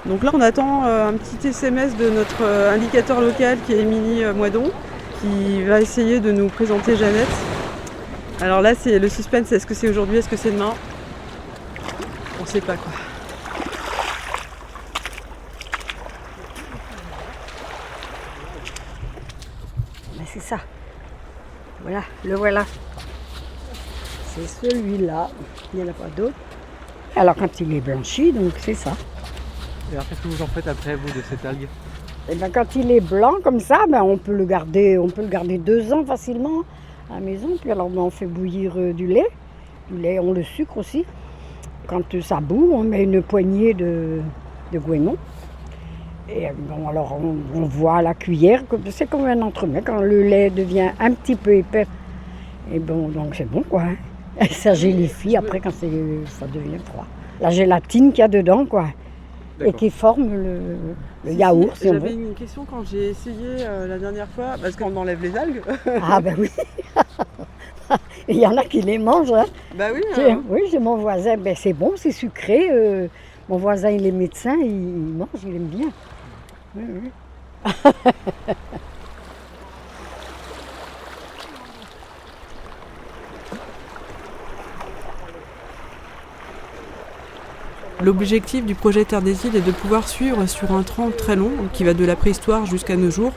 Donc là, on attend un petit SMS de notre indicateur local qui est Émilie Moidon, qui va essayer de nous présenter Jeannette. Alors là, c'est le suspense, est-ce que c'est aujourd'hui, est-ce que c'est demain? On ne sait pas quoi. Ben c'est ça. Voilà, le voilà. C'est celui-là. Il n'y en a pas d'autre. Alors quand il est blanchi, donc c'est ça. Et alors qu'est-ce que vous en faites après, vous, de cette algue? Et ben quand il est blanc comme ça, ben on peut le garder 2 ans facilement à la maison. Puis alors ben, on fait bouillir du lait. On le sucre aussi. Quand ça bout, on met une poignée de goémon. Et bon, alors on voit à la cuillère, c'est comme un entremets. Quand le lait devient un petit peu épais, et bon, donc c'est bon quoi. Hein. Et ça gélifie après quand ça devient froid. La gélatine qu'il y a dedans quoi. Et qui forme le yaourt. Si j'avais une question quand j'ai essayé la dernière fois, parce qu'on enlève les algues. Ah ben oui. Il y en a qui les mangent. Hein. Bah oui. Oui, j'ai mon voisin. Ben c'est bon, c'est sucré. Mon voisin, il est médecin, il mange, il aime bien. Oui, oui. L'objectif du projet Terre des Îles est de pouvoir suivre sur un temps très long, qui va de la préhistoire jusqu'à nos jours,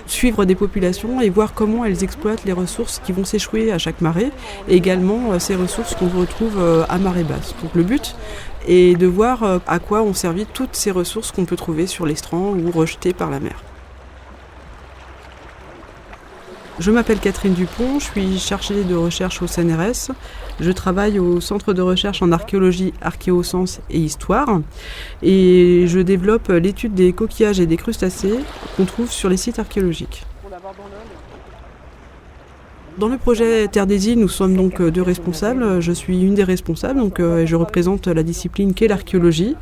suivre des populations et voir comment elles exploitent les ressources qui vont s'échouer à chaque marée, et également ces ressources qu'on retrouve à marée basse. Donc le but est de voir à quoi ont servi toutes ces ressources qu'on peut trouver sur l'estran ou rejetées par la mer. Je m'appelle Catherine Dupont, je suis chargée de recherche au CNRS. Je travaille au Centre de recherche en archéologie, archéosciences et histoire. Et je développe l'étude des coquillages et des crustacés qu'on trouve sur les sites archéologiques. Dans le projet Terre des Îles, nous sommes donc 2 responsables. Je suis une des responsables, donc je représente la discipline qu'est l'archéologie.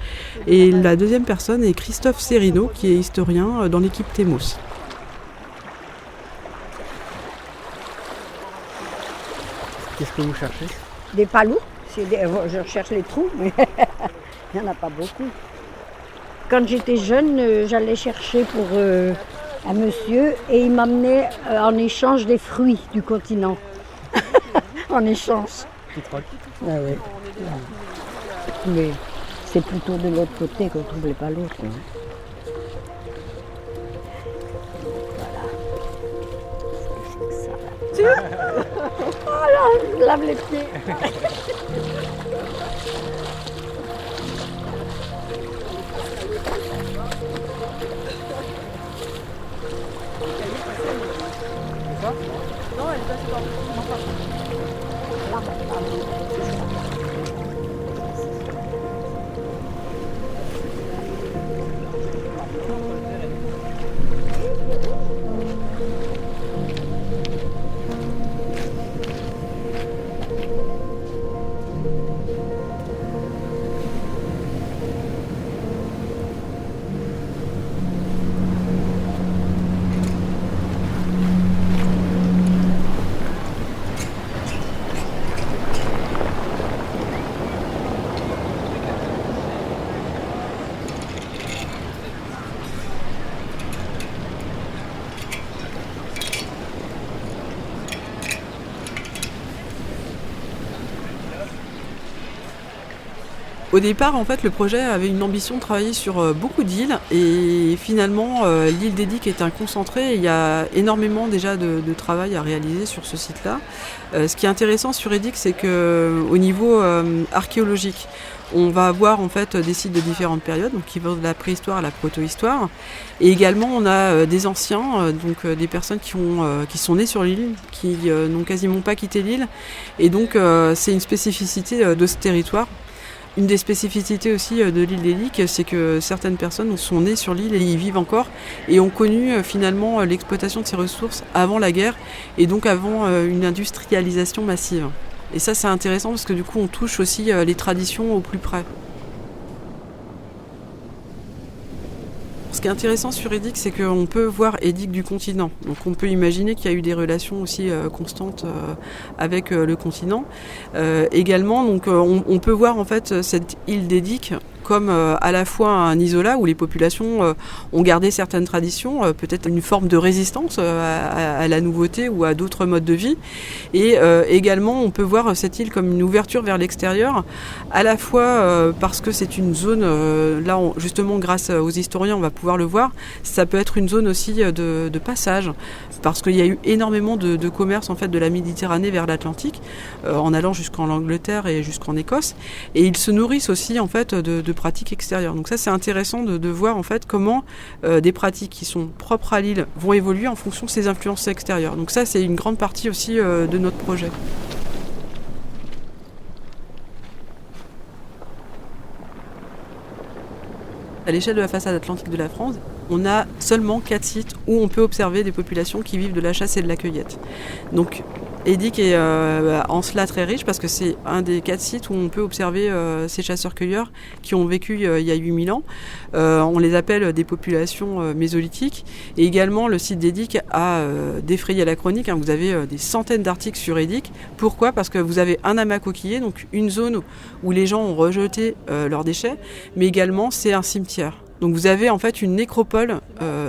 Et la deuxième personne est Christophe Serino, qui est historien dans l'équipe Thémos. Qu'est-ce que vous cherchez? Des palous. Je recherche les trous, mais il n'y en a pas beaucoup. Quand j'étais jeune, j'allais chercher pour un monsieur et il m'amenait en échange des fruits du continent. En échange. Qui troque? Ah oui. Mais c'est plutôt de l'autre côté qu'on trouve les palous. Hein. Voilà. Oh là, lave les pieds. Non, elle est passée par Au départ, en fait, le projet avait une ambition de travailler sur beaucoup d'îles et finalement, l'île d'Edic est un concentré et il y a énormément déjà de travail à réaliser sur ce site-là. Ce qui est intéressant sur Edic, c'est qu'au niveau archéologique, on va avoir en fait des sites de différentes périodes, donc qui vont de la préhistoire à la protohistoire. Et également, on a des anciens, donc des personnes qui sont nées sur l'île, qui n'ont quasiment pas quitté l'île. Et donc, c'est une spécificité de ce territoire. Une des spécificités aussi de l'île d'Edic, c'est que certaines personnes sont nées sur l'île et y vivent encore et ont connu finalement l'exploitation de ces ressources avant la guerre et donc avant une industrialisation massive. Et ça, c'est intéressant parce que du coup, on touche aussi les traditions au plus près. Ce qui est intéressant sur Edic, c'est qu'on peut voir Edic du continent. Donc on peut imaginer qu'il y a eu des relations aussi constantes avec le continent. Également, donc, on peut voir en fait cette île d'Edic comme à la fois un isolat où les populations ont gardé certaines traditions, peut-être une forme de résistance à la nouveauté ou à d'autres modes de vie. Et également, on peut voir cette île comme une ouverture vers l'extérieur, à la fois parce que c'est une zone, justement grâce aux historiens, on va pouvoir le voir, ça peut être une zone aussi de passage, parce qu'il y a eu énormément de commerce en fait, de la Méditerranée vers l'Atlantique, en allant jusqu'en Angleterre et jusqu'en Écosse, et ils se nourrissent aussi en fait, de pratiques extérieures. Donc ça c'est intéressant de voir en fait, comment des pratiques qui sont propres à l'île vont évoluer en fonction de ces influences extérieures. Donc ça c'est une grande partie aussi de notre projet. À l'échelle de la façade atlantique de la France, on a seulement 4 sites où on peut observer des populations qui vivent de la chasse et de la cueillette. Donc Edic est en cela très riche parce que c'est un des 4 sites où on peut observer ces chasseurs-cueilleurs qui ont vécu il y a 8000 ans. On les appelle des populations mésolithiques. Et également, le site d'Edic a défrayé la chronique. Vous avez des centaines d'articles sur Edic. Pourquoi ? Parce que vous avez un amas coquillé, donc une zone où les gens ont rejeté leurs déchets, mais également c'est un cimetière. Donc vous avez en fait une nécropole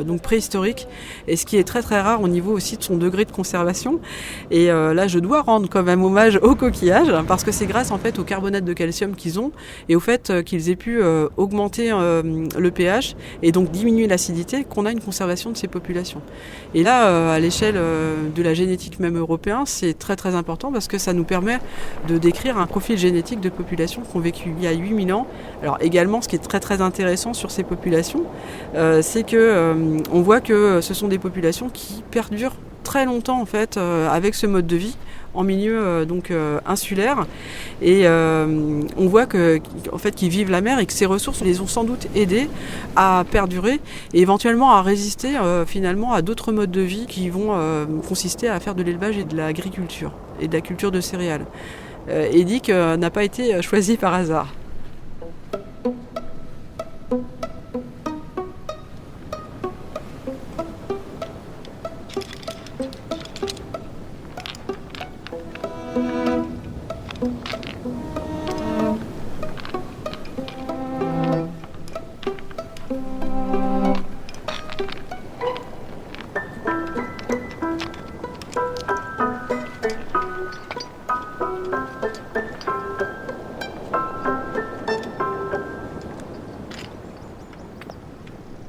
donc préhistorique, et ce qui est très très rare au niveau aussi de son degré de conservation. Et là je dois rendre quand même hommage aux coquillages, parce que c'est grâce en fait au carbonate de calcium qu'ils ont et au fait qu'ils aient pu augmenter le pH et donc diminuer l'acidité, qu'on a une conservation de ces populations. Et là à l'échelle de la génétique même européen, c'est très très important parce que ça nous permet de décrire un profil génétique de populations qui ont vécu il y a 8000 ans. Alors également, ce qui est très très intéressant sur ces populations, c'est que on voit que ce sont des populations qui perdurent très longtemps en fait avec ce mode de vie en milieu insulaire, et on voit que en fait qu'ils vivent la mer et que ces ressources les ont sans doute aidés à perdurer et éventuellement à résister finalement à d'autres modes de vie qui vont consister à faire de l'élevage et de l'agriculture et de la culture de céréales. Edic n'a pas été choisi par hasard.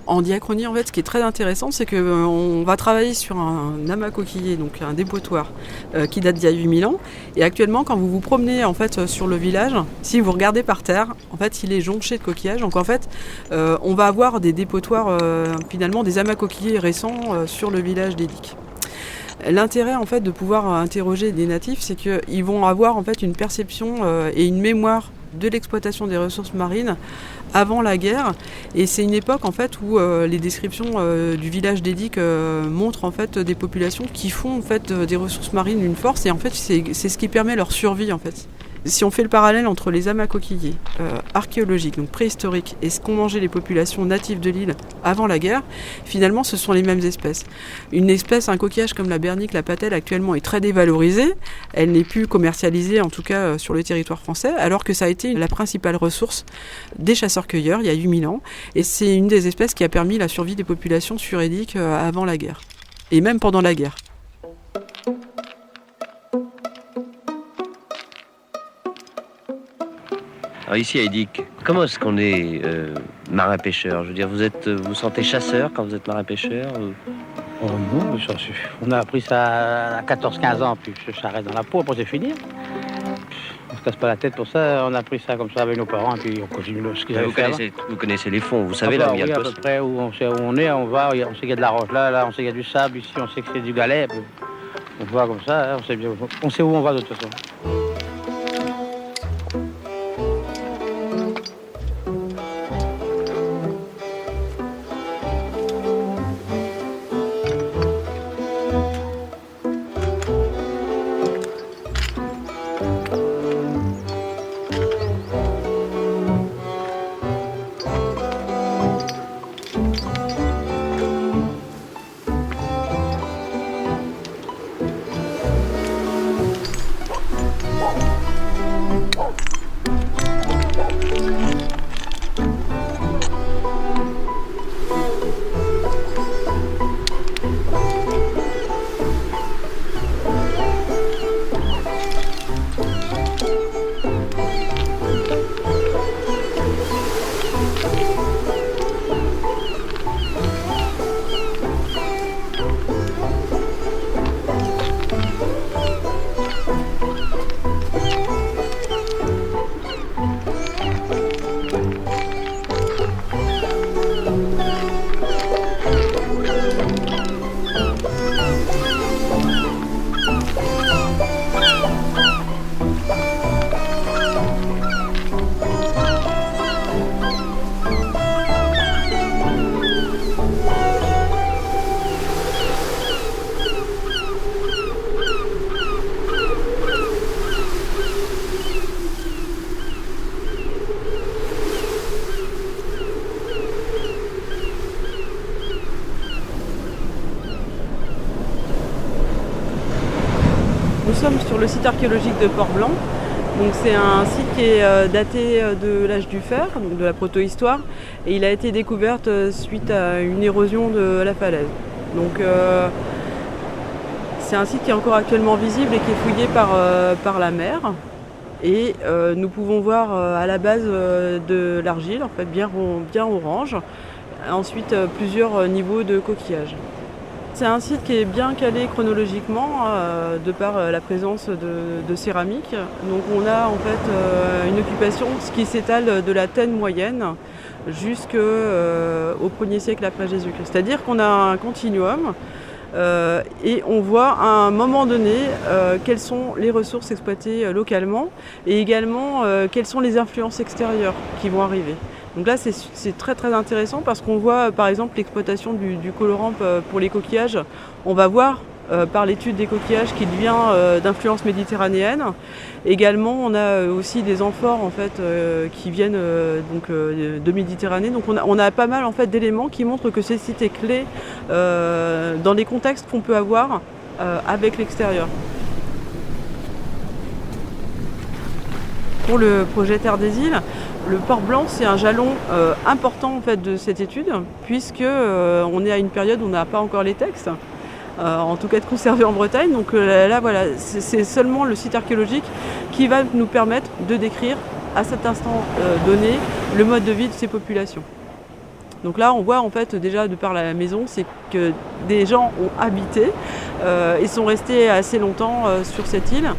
En diachronie, en fait, ce qui est très intéressant, c'est qu'on va travailler sur un amas coquillé, donc un dépotoir, qui date d'il y a 8000 ans. Et actuellement, quand vous vous promenez en fait, sur le village, si vous regardez par terre, en fait, il est jonché de coquillages. Donc en fait, on va avoir des dépotoirs, finalement, des amas coquillés récents sur le village d'Edic. L'intérêt en fait de pouvoir interroger des natifs, c'est qu'ils vont avoir en fait une perception et une mémoire de l'exploitation des ressources marines avant la guerre, et c'est une époque en fait où les descriptions du village d'Edic montrent en fait des populations qui font en fait des ressources marines une force, et en fait c'est ce qui permet leur survie en fait. Si on fait le parallèle entre les amas coquillés archéologiques, donc préhistoriques, et ce qu'ont mangé les populations natives de l'île avant la guerre, finalement ce sont les mêmes espèces. Une espèce, un coquillage comme la bernique, la patelle, actuellement est très dévalorisée. Elle n'est plus commercialisée, en tout cas sur le territoire français, alors que ça a été la principale ressource des chasseurs-cueilleurs il y a 8000 ans. Et c'est une des espèces qui a permis la survie des populations sur Edic avant la guerre, et même pendant la guerre. Alors ici à Edic, comment est-ce qu'on est marin-pêcheur ? Je veux dire, vous sentez chasseur quand vous êtes marin-pêcheur ou... Oh non, mais ça, on a appris ça à 14-15 ans, puis ça reste dans la peau, après c'est fini. On se casse pas la tête pour ça, on a appris ça comme ça avec nos parents, et puis on continue ce qu'ils avaient fait. Vous connaissez les fonds, vous savez là où il y a le poste. À peu près où on sait où on est, on va, on sait qu'il y a de la roche là, on sait qu'il y a du sable, ici on sait que c'est du galet. On voit comme ça, on sait où on va de toute façon. Nous sommes sur le site archéologique de Port-Blanc. Donc c'est un site qui est daté de l'âge du fer, donc de la protohistoire, et il a été découvert suite à une érosion de la falaise. Donc c'est un site qui est encore actuellement visible et qui est fouillé par la mer. Et nous pouvons voir à la base de l'argile, en fait bien orange, ensuite plusieurs niveaux de coquillages. C'est un site qui est bien calé chronologiquement de par la présence de céramique. Donc on a en fait une occupation qui s'étale de la Tène moyenne jusqu'au 1er siècle après Jésus-Christ. C'est-à-dire qu'on a un continuum et on voit à un moment donné quelles sont les ressources exploitées localement et également quelles sont les influences extérieures qui vont arriver. Donc là c'est très très intéressant parce qu'on voit par exemple l'exploitation du colorant pour les coquillages. On va voir par l'étude des coquillages qu'il vient d'influence méditerranéenne. Également on a aussi des amphores en fait, qui viennent de Méditerranée. Donc on a pas mal en fait, d'éléments qui montrent que ce site est clé dans les contextes qu'on peut avoir avec l'extérieur. Pour le projet Terre des Îles, le Port-Blanc, c'est un jalon important en fait, de cette étude, puisque on est à une période où on n'a pas encore les textes, en tout cas de conserver en Bretagne. Donc là, voilà, c'est seulement le site archéologique qui va nous permettre de décrire à cet instant donné le mode de vie de ces populations. Donc là, on voit en fait déjà de par la maison, c'est que des gens ont habité et sont restés assez longtemps sur cette île.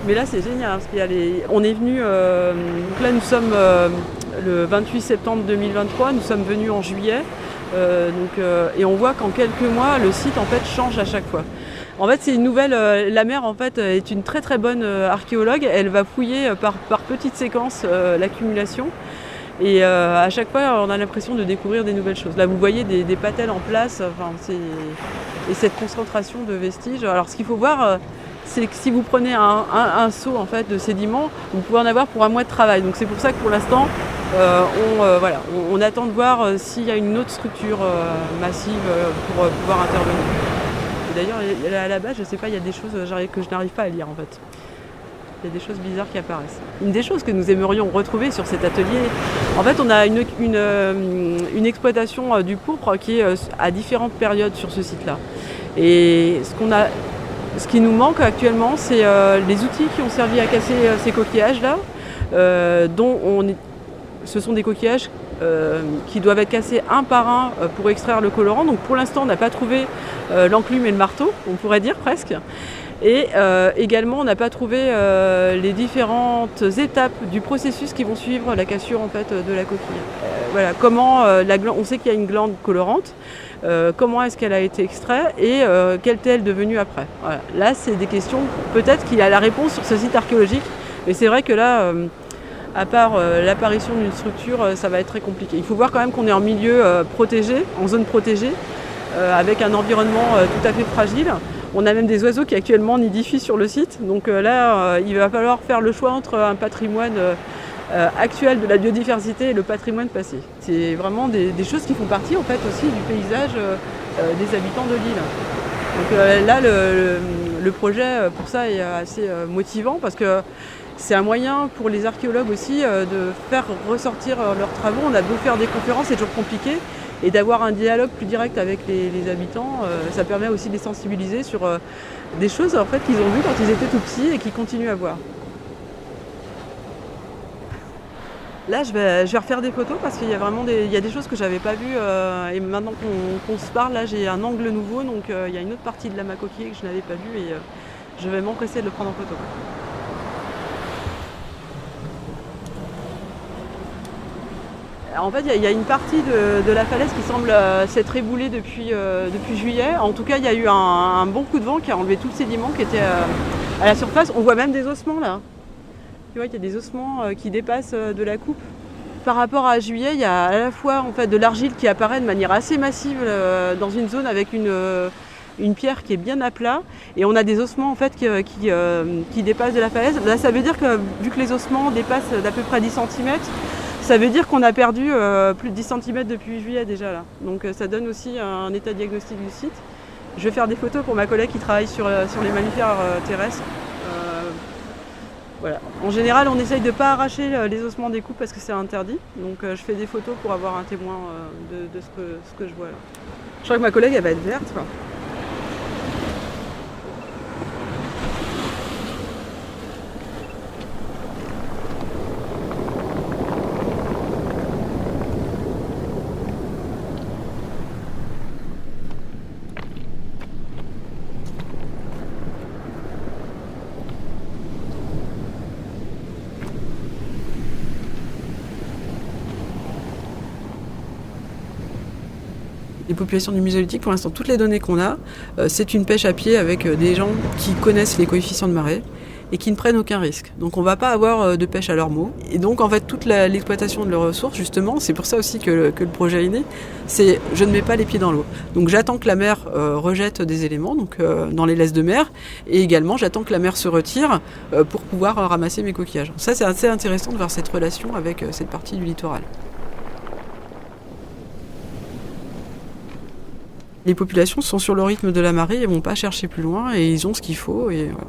Mais là c'est génial parce qu'il y a on est venu, donc là nous sommes le 28 septembre 2023, nous sommes venus en juillet et on voit qu'en quelques mois le site en fait change à chaque fois. En fait c'est une nouvelle, la mer en fait est une très très bonne archéologue, elle va fouiller par petites séquences l'accumulation. Et à chaque fois on a l'impression de découvrir des nouvelles choses. Là vous voyez des patelles en place, et cette concentration de vestiges. Alors ce qu'il faut voir, c'est que si vous prenez un seau en fait, de sédiments, vous pouvez en avoir pour un mois de travail. Donc c'est pour ça que pour l'instant, on attend de voir s'il y a une autre structure massive pour pouvoir intervenir. Et d'ailleurs, à la base, je ne sais pas, il y a des choses que je n'arrive pas à lire en fait. Il y a des choses bizarres qui apparaissent. Une des choses que nous aimerions retrouver sur cet atelier, en fait, on a une exploitation du pourpre qui est à différentes périodes sur ce site-là. Et ce qui nous manque actuellement, c'est les outils qui ont servi à casser ces coquillages-là, ce sont des coquillages qui doivent être cassés un par un pour extraire le colorant. Donc pour l'instant, on n'a pas trouvé l'enclume et le marteau, on pourrait dire presque. Et également, on n'a pas trouvé les différentes étapes du processus qui vont suivre la cassure en fait, de la coquille. Voilà, comment on sait qu'il y a une glande colorante, comment est-ce qu'elle a été extraite et qu'est-elle devenue après. Voilà. Là, c'est des questions, peut-être qu'il y a la réponse sur ce site archéologique, mais c'est vrai que là, à part l'apparition d'une structure, ça va être très compliqué. Il faut voir quand même qu'on est en milieu protégé, en zone protégée, avec un environnement tout à fait fragile. On a même des oiseaux qui actuellement nidifient sur le site. Donc là, il va falloir faire le choix entre un patrimoine actuel de la biodiversité et le patrimoine passé. C'est vraiment des choses qui font partie en fait aussi du paysage des habitants de l'île. Donc là, le projet pour ça est assez motivant parce que c'est un moyen pour les archéologues aussi de faire ressortir leurs travaux. On a beau faire des conférences, c'est toujours compliqué. Et d'avoir un dialogue plus direct avec les habitants, ça permet aussi de les sensibiliser sur des choses en fait, qu'ils ont vues quand ils étaient tout petits et qu'ils continuent à voir. Là, je vais refaire des photos parce qu'il y a vraiment des choses que je n'avais pas vues. Et maintenant qu'on se parle, là, j'ai un angle nouveau. Donc, il y a une autre partie de la coquille que je n'avais pas vue et je vais m'empresser de le prendre en photo. En fait, il y a une partie de la falaise qui semble s'être éboulée depuis juillet. En tout cas, il y a eu un bon coup de vent qui a enlevé tout le sédiment qui était à la surface. On voit même des ossements là. Tu vois, il y a des ossements qui dépassent de la coupe. Par rapport à juillet, il y a à la fois en fait, de l'argile qui apparaît de manière assez massive dans une zone avec une pierre qui est bien à plat. Et on a des ossements en fait, qui dépassent de la falaise. Là, ça veut dire que vu que les ossements dépassent d'à peu près 10 cm, ça veut dire qu'on a perdu plus de 10 cm depuis juillet déjà là. Donc ça donne aussi un état diagnostic du site. Je vais faire des photos pour ma collègue qui travaille sur les mammifères terrestres. Voilà. En général, on essaye de ne pas arracher les ossements des coupes parce que c'est interdit. Donc je fais des photos pour avoir un témoin de ce que je vois là. Je crois que ma collègue, elle va être verte, quoi. Les populations du Mésolithique, pour l'instant, toutes les données qu'on a, c'est une pêche à pied avec des gens qui connaissent les coefficients de marée et qui ne prennent aucun risque. Donc on ne va pas avoir de pêche à leur mot. Et donc en fait, toute l'exploitation de leurs ressources, justement, c'est pour ça aussi que le projet est né, c'est je ne mets pas les pieds dans l'eau. Donc j'attends que la mer rejette des éléments, donc dans les laisses de mer, et également j'attends que la mer se retire pour pouvoir ramasser mes coquillages. Ça, c'est assez intéressant de voir cette relation avec cette partie du littoral. Les populations sont sur le rythme de la marée et ne vont pas chercher plus loin et ils ont ce qu'il faut. Et voilà.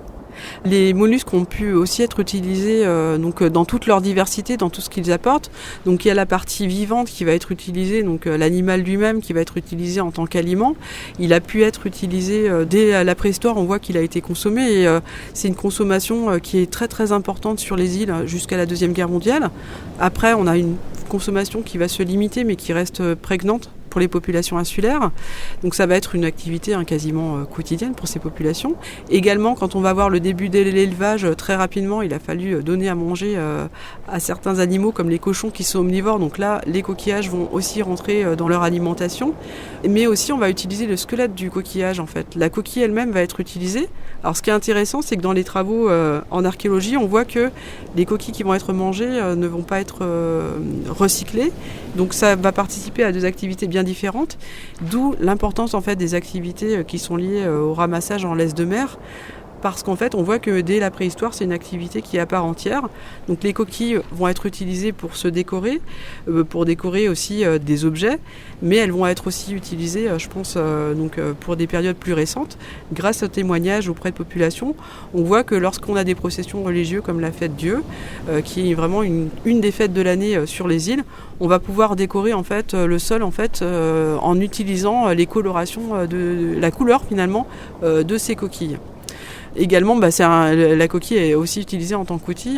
Les mollusques ont pu aussi être utilisés donc, dans toute leur diversité, dans tout ce qu'ils apportent. Donc il y a la partie vivante qui va être utilisée, donc l'animal lui-même qui va être utilisé en tant qu'aliment. Il a pu être utilisé dès la préhistoire, on voit qu'il a été consommé et c'est une consommation qui est très très importante sur les îles jusqu'à la Deuxième Guerre mondiale. Après, on a une consommation qui va se limiter mais qui reste prégnante pour les populations insulaires. Donc ça va être une activité quasiment quotidienne pour ces populations. Également, quand on va voir le début de l'élevage, très rapidement, il a fallu donner à manger à certains animaux comme les cochons qui sont omnivores. Donc là, les coquillages vont aussi rentrer dans leur alimentation. Mais aussi, on va utiliser le squelette du coquillage, en fait. La coquille elle-même va être utilisée. Alors ce qui est intéressant, c'est que dans les travaux en archéologie, on voit que les coquilles qui vont être mangées ne vont pas être recyclées. Donc ça va participer à deux activités bien différentes, d'où l'importance en fait des activités qui sont liées au ramassage en laisse de mer. Parce qu'en fait, on voit que dès la préhistoire, c'est une activité qui est à part entière. Donc les coquilles vont être utilisées pour se décorer, pour décorer aussi des objets, mais elles vont être aussi utilisées, je pense, pour des périodes plus récentes. Grâce aux témoignages auprès de populations, on voit que lorsqu'on a des processions religieuses comme la fête Dieu, qui est vraiment une des fêtes de l'année sur les îles, on va pouvoir décorer en fait le sol en utilisant les colorations de la couleur finalement de ces coquilles. Également, la coquille est aussi utilisée en tant qu'outil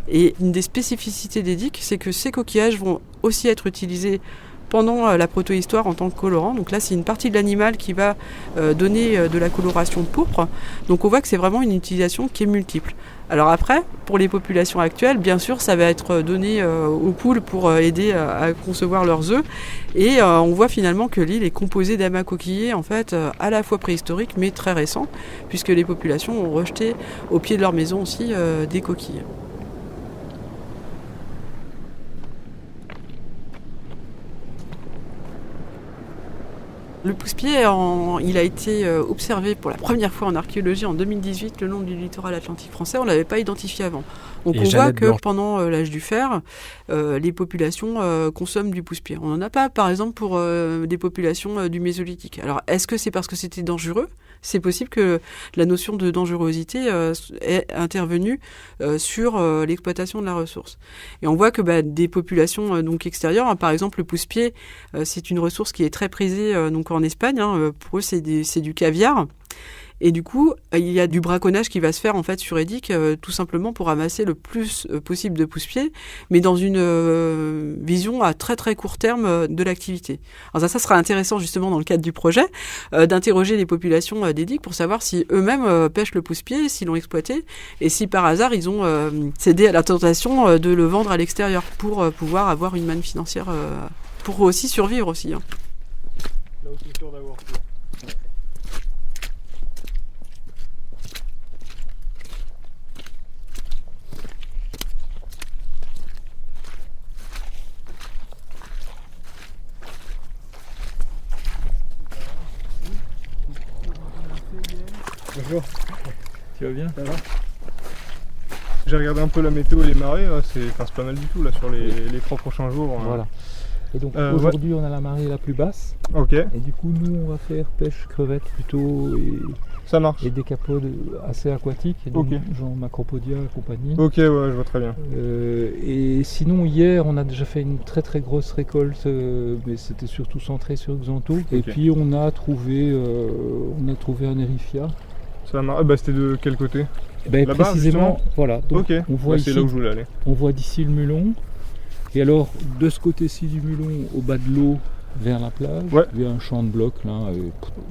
et une des spécificités des digues, c'est que ces coquillages vont aussi être utilisés pendant la protohistoire en tant que colorant. Donc là, c'est une partie de l'animal qui va donner de la coloration pourpre. Donc on voit que c'est vraiment une utilisation qui est multiple. Alors après, pour les populations actuelles, bien sûr, ça va être donné aux poules pour aider à concevoir leurs œufs. Et on voit finalement que l'île est composée d'amas coquillés, en fait, à la fois préhistoriques, mais très récents, puisque les populations ont rejeté au pied de leur maison aussi des coquilles. Le pousse-pied, il a été observé pour la première fois en archéologie en 2018 le long du littoral atlantique français. On ne l'avait pas identifié avant. Donc on voit que pendant l'âge du fer, les populations consomment du pousse-pied. On n'en a pas, par exemple, pour des populations du Mésolithique. Alors, est-ce que c'est parce que c'était dangereux ? C'est possible que la notion de dangerosité est intervenue sur l'exploitation de la ressource. Et on voit que des populations donc extérieures, par exemple le pousse-pied, c'est une ressource qui est très prisée donc en Espagne. Pour eux, c'est du caviar. Et du coup, il y a du braconnage qui va se faire en fait sur Edic, tout simplement pour ramasser le plus possible de pousse-pieds, mais dans une vision à très très court terme de l'activité. Alors ça sera intéressant justement dans le cadre du projet d'interroger les populations d'Edic pour savoir si eux-mêmes pêchent le pousse-pied, s'ils l'ont exploité, et si par hasard ils ont cédé à la tentation de le vendre à l'extérieur pour pouvoir avoir une manne financière, pour aussi survivre aussi. Là où c'est sûr d'avoir tout. Bonjour. Tu vas bien? Ça va. J'ai regardé un peu la météo et les marées, c'est pas mal du tout là sur les 3 prochains jours. Voilà. Et donc Ouais. aujourd'hui on a la marée la plus basse. Ok, Et du coup nous on va faire pêche crevette plutôt ça marche. et des capodes assez aquatiques, et donc, Ok. genre Macropodia et compagnie. Ok, ouais, je vois très bien. Et sinon hier on a déjà fait une très très grosse récolte, mais c'était surtout centré sur Xanto. Et Ok. puis on a trouvé un Erifia. Ça marche. Bah, c'était de quel côté? Ben, Là-bas, précisément, voilà. Donc, Ok, on voit bah, c'est ici, là où je voulais aller. on voit d'ici le mulon. Et alors de ce côté-ci du mulon, au bas de l'eau, vers la plage, Ouais. il y a un champ de blocs là.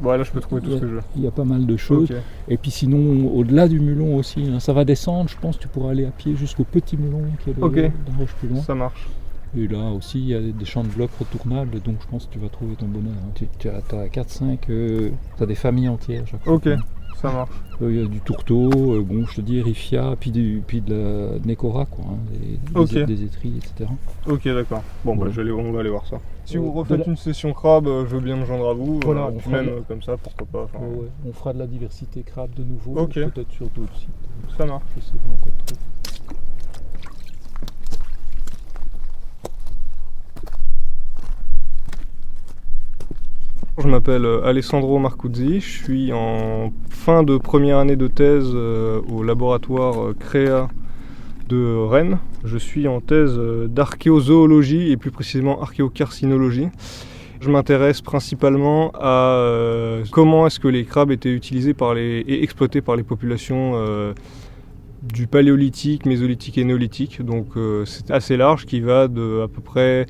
Bon, là, je peux trouver tout ce que je veux. Il y a pas mal de choses. Ok, Et puis sinon, au-delà du mulon aussi, hein, ça va descendre, je pense que tu pourras aller à pied jusqu'au petit mulon qui est Ok. d'un roche plus loin. ça marche. Et là aussi, il y a des champs de blocs retournables, donc je pense que tu vas trouver ton bonheur. Hein. Tu as 4-5, tu as des familles entières chaque fois. Ok, ça marche. Il y a du tourteau, bon, je te dis Erifia, puis de la Necora, quoi, hein, Ok. des étrilles, etc. Ok, d'accord. Bon, bah, Voilà. on va aller voir ça. Si vous De refaites la- une session crabe, je veux bien me joindre à vous. Voilà, on puis fera même de- comme ça, pourquoi pas. enfin, Ouais, on fera de la diversité crabe de nouveau, Ok. peut-être sur d'autres sites. Ça marche. Je sais pas encore trop. Je m'appelle Alessandro Marcuzzi, je suis en fin de première année de thèse au laboratoire CREA de Rennes. Je suis en thèse d'archéozoologie et plus précisément archéocarcinologie. Je m'intéresse principalement à comment est-ce que les crabes étaient utilisés et exploités par les populations du paléolithique, mésolithique et néolithique. Donc c'est assez large qui va de à peu près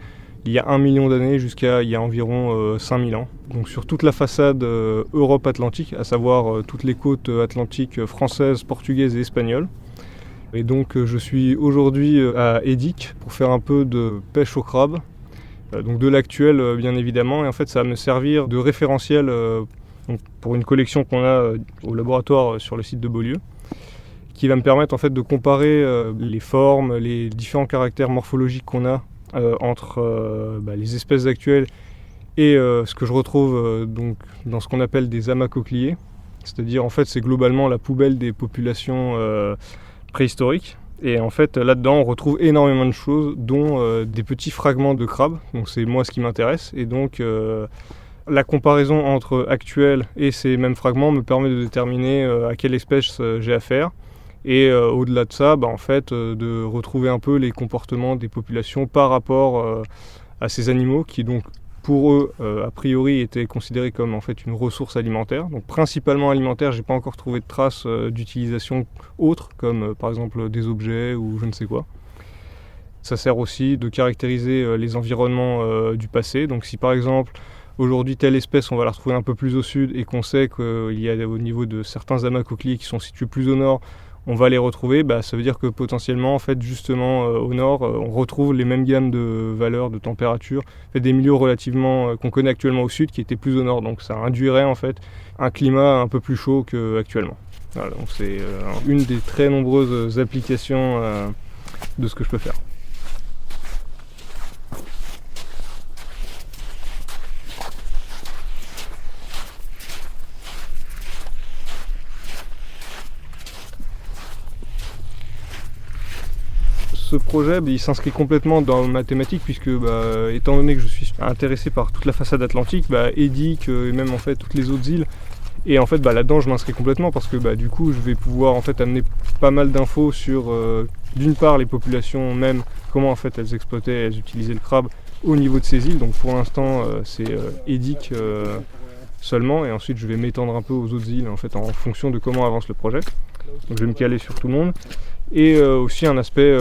il y a 1 million d'années jusqu'à il y a environ 5000 ans. Donc sur toute la façade Europe-Atlantique, à savoir toutes les côtes atlantiques françaises, portugaises et espagnoles. Et donc je suis aujourd'hui à Edic pour faire un peu de pêche au crabe. Donc de l'actuel bien évidemment, et en fait ça va me servir de référentiel donc pour une collection qu'on a au laboratoire sur le site de Beaulieu, qui va me permettre en fait de comparer les formes, les différents caractères morphologiques qu'on a entre les espèces actuelles et ce que je retrouve donc dans ce qu'on appelle des amas coqueliers, c'est-à-dire en fait c'est globalement la poubelle des populations préhistoriques. Et en fait, là-dedans, on retrouve énormément de choses, dont des petits fragments de crabes. Donc c'est moi ce qui m'intéresse. Et donc, la comparaison entre actuels et ces mêmes fragments me permet de déterminer à quelle espèce j'ai affaire. Et au-delà de ça, en fait, de retrouver un peu les comportements des populations par rapport à ces animaux qui, donc, pour eux, a priori, étaient considérés comme en fait une ressource alimentaire. Donc principalement alimentaire, j'ai pas encore trouvé de traces d'utilisation autres, comme par exemple des objets ou je ne sais quoi. Ça sert aussi de caractériser les environnements du passé. Donc si par exemple aujourd'hui telle espèce on va la retrouver un peu plus au sud et qu'on sait qu'il y a au niveau de certains amas coqueliers qui sont situés plus au nord, on va les retrouver, ça veut dire que potentiellement, en fait, justement, au nord, on retrouve les mêmes gammes de valeurs, de température, en fait, des milieux relativement qu'on connaît actuellement au sud qui étaient plus au nord. Donc ça induirait en fait un climat un peu plus chaud qu'actuellement. Voilà, donc c'est une des très nombreuses applications de ce que je peux faire. Ce projet, il s'inscrit complètement dans ma thématique puisque, étant donné que je suis intéressé par toute la façade atlantique, Edic et même en fait toutes les autres îles, et en fait là-dedans je m'inscris complètement parce que du coup je vais pouvoir en fait amener pas mal d'infos sur d'une part les populations même, comment en fait elles exploitaient, elles utilisaient le crabe au niveau de ces îles. Donc pour l'instant c'est Edic seulement, et ensuite je vais m'étendre un peu aux autres îles en fait en fonction de comment avance le projet. Donc je vais me caler sur tout le monde. Et aussi un aspect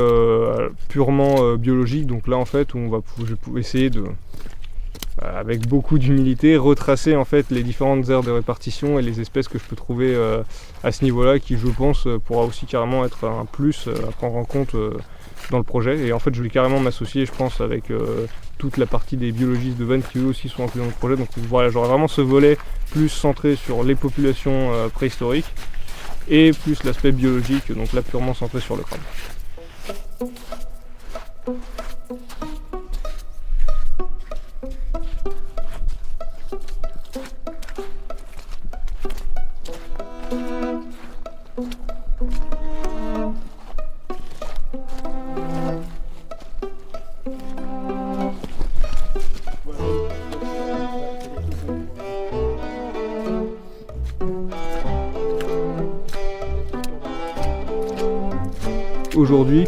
purement biologique, donc là en fait je vais essayer de, avec beaucoup d'humilité, retracer en fait les différentes aires de répartition et les espèces que je peux trouver à ce niveau-là, qui je pense pourra aussi carrément être un plus à prendre en compte dans le projet. Et en fait je vais carrément m'associer, je pense, avec toute la partie des biologistes de Vannes qui eux aussi sont inclus dans le projet. Donc voilà, j'aurai vraiment ce volet plus centré sur les populations préhistoriques, et plus l'aspect biologique, donc là purement centré sur le crabe. aujourd'hui,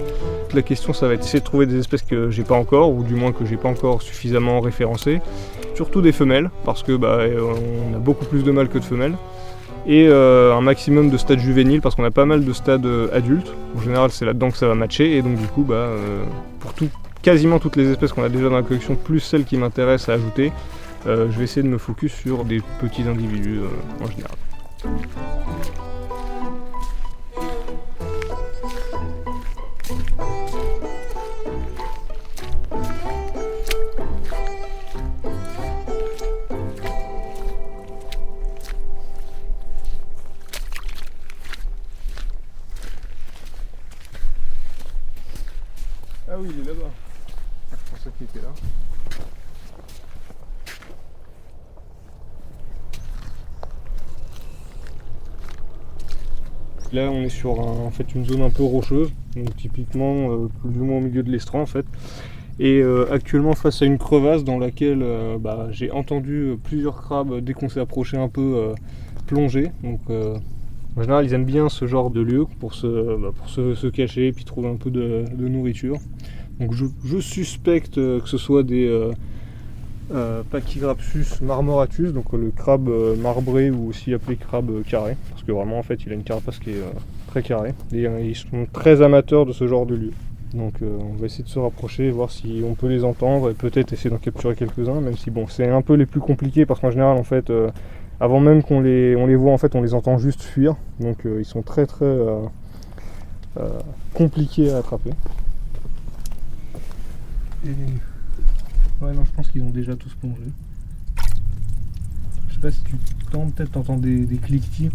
la question ça va être essayer de trouver des espèces que j'ai pas encore, ou du moins que j'ai pas encore suffisamment référencées. Surtout des femelles, parce que on a beaucoup plus de mâles que de femelles. Et un maximum de stades juvéniles, parce qu'on a pas mal de stades adultes. En général c'est là-dedans que ça va matcher, et donc du coup pour quasiment toutes les espèces qu'on a déjà dans la collection, plus celles qui m'intéressent à ajouter, je vais essayer de me focus sur des petits individus en général. Ah oui, il est là-bas. Je pensais qu'il était là. Là on est sur une zone un peu rocheuse, donc typiquement plus ou moins au milieu de l'estran en fait. Et actuellement face à une crevasse dans laquelle j'ai entendu plusieurs crabes dès qu'on s'est approché un peu plonger. Donc en général ils aiment bien ce genre de lieu pour se cacher et puis trouver un peu de nourriture. Donc je suspecte que ce soit des Pachygrapsus marmoratus, donc le crabe marbré ou aussi appelé crabe carré, parce que vraiment en fait il a une carapace qui est très carrée et ils sont très amateurs de ce genre de lieu. Donc on va essayer de se rapprocher, voir si on peut les entendre et peut-être essayer d'en capturer quelques-uns, même si bon c'est un peu les plus compliqués parce qu'en général en fait avant même qu'on les voit en fait on les entend juste fuir, donc ils sont très compliqués à attraper. Et... ouais non je pense qu'ils ont déjà tous plongé. Je sais pas si tu tentes, peut-être t'entends des cliquetis.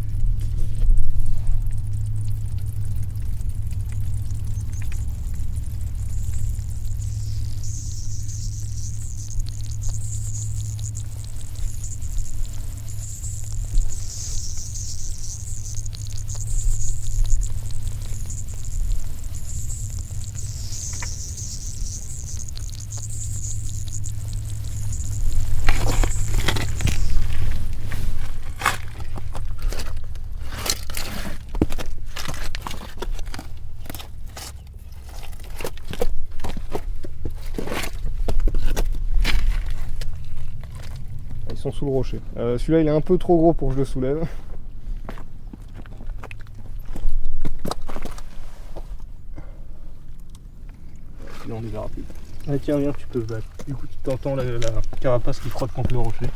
Sous le rocher. Celui-là il est un peu trop gros pour que je le soulève. Là on les verra plus. Ah tiens viens tu peux se battre. Du coup tu t'entends la carapace qui frotte contre le rocher.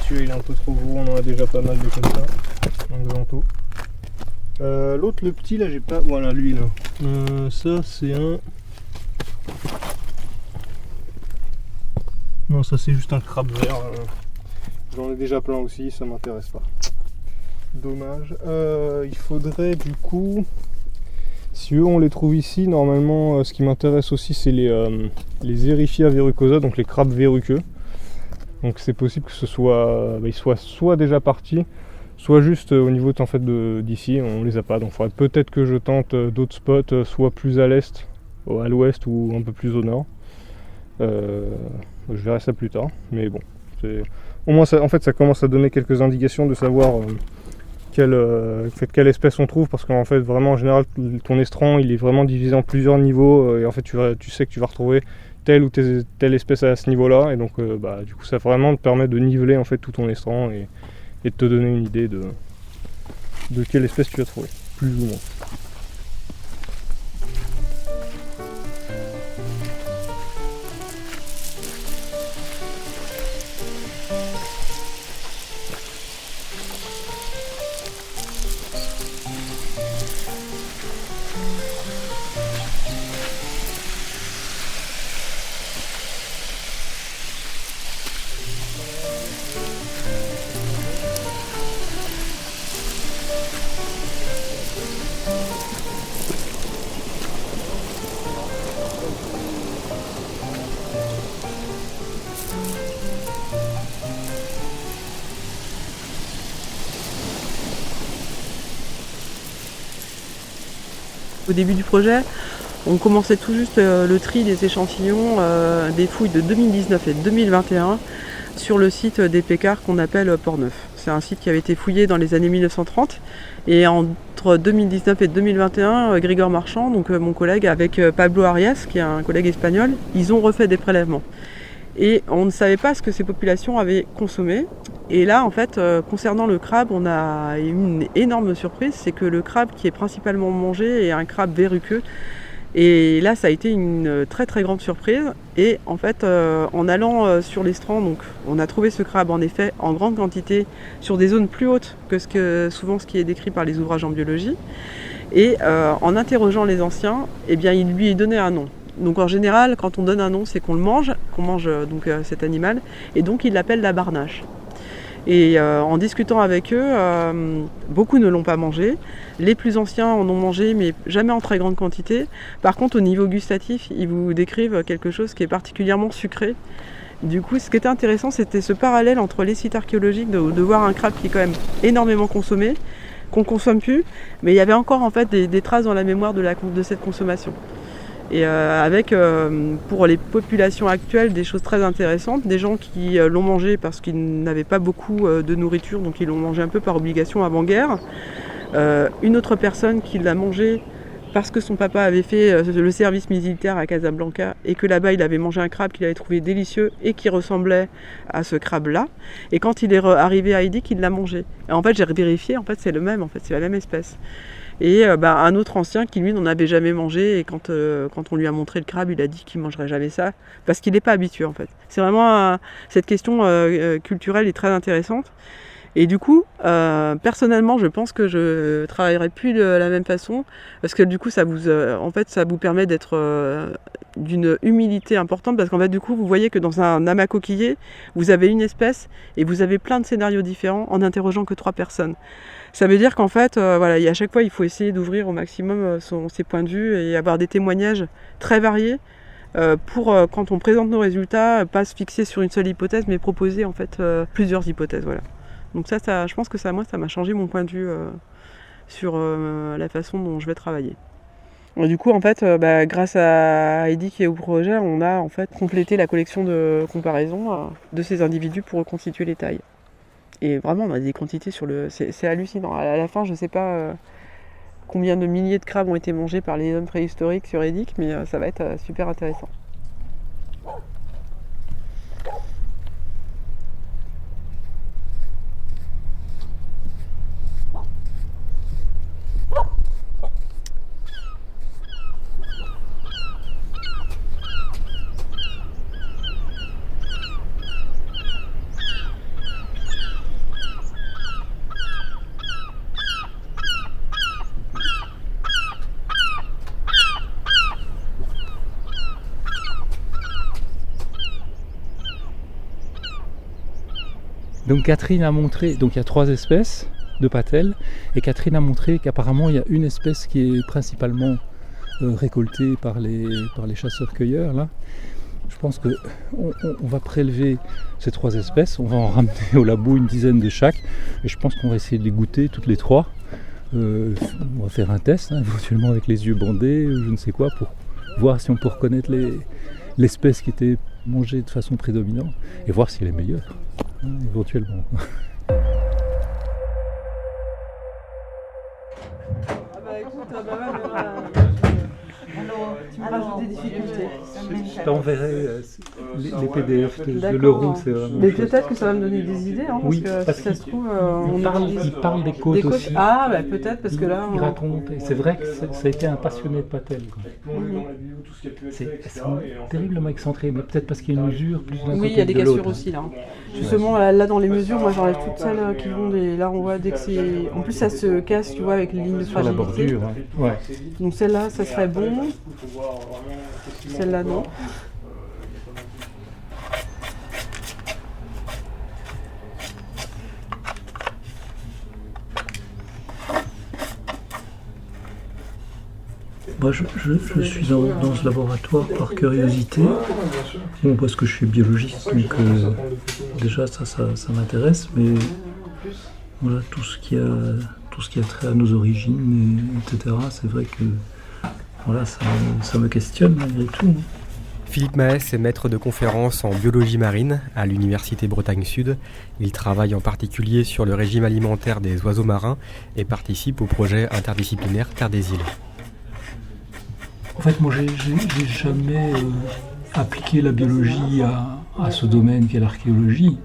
Celui-là il est un peu trop gros, on en a déjà pas mal de comme ça, un glanto. L'autre, le petit là, j'ai pas. Voilà, lui là. Ça c'est un. Non, ça c'est juste un crabe vert. J'en ai déjà plein aussi, ça m'intéresse pas. Dommage. Il faudrait du coup. Si eux on les trouve ici, normalement ce qui m'intéresse aussi c'est les Eriphia verrucosa, donc les crabes verruqueux. Donc c'est possible que ce soit, ils soient soit déjà partis, soit juste au niveau d'ici, on les a pas. Donc il faudrait peut-être que je tente d'autres spots, soit plus à l'est, à l'ouest ou un peu plus au nord. Je verrai ça plus tard, mais bon. Au moins ça, en fait ça commence à donner quelques indications de savoir quelle espèce on trouve, parce qu'en fait vraiment en général ton estran il est vraiment divisé en plusieurs niveaux et en fait tu sais que tu vas retrouver telle ou telle espèce à ce niveau là, et donc du coup ça vraiment te permet de niveler en fait tout ton estran et de te donner une idée de quelle espèce tu vas trouver, plus ou moins. début du projet, on commençait tout juste le tri des échantillons des fouilles de 2019 et 2021 sur le site des Pécards qu'on appelle Port-Neuf. C'est un site qui avait été fouillé dans les années 1930 et entre 2019 et 2021, Grigor Marchand, donc mon collègue, avec Pablo Arias, qui est un collègue espagnol, ils ont refait des prélèvements. Et on ne savait pas ce que ces populations avaient consommé. Et là, en fait, concernant le crabe, on a eu une énorme surprise, c'est que le crabe qui est principalement mangé est un crabe verruqueux. Et là, ça a été une très très grande surprise. Et en fait, en allant sur les strands, donc, on a trouvé ce crabe en effet en grande quantité sur des zones plus hautes que souvent ce qui est décrit par les ouvrages en biologie. Et en interrogeant les anciens, eh bien, ils lui donnaient un nom. Donc en général, quand on donne un nom, c'est qu'on mange donc cet animal, et donc ils l'appellent la barnache. Et en discutant avec eux, beaucoup ne l'ont pas mangé. Les plus anciens en ont mangé, mais jamais en très grande quantité. Par contre, au niveau gustatif, ils vous décrivent quelque chose qui est particulièrement sucré. Du coup, ce qui était intéressant, c'était ce parallèle entre les sites archéologiques, de voir un crabe qui est quand même énormément consommé, qu'on ne consomme plus, mais il y avait encore en fait des traces dans la mémoire de cette consommation. Et avec, pour les populations actuelles, des choses très intéressantes, des gens qui l'ont mangé parce qu'ils n'avaient pas beaucoup de nourriture, donc ils l'ont mangé un peu par obligation avant-guerre. Une autre personne qui l'a mangé parce que son papa avait fait le service militaire à Casablanca et que là-bas il avait mangé un crabe qu'il avait trouvé délicieux et qui ressemblait à ce crabe-là. Et quand il est arrivé à Eydik, il l'a mangé. Et en fait, j'ai vérifié, en fait c'est le même, en fait c'est la même espèce. Et un autre ancien qui lui n'en avait jamais mangé, et quand on lui a montré le crabe, il a dit qu'il ne mangerait jamais ça, parce qu'il n'est pas habitué en fait. C'est vraiment cette question culturelle est très intéressante. Et du coup, personnellement, je pense que je travaillerai plus de la même façon, parce que du coup, ça vous permet d'être d'une humilité importante, parce qu'en fait, du coup, vous voyez que dans un amas coquillé, vous avez une espèce et vous avez plein de scénarios différents en n'interrogeant que 3 personnes. Ça veut dire qu'en fait, à chaque fois, il faut essayer d'ouvrir au maximum ses points de vue et avoir des témoignages très variés pour, quand on présente nos résultats, pas se fixer sur une seule hypothèse, mais proposer en fait plusieurs hypothèses. Voilà. Donc ça, je pense que ça m'a changé mon point de vue sur la façon dont je vais travailler. Et du coup, en fait, grâce à Eydik et au projet, on a en fait complété la collection de comparaison de ces individus pour reconstituer les tailles. Et vraiment, on a des quantités c'est hallucinant. À la fin, je ne sais pas combien de milliers de crabes ont été mangés par les hommes préhistoriques sur Eydik, mais ça va être super intéressant. Donc Catherine a montré, donc il y a 3 espèces de patelles, et Catherine a montré qu'apparemment il y a une espèce qui est principalement récoltée par les chasseurs-cueilleurs là. Je pense qu'on va prélever ces 3 espèces, on va en ramener au labo une dizaine de chaque, et je pense qu'on va essayer de les goûter toutes les 3. On va faire un test, éventuellement avec les yeux bandés, ou je ne sais quoi, pour voir si on peut reconnaître l'espèce qui était mangée de façon prédominante, et voir si elle est meilleure. Éventuellement. Tu me rajoutes des difficultés. Je t'enverrai les PDF de Leroux, c'est vraiment. Mais peut-être que ça va me donner des idées, parce que si ça se trouve, il parle des côtes aussi. Ah, peut-être, parce que là. Il raconte, et c'est vrai que ça a été un passionné de patelles. C'est terriblement excentré, mais peut-être parce qu'il y a une usure plus d'un côté. Oui, il y a des de l'autre. cassures aussi, là. Justement, là, dans les mesures, moi j'enlève toutes celles qui vont des. Là, on voit dès que c'est. En plus, ça se casse, tu vois, avec les lignes de Sur la fragilité. bordure, ouais. Donc celle-là, ça serait bon. Celle-là, non. Moi, je suis dans ce laboratoire par curiosité, parce que je suis biologiste, donc déjà ça m'intéresse, mais voilà, tout ce qui a trait à nos origines, etc., c'est vrai que voilà, ça me questionne malgré tout. Philippe Maes est maître de conférences en biologie marine à l'Université Bretagne Sud. Il travaille en particulier sur le régime alimentaire des oiseaux marins et participe au projet interdisciplinaire Terre des îles. En fait, moi, j'ai jamais appliqué la biologie à ce domaine qu'est l'archéologie.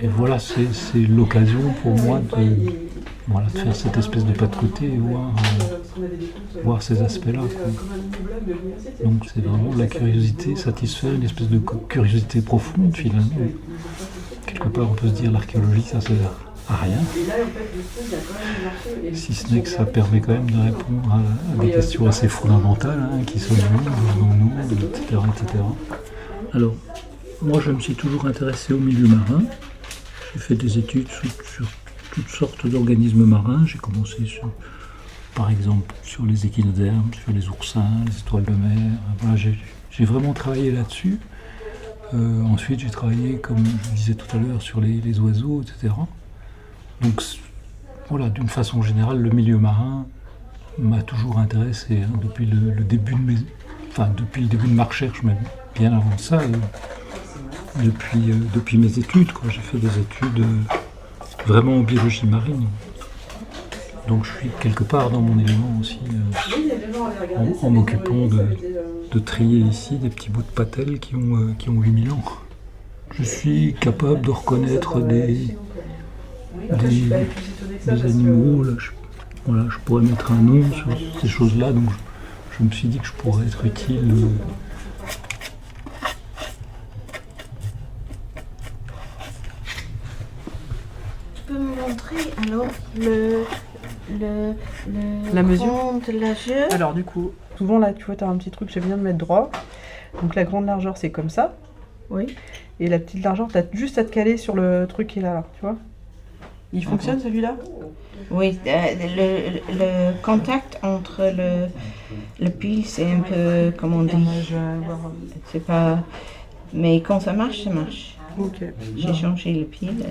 Et voilà, c'est l'occasion pour moi de faire cette espèce de pas de côté et voir ces aspects-là, quoi. Donc c'est vraiment de la curiosité, satisfaire une espèce de curiosité profonde finalement. Quelque part on peut se dire l'archéologie ça sert à rien, si ce n'est que ça permet quand même de répondre à des questions assez fondamentales, qui sont nous, etc., etc. Alors, moi je me suis toujours intéressé au milieu marin. J'ai fait des études sur toutes sortes d'organismes marins. J'ai commencé par exemple sur les échinodermes, sur les oursins, les étoiles de mer. Voilà, j'ai vraiment travaillé là-dessus. Ensuite j'ai travaillé, comme je disais tout à l'heure, sur les oiseaux, etc. Donc voilà, d'une façon générale, le milieu marin m'a toujours intéressé, depuis le début de ma recherche, même bien avant ça, depuis mes études, quoi. J'ai fait des études vraiment en biologie marine. Donc je suis quelque part dans mon élément aussi, en m'occupant de trier ici des petits bouts de patelle qui ont 8000 ans. Je suis capable de reconnaître des animaux. Là, je pourrais mettre un nom sur ces choses-là, donc je me suis dit que je pourrais être utile. Tu peux me montrer alors La mesure grande largeur? Alors du coup, souvent là, tu vois, tu as un petit truc, j'aime bien de mettre droit. Donc la grande largeur, c'est comme ça. Oui. Et la petite largeur, tu as juste à te caler sur le truc qui est là, tu vois. Il fonctionne celui-là? Oui, le contact entre le pile, c'est un peu, comme on dit, Je vais voir. c'est pas... Mais quand ça marche, ça marche. Ok. J'ai changé le pile.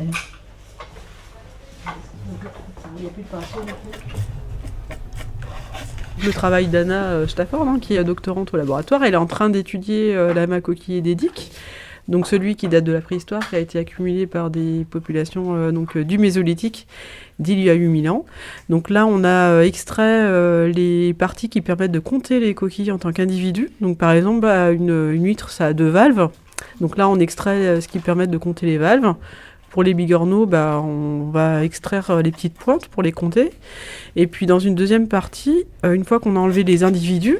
Le travail d'Anna Stafford, qui est doctorante au laboratoire, elle est en train d'étudier l'amas coquillé des Diques. Donc celui qui date de la préhistoire, qui a été accumulé par des populations du Mésolithique d'il y a 8000 ans. Donc là, on a extrait les parties qui permettent de compter les coquilles en tant qu'individu. Donc par exemple, une huître, ça a 2 valves. Donc là, on extrait ce qui permet de compter les valves. Pour les bigorneaux, on va extraire les petites pointes pour les compter. Et puis dans une deuxième partie, une fois qu'on a enlevé les individus,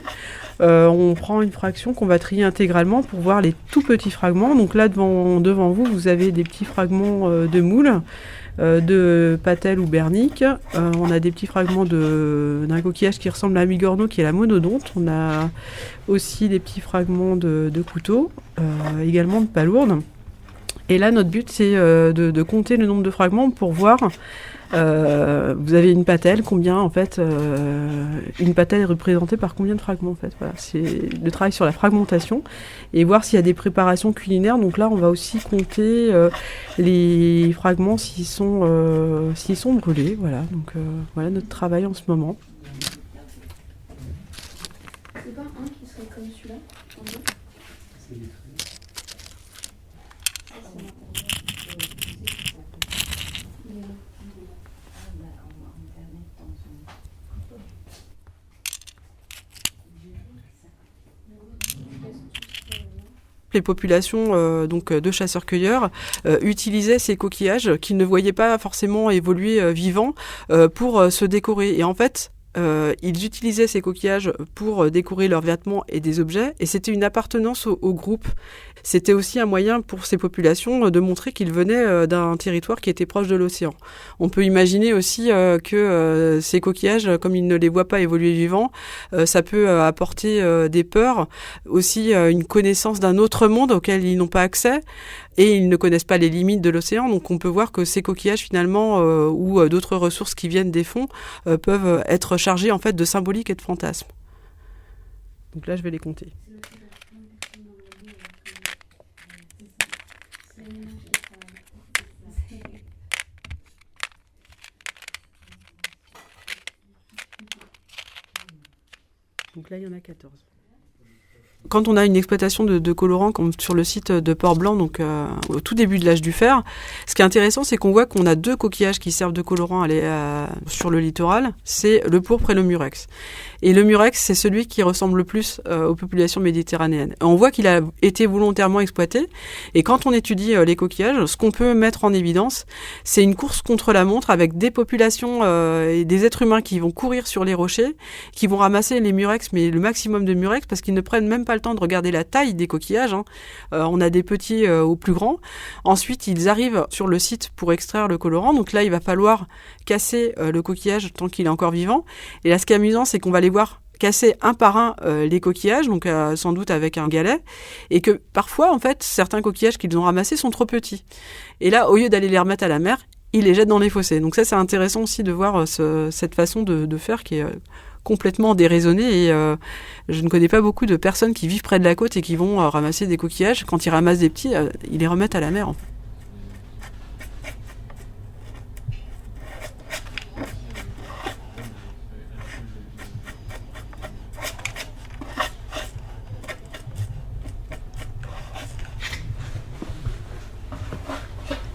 on prend une fraction qu'on va trier intégralement pour voir les tout petits fragments. Donc là, devant vous, vous avez des petits fragments de moules, de patelle ou bernique. On a des petits fragments d'un coquillage qui ressemble à un bigorneau, qui est la monodonte. On a aussi des petits fragments de couteaux, également de palourdes. Et là, notre but, c'est de compter le nombre de fragments pour voir, vous avez une patelle, combien, en fait, une patelle est représentée par combien de fragments, en fait. Voilà, c'est le travail sur la fragmentation et voir s'il y a des préparations culinaires. Donc là, on va aussi compter les fragments s'ils sont brûlés. Voilà, donc voilà notre travail en ce moment. C'est pas un qui serait comme celui-là en deux? Les populations de chasseurs-cueilleurs utilisaient ces coquillages qu'ils ne voyaient pas forcément évoluer vivants pour se décorer. Et en fait, ils utilisaient ces coquillages pour décorer leurs vêtements et des objets, et c'était une appartenance au groupe. C'était aussi un moyen pour ces populations de montrer qu'ils venaient d'un territoire qui était proche de l'océan. On peut imaginer aussi que ces coquillages, comme ils ne les voient pas évoluer vivants, ça peut apporter des peurs, aussi une connaissance d'un autre monde auquel ils n'ont pas accès, et ils ne connaissent pas les limites de l'océan. Donc on peut voir que ces coquillages finalement, ou d'autres ressources qui viennent des fonds, peuvent être chargés en fait de symbolique et de fantasmes. Donc là je vais les compter. là, il y en a 14. Quand on a une exploitation de colorants comme sur le site de Port-Blanc, donc au tout début de l'âge du fer, ce qui est intéressant, c'est qu'on voit qu'on a 2 coquillages qui servent de colorant sur le littoral, c'est le pourpre et le murex. Et le murex, c'est celui qui ressemble le plus aux populations méditerranéennes. On voit qu'il a été volontairement exploité. Et quand on étudie les coquillages, ce qu'on peut mettre en évidence, c'est une course contre la montre avec des populations et des êtres humains qui vont courir sur les rochers, qui vont ramasser les murex, mais le maximum de murex, parce qu'ils ne prennent même pas le temps de regarder la taille des coquillages. On a des petits aux plus grands. Ensuite, ils arrivent sur le site pour extraire le colorant. Donc là, il va falloir casser le coquillage tant qu'il est encore vivant. Et là, ce qui est amusant, c'est qu'on va les voir casser un par un les coquillages, donc sans doute avec un galet, et que parfois, en fait, certains coquillages qu'ils ont ramassés sont trop petits. Et là, au lieu d'aller les remettre à la mer, ils les jettent dans les fossés. Donc ça, c'est intéressant aussi de voir cette façon de faire qui est complètement déraisonnée. Et je ne connais pas beaucoup de personnes qui vivent près de la côte et qui vont ramasser des coquillages. Quand ils ramassent des petits, ils les remettent à la mer, en fait.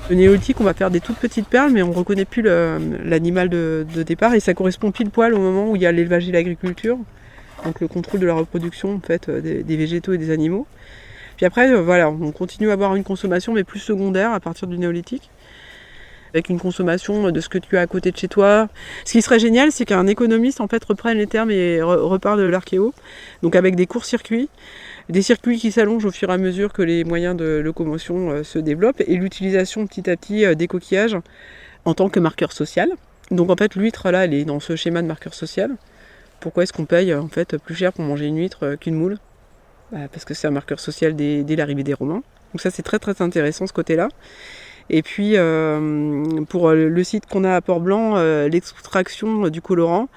Le néolithique, on va faire des toutes petites perles, mais on ne reconnaît plus l'animal de départ, et ça correspond pile poil au moment où il y a l'élevage et l'agriculture, donc le contrôle de la reproduction en fait, des végétaux et des animaux. Puis après, voilà, on continue à avoir une consommation, mais plus secondaire à partir du néolithique, avec une consommation de ce que tu as à côté de chez toi. Ce qui serait génial, c'est qu'un économiste en fait reprenne les termes et reparle de l'archéo, donc avec des courts-circuits. Des circuits qui s'allongent au fur et à mesure que les moyens de locomotion se développent, et l'utilisation petit à petit des coquillages en tant que marqueur social. Donc en fait, l'huître là, elle est dans ce schéma de marqueur social. Pourquoi est-ce qu'on paye en fait plus cher pour manger une huître qu'une moule ? Parce que c'est un marqueur social dès l'arrivée des Romains. Donc ça, c'est très très intéressant ce côté-là. Et puis pour le site qu'on a à Port-Blanc, l'extraction du colorant,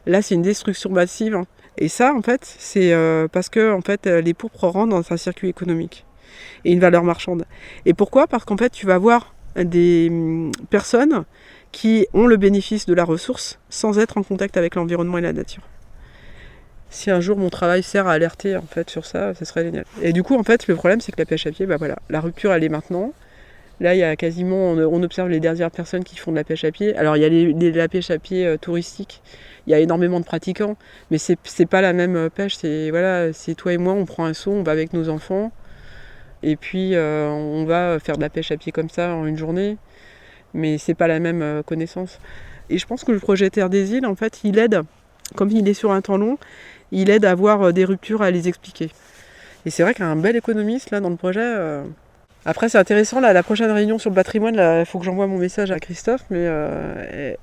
là c'est une destruction massive. Et ça, en fait, c'est parce que en fait, les pourpres rentrent dans un circuit économique et une valeur marchande. Et pourquoi ? Parce qu'en fait, tu vas voir des personnes qui ont le bénéfice de la ressource sans être en contact avec l'environnement et la nature. Si un jour mon travail sert à alerter en fait sur ça, ce serait génial. Et du coup, en fait, le problème, c'est que la pêche à pied, voilà, la rupture, elle est maintenant. Là, il y a quasiment, on observe les dernières personnes qui font de la pêche à pied. Alors, il y a la pêche à pied touristique. Il y a énormément de pratiquants, mais c'est pas la même pêche. C'est toi et moi, on prend un seau, on va avec nos enfants, et puis on va faire de la pêche à pied comme ça en une journée, mais c'est pas la même connaissance. Et je pense que le projet Terre des Îles, en fait, il aide, comme il est sur un temps long, il aide à avoir des ruptures, à les expliquer. Et c'est vrai qu'un bel économiste là dans le projet. Après, c'est intéressant, là, la prochaine réunion sur le patrimoine, il faut que j'envoie mon message à Christophe, mais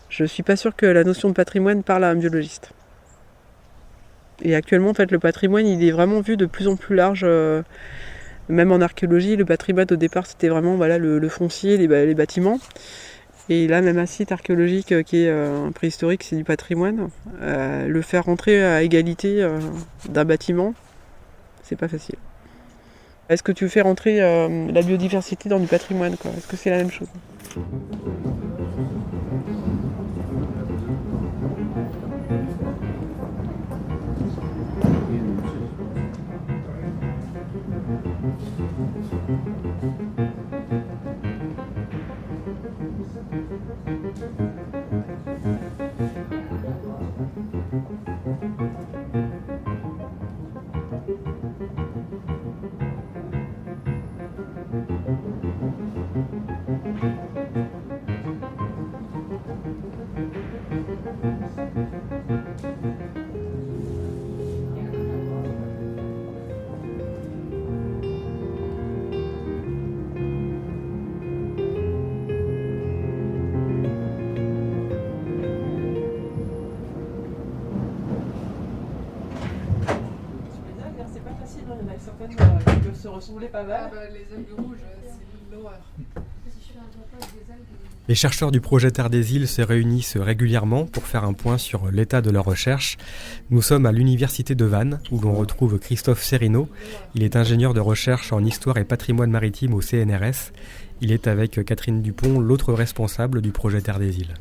je ne suis pas sûre que la notion de patrimoine parle à un biologiste. Et actuellement, en fait, le patrimoine, il est vraiment vu de plus en plus large, même en archéologie. Le patrimoine, au départ, c'était vraiment le foncier, les bâtiments. Et là, même un site archéologique qui est préhistorique, c'est du patrimoine. Le faire rentrer à égalité d'un bâtiment, c'est pas facile. Est-ce que tu fais rentrer la biodiversité dans du patrimoine, quoi ? Est-ce que c'est la même chose ? Se ressembler pas mal. Les algues rouges, c'est l'horreur. Les chercheurs du projet Terre des Îles se réunissent régulièrement pour faire un point sur l'état de leurs recherches. Nous sommes à l'université de Vannes, où l'on retrouve Christophe Serino. Il est ingénieur de recherche en histoire et patrimoine maritime au CNRS. Il est avec Catherine Dupont, l'autre responsable du projet Terre des Îles.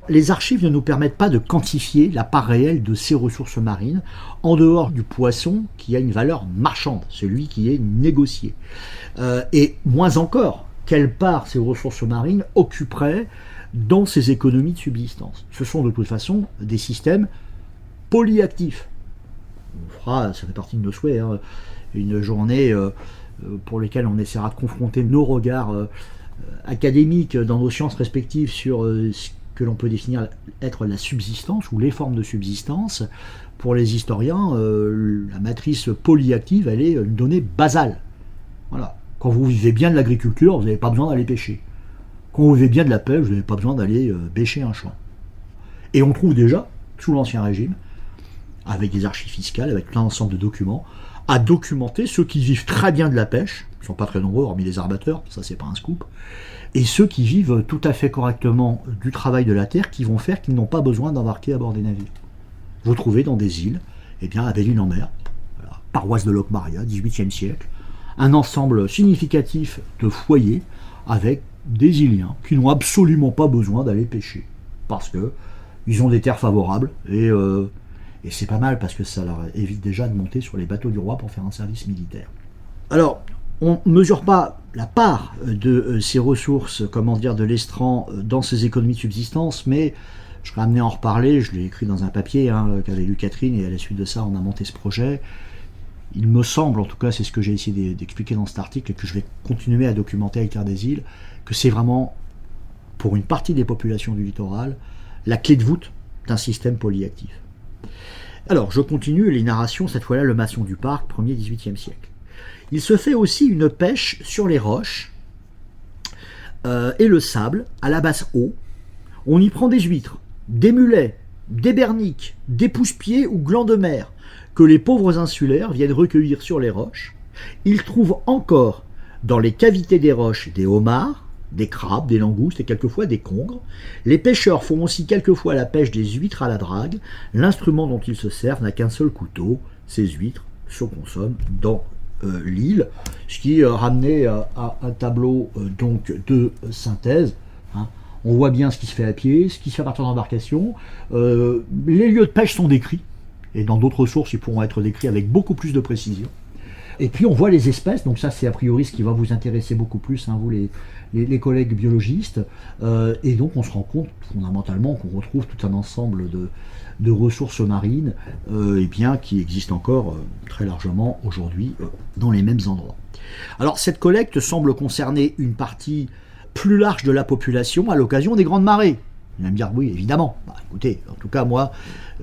Les archives ne nous permettent pas de quantifier la part réelle de ces ressources marines, en dehors du poisson qui a une valeur marchande, celui qui est négocié. Et moins encore, quelle part ces ressources marines occuperaient dans ces économies de subsistance. Ce sont de toute façon des systèmes polyactifs. On fera, ça fait partie de nos souhaits, hein, une journée pour laquelle on essaiera de confronter nos regards académiques dans nos sciences respectives sur ce que l'on peut définir être la subsistance ou les formes de subsistance. Pour les historiens, la matrice polyactive, elle est une donnée basale. Voilà. Quand vous vivez bien de l'agriculture, vous n'avez pas besoin d'aller pêcher. Quand vous vivez bien de la pêche, vous n'avez pas besoin d'aller bêcher un champ. Et on trouve déjà, sous l'Ancien Régime, avec des archives fiscales, avec plein d'ensemble de documents, à documenter ceux qui vivent très bien de la pêche, ils ne sont pas très nombreux, hormis les armateurs, ça c'est pas un scoop, et ceux qui vivent tout à fait correctement du travail de la terre, qui vont faire qu'ils n'ont pas besoin d'embarquer à bord des navires. Vous trouvez dans des îles, eh bien à Belle-Île-en-Mer, voilà, paroisse de Locmaria, 18e siècle, un ensemble significatif de foyers avec des Iliens qui n'ont absolument pas besoin d'aller pêcher, parce que ils ont des terres favorables, et c'est pas mal, parce que ça leur évite déjà de monter sur les bateaux du roi pour faire un service militaire. Alors, on ne mesure pas la part de ces ressources, comment dire, de l'estran dans ces économies de subsistance, mais je serais amené à en reparler, je l'ai écrit dans un papier qu'avait lu Catherine, et à la suite de ça, on a monté ce projet. Il me semble, en tout cas, c'est ce que j'ai essayé d'expliquer dans cet article, et que je vais continuer à documenter avec Terre des Îles, que c'est vraiment, pour une partie des populations du littoral, la clé de voûte d'un système polyactif. Alors, je continue les narrations, cette fois-là, le maçon du parc, 1er 18e siècle. Il se fait aussi une pêche sur les roches et le sable, à la basse eau. On y prend des huîtres, des mulets, des berniques, des pousse-pieds ou glands de mer, que les pauvres insulaires viennent recueillir sur les roches. Ils trouvent encore dans les cavités des roches des homards, des crabes, des langoustes et quelquefois des congres. Les pêcheurs font aussi quelquefois la pêche des huîtres à la drague. L'instrument dont ils se servent n'a qu'un seul couteau. Ces huîtres se consomment dans l'île, ce qui ramenait à un tableau donc de synthèse. On voit bien ce qui se fait à pied, ce qui se fait à partir d'embarcation. Les lieux de pêche sont décrits, et dans d'autres sources, ils pourront être décrits avec beaucoup plus de précision. Et puis on voit les espèces, donc ça c'est a priori ce qui va vous intéresser beaucoup plus, vous les collègues biologistes, et donc on se rend compte fondamentalement qu'on retrouve tout un ensemble de ressources marines qui existent encore très largement aujourd'hui dans les mêmes endroits. Alors cette collecte semble concerner une partie plus large de la population à l'occasion des grandes marées. Vous allez me dire oui, évidemment. Écoutez, en tout cas moi,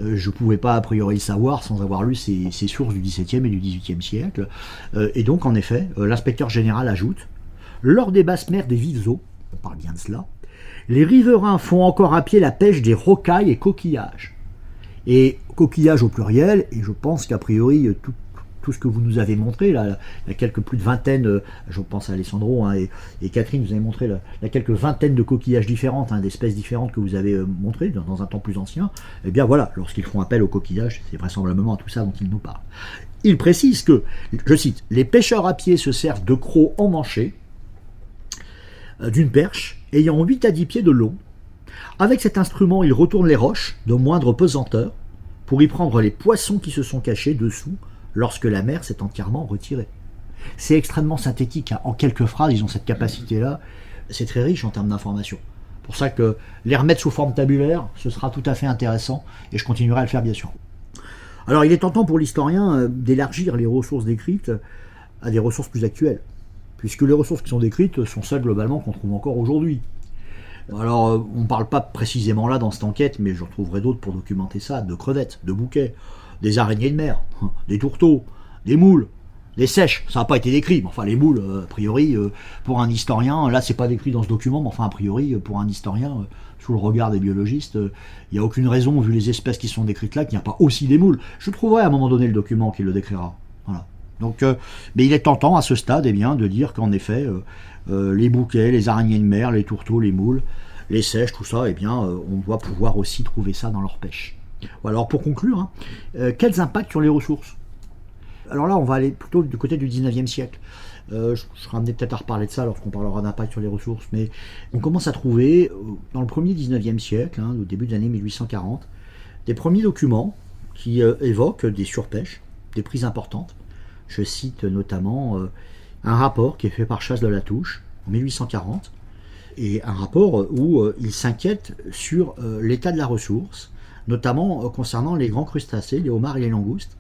je ne pouvais pas a priori le savoir sans avoir lu ces sources du XVIIe et du XVIIIe siècle. Et donc en effet, l'inspecteur général ajoute, lors des basses mers des vives eaux, on parle bien de cela, les riverains font encore à pied la pêche des rocailles et coquillages. Et coquillages au pluriel, et je pense qu'a priori tout ce que vous nous avez montré, là, il y a plus de vingtaine, je pense à Alessandro et Catherine, vous avez montré la quelques vingtaines de coquillages différentes, d'espèces différentes que vous avez montrées dans un temps plus ancien. Et bien voilà, lorsqu'ils font appel aux coquillages, c'est vraisemblablement à tout ça dont ils nous parlent. Il précise que, je cite, les pêcheurs à pied se servent de crocs emmanchés d'une perche ayant 8 à 10 pieds de long. Avec cet instrument, ils retournent les roches de moindre pesanteur pour y prendre les poissons qui se sont cachés dessous lorsque la mer s'est entièrement retirée. C'est extrêmement synthétique, en quelques phrases, ils ont cette capacité-là, c'est très riche en termes d'informations. C'est pour ça que les remettre sous forme tabulaire, ce sera tout à fait intéressant, et je continuerai à le faire bien sûr. Alors il est tentant pour l'historien d'élargir les ressources décrites à des ressources plus actuelles, puisque les ressources qui sont décrites sont celles globalement qu'on trouve encore aujourd'hui. Alors on ne parle pas précisément là dans cette enquête, mais je retrouverai d'autres pour documenter ça, de crevettes, de bouquets, des araignées de mer, des tourteaux, des moules, des sèches. Ça n'a pas été décrit, mais enfin les moules, a priori, pour un historien, là c'est pas décrit dans ce document, mais enfin a priori, pour un historien, sous le regard des biologistes, il n'y a aucune raison, vu les espèces qui sont décrites là, qu'il n'y a pas aussi des moules. Je trouverai à un moment donné le document qui le décrira. Voilà. Donc, mais il est tentant à ce stade de dire qu'en effet, les bouquets, les araignées de mer, les tourteaux, les moules, les sèches, tout ça, on doit pouvoir aussi trouver ça dans leur pêche. Alors pour conclure, quels impacts sur les ressources ? alors là, on va aller plutôt du côté du 19e siècle. Je serai amené peut-être à reparler de ça lorsqu'on parlera d'impact sur les ressources, mais on commence à trouver, dans le premier 19e siècle, au début de l'année 1840, des premiers documents qui évoquent des surpêches, des prises importantes. Je cite notamment un rapport qui est fait par Chas de la Touche en 1840, et un rapport où il s'inquiète sur l'état de la ressource, notamment concernant les grands crustacés, les homards et les langoustes.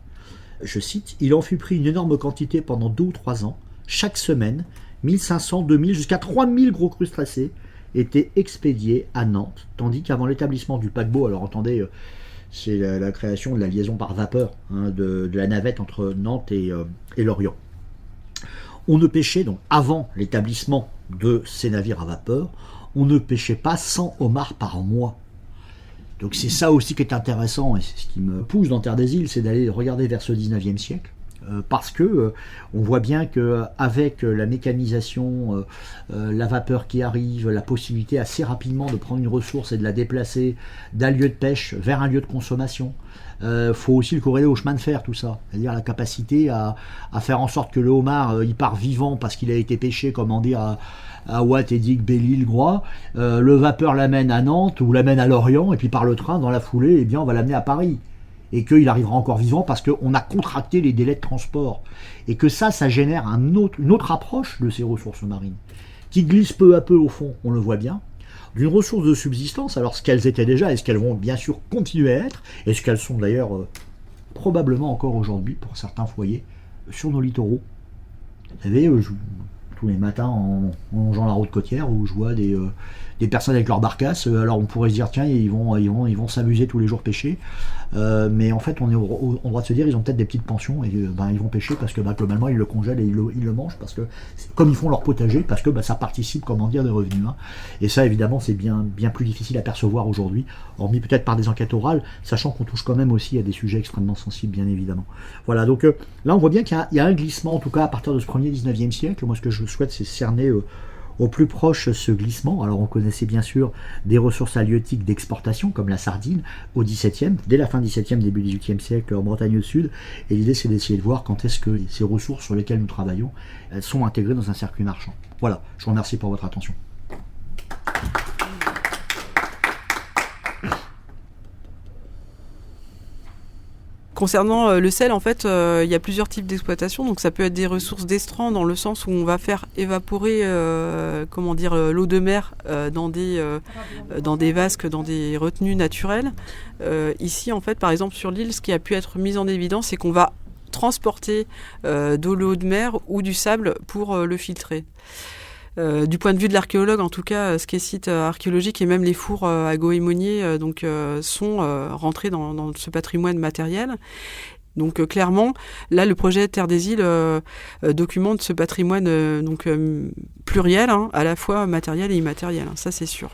Je cite, « Il en fut pris une énorme quantité pendant 2 ou 3 ans. Chaque semaine, 1500, 2000, jusqu'à 3000 gros crustacés étaient expédiés à Nantes, tandis qu'avant l'établissement du paquebot, alors entendez, c'est la création de la liaison par vapeur, de la navette entre Nantes et Lorient. On ne pêchait, donc avant l'établissement de ces navires à vapeur, on ne pêchait pas 100 homards par mois. Donc c'est ça aussi qui est intéressant, et c'est ce qui me pousse dans Terre des Îles, c'est d'aller regarder vers ce 19e siècle. Parce que on voit bien qu'avec la mécanisation, la vapeur qui arrive, la possibilité assez rapidement de prendre une ressource et de la déplacer d'un lieu de pêche vers un lieu de consommation, faut aussi le corréler au chemin de fer, tout ça. C'est-à-dire la capacité à faire en sorte que le homard il part vivant parce qu'il a été pêché, comment dire, à Watt, Édic, Belle-Île, Groix. Le vapeur l'amène à Nantes ou l'amène à Lorient, et puis par le train, dans la foulée, eh bien, on va l'amener à Paris. Et qu'il arrivera encore vivant parce qu'on a contracté les délais de transport. Et que ça génère une autre approche de ces ressources marines, qui glisse peu à peu au fond, on le voit bien, d'une ressource de subsistance, alors ce qu'elles étaient déjà, et ce qu'elles vont bien sûr continuer à être, et ce qu'elles sont d'ailleurs probablement encore aujourd'hui pour certains foyers, sur nos littoraux. Vous savez, tous les matins en longeant la route côtière, où je vois des personnes avec leurs barcasses, alors on pourrait se dire tiens, ils vont s'amuser tous les jours pêcher, mais en fait on est au droit de se dire ils ont peut-être des petites pensions et ils vont pêcher parce que globalement ils le congèlent et ils le mangent parce que comme ils font leur potager, parce que ça participe, comment dire, des revenus. Et ça évidemment c'est bien plus difficile à percevoir aujourd'hui, hormis peut-être par des enquêtes orales, sachant qu'on touche quand même aussi à des sujets extrêmement sensibles bien évidemment. Voilà, donc là on voit bien qu'il y a un glissement, en tout cas à partir de ce premier 19e siècle. Moi ce que je souhaite c'est cerner au plus proche ce glissement. Alors on connaissait bien sûr des ressources halieutiques d'exportation comme la sardine au XVIIe, dès la fin XVIIe, début XVIIIe siècle en Bretagne au sud, et l'idée c'est d'essayer de voir quand est-ce que ces ressources sur lesquelles nous travaillons, elles sont intégrées dans un circuit marchand. Voilà, je vous remercie pour votre attention. Concernant le sel, en fait, il y a plusieurs types d'exploitation. Donc, ça peut être des ressources d'estran dans le sens où on va faire évaporer, l'eau de mer dans des vasques, dans des retenues naturelles. Ici, en fait, par exemple, sur l'île, ce qui a pu être mis en évidence, c'est qu'on va transporter de l'eau de mer ou du sable pour le filtrer. Du point de vue de l'archéologue, en tout cas, ce qui est site archéologique et même les fours à Goémonier sont rentrés dans ce patrimoine matériel. Donc clairement, là, le projet Terre des Îles documente ce patrimoine pluriel, à la fois matériel et immatériel. Ça, c'est sûr.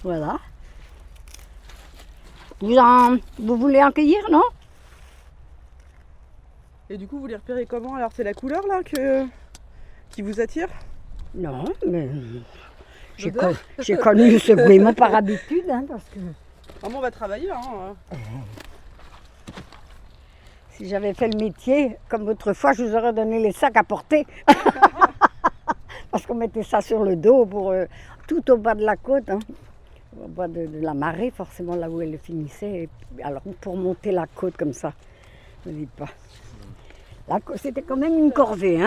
Voilà. Vous voulez en cueillir, non? Et du coup, vous les repérez comment? Alors, c'est la couleur là qui vous attire? Non, mais j'ai connu ce goémon par habitude, parce que... On va travailler, Si j'avais fait le métier, comme autrefois, je vous aurais donné les sacs à porter. Parce qu'on mettait ça sur le dos pour tout au bas de la côte, au bas de la marée, forcément là où elle finissait. Et alors, pour monter la côte comme ça, ne dis pas. C'était quand même une corvée,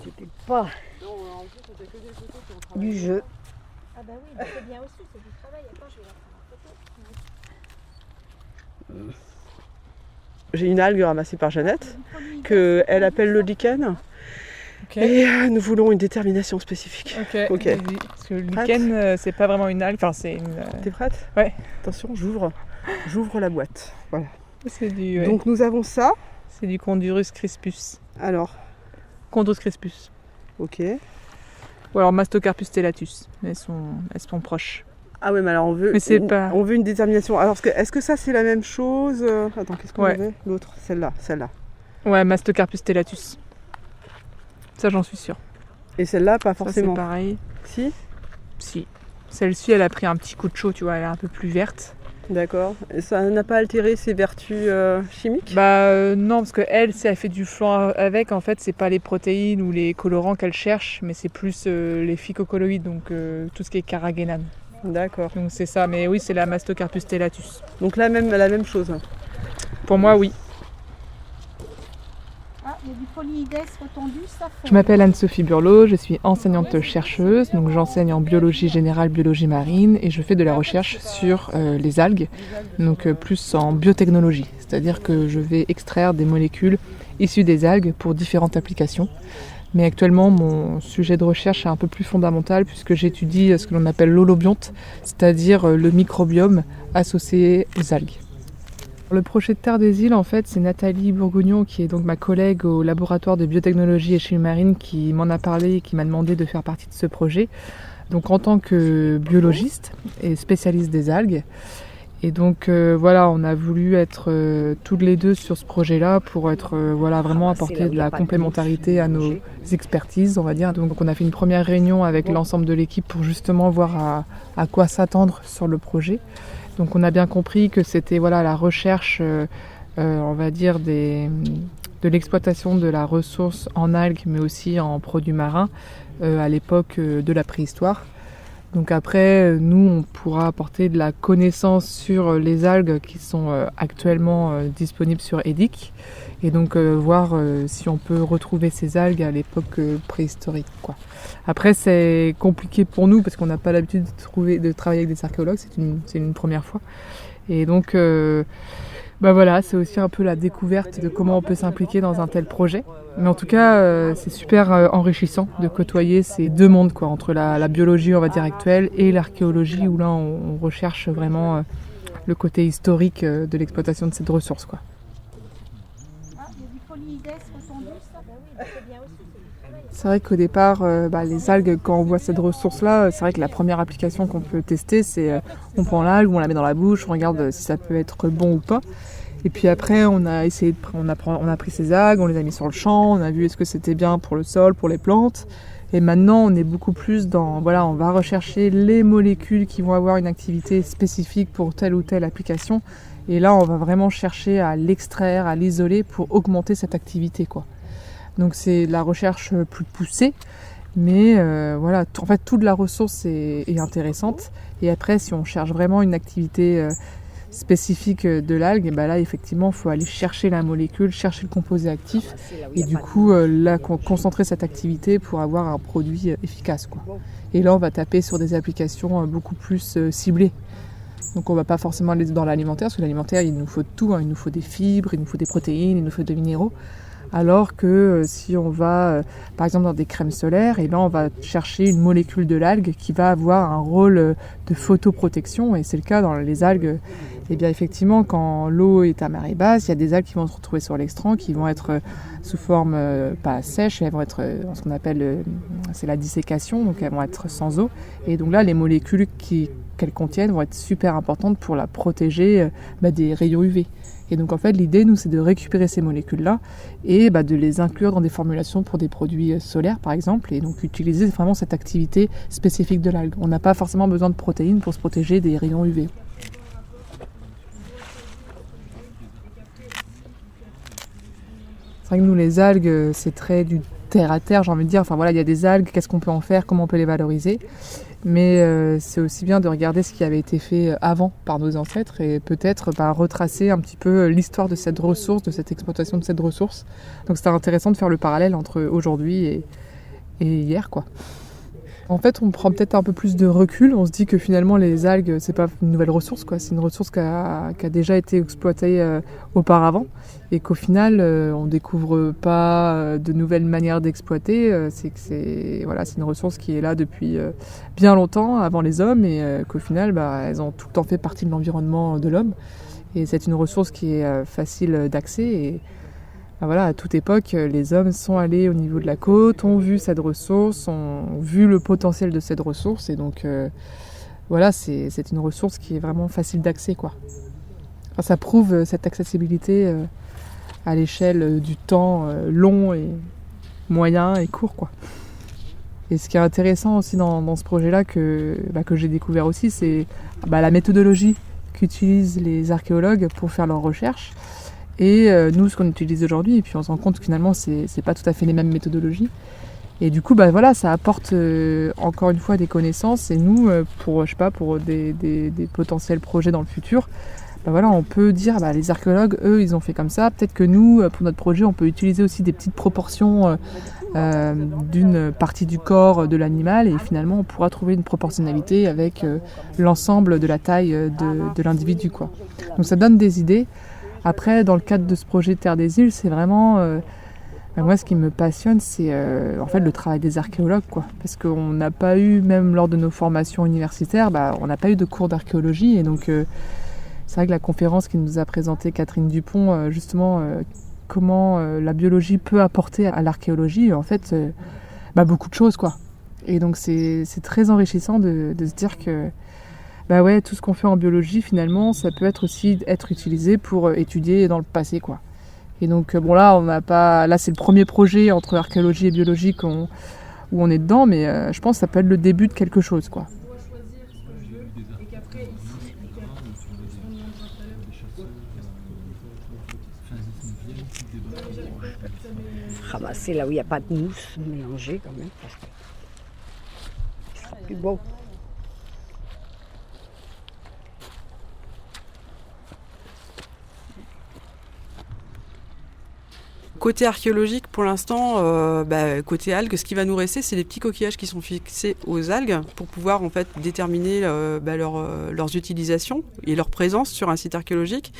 C'était pas du jeu. Ah bah oui, c'est bien aussi, c'est du travail. Attends, je vais la prendre en photo. J'ai une algue ramassée par Jeannette, qu'elle appelle le lichen. Okay. Et nous voulons une détermination spécifique. Ok. Parce que le lichen, c'est pas vraiment une algue, enfin c'est une... T'es prête? Ouais. Attention, j'ouvre la boîte. Voilà. Ouais. Donc nous avons ça. C'est du Chondurus crispus. Alors Chondrus crispus. Ok. Ou alors Mastocarpus stellatus. Elles sont proches. Ah ouais, mais alors on veut une détermination. Alors est-ce que ça c'est la même chose? Attends, qu'est-ce qu'on avait? L'autre, celle-là. Ouais, Mastocarpus stellatus. Ça j'en suis sûre. Et celle-là, pas forcément. Ça, c'est pareil. Si. Celle-ci, elle a pris un petit coup de chaud, tu vois, elle est un peu plus verte. D'accord. Et ça n'a pas altéré ses vertus chimiques? Non, parce que elle, si elle fait du flan avec, en fait, c'est pas les protéines ou les colorants qu'elle cherche, mais c'est plus les phycocolloïdes, donc tout ce qui est carragénane. D'accord. Donc c'est ça, mais oui, c'est la Mastocarpus stellatus. Donc la même chose. Pour moi, oui. Ah, il y a du polyïdès retendu, ça fait... Je m'appelle Anne-Sophie Burlot, je suis enseignante-chercheuse, donc j'enseigne en biologie générale, biologie marine, et je fais de la recherche sur les algues, donc plus en biotechnologie, c'est-à-dire que je vais extraire des molécules issues des algues pour différentes applications. Mais actuellement, mon sujet de recherche est un peu plus fondamental puisque j'étudie ce que l'on appelle l'holobionte, c'est-à-dire le microbiome associé aux algues. Le projet de Terre des Îles, en fait, c'est Nathalie Bourgougnon, qui est donc ma collègue au laboratoire de biotechnologie et chimie marine, qui m'en a parlé et qui m'a demandé de faire partie de ce projet. Donc en tant que biologiste et spécialiste des algues. Et donc voilà, on a voulu être toutes les deux sur ce projet-là pour être vraiment apporter de la complémentarité à nos expertises, on va dire. Donc on a fait une première réunion avec l'ensemble de l'équipe pour justement voir à quoi s'attendre sur le projet. Donc on a bien compris que c'était la recherche, on va dire, de l'exploitation de la ressource en algues, mais aussi en produits marins à l'époque de la préhistoire. Donc après, nous, on pourra apporter de la connaissance sur les algues qui sont actuellement disponibles sur EDIC et donc voir si on peut retrouver ces algues à l'époque préhistorique, quoi. Après, c'est compliqué pour nous parce qu'on n'a pas l'habitude de travailler avec des archéologues, c'est une première fois. Et donc, c'est aussi un peu la découverte de comment on peut s'impliquer dans un tel projet. Mais en tout cas, c'est super enrichissant de côtoyer ces deux mondes, quoi, entre la biologie, on va dire, actuelle et l'archéologie, où là, on recherche vraiment le côté historique de l'exploitation de cette ressource, quoi. Ah, il y a du polyïdès retendu, ça? C'est bien aussi. C'est vrai qu'au départ, les algues, quand on voit cette ressource-là, c'est vrai que la première application qu'on peut tester, c'est on prend l'algue, on la met dans la bouche, on regarde si ça peut être bon ou pas. Et puis après, on a pris ces algues, on les a mis sur le champ, on a vu est-ce que c'était bien pour le sol, pour les plantes. Et maintenant, on est beaucoup plus dans, on va rechercher les molécules qui vont avoir une activité spécifique pour telle ou telle application. Et là, on va vraiment chercher à l'extraire, à l'isoler pour augmenter cette activité, quoi. Donc c'est de la recherche plus poussée, mais en fait toute la ressource est intéressante. Et après, si on cherche vraiment une activité spécifique de l'algue, là effectivement il faut aller chercher la molécule, chercher le composé actif et du coup concentrer cette activité pour avoir un produit efficace, quoi. Et là on va taper sur des applications beaucoup plus ciblées. Donc on va pas forcément aller dans l'alimentaire, parce que l'alimentaire il nous faut tout, il nous faut des fibres, il nous faut des protéines, il nous faut des minéraux. Alors que si on va par exemple dans des crèmes solaires, on va chercher une molécule de l'algue qui va avoir un rôle de photoprotection, et c'est le cas dans les algues. Et bien effectivement, quand l'eau est à marée basse, il y a des algues qui vont se retrouver sur l'extran, qui vont être sous forme pas sèche, elles vont être ce qu'on appelle c'est la dissécation, donc elles vont être sans eau. Et donc là, les molécules qu'elles contiennent vont être super importantes pour la protéger des rayons UV. Et donc en fait, l'idée, nous, c'est de récupérer ces molécules-là et de les inclure dans des formulations pour des produits solaires, par exemple, et donc utiliser vraiment cette activité spécifique de l'algue. On n'a pas forcément besoin de protéines pour se protéger des rayons UV. C'est vrai que nous, les algues, c'est très du terre à terre, j'ai envie de dire. Enfin voilà, il y a des algues, qu'est-ce qu'on peut en faire, comment on peut les valoriser. Mais c'est aussi bien de regarder ce qui avait été fait avant par nos ancêtres et peut-être retracer un petit peu l'histoire de cette ressource, de cette exploitation de cette ressource. Donc c'était intéressant de faire le parallèle entre aujourd'hui et hier, quoi. En fait, on prend peut-être un peu plus de recul. On se dit que finalement, les algues, c'est pas une nouvelle ressource, quoi. C'est une ressource qui a déjà été exploitée auparavant, et qu'au final, on découvre pas de nouvelles manières d'exploiter. C'est une ressource qui est là depuis bien longtemps, avant les hommes, et qu'au final, elles ont tout le temps fait partie de l'environnement de l'homme. Et c'est une ressource qui est facile d'accès. Et à toute époque, les hommes sont allés au niveau de la côte, ont vu cette ressource, ont vu le potentiel de cette ressource, et donc c'est une ressource qui est vraiment facile d'accès, quoi. Enfin, ça prouve cette accessibilité à l'échelle du temps long et moyen et court, quoi. Et ce qui est intéressant aussi dans ce projet-là que j'ai découvert aussi, c'est la méthodologie qu'utilisent les archéologues pour faire leurs recherches et nous ce qu'on utilise aujourd'hui, et puis on se rend compte que finalement c'est pas tout à fait les mêmes méthodologies. Et du coup, ça apporte encore une fois des connaissances. Et nous, pour des potentiels projets dans le futur, on peut dire, les archéologues, eux, ils ont fait comme ça. Peut-être que nous, pour notre projet, on peut utiliser aussi des petites proportions d'une partie du corps de l'animal. Et finalement, on pourra trouver une proportionnalité avec l'ensemble de la taille de l'individu, quoi. Donc ça donne des idées. Après, dans le cadre de ce projet Terre des Îles, c'est vraiment... moi, ce qui me passionne, c'est le travail des archéologues, quoi. Parce qu'on n'a pas eu, même lors de nos formations universitaires, on n'a pas eu de cours d'archéologie. Et donc, c'est vrai que la conférence qui nous a présentée Catherine Dupont, comment la biologie peut apporter à l'archéologie, en fait, beaucoup de choses, quoi. Et donc, c'est très enrichissant de se dire que tout ce qu'on fait en biologie, finalement, ça peut être utilisé pour étudier dans le passé, quoi. Et donc là c'est le premier projet entre archéologie et biologie où on est dedans, mais je pense que ça peut être le début de quelque chose, quoi. Ramasser là où il n'y a pas de mousse, mélanger quand même, parce que c'est plus beau. Côté archéologique, pour l'instant, côté algues, ce qui va nous rester, c'est les petits coquillages qui sont fixés aux algues pour pouvoir en fait déterminer leurs utilisations et leur présence sur un site archéologique.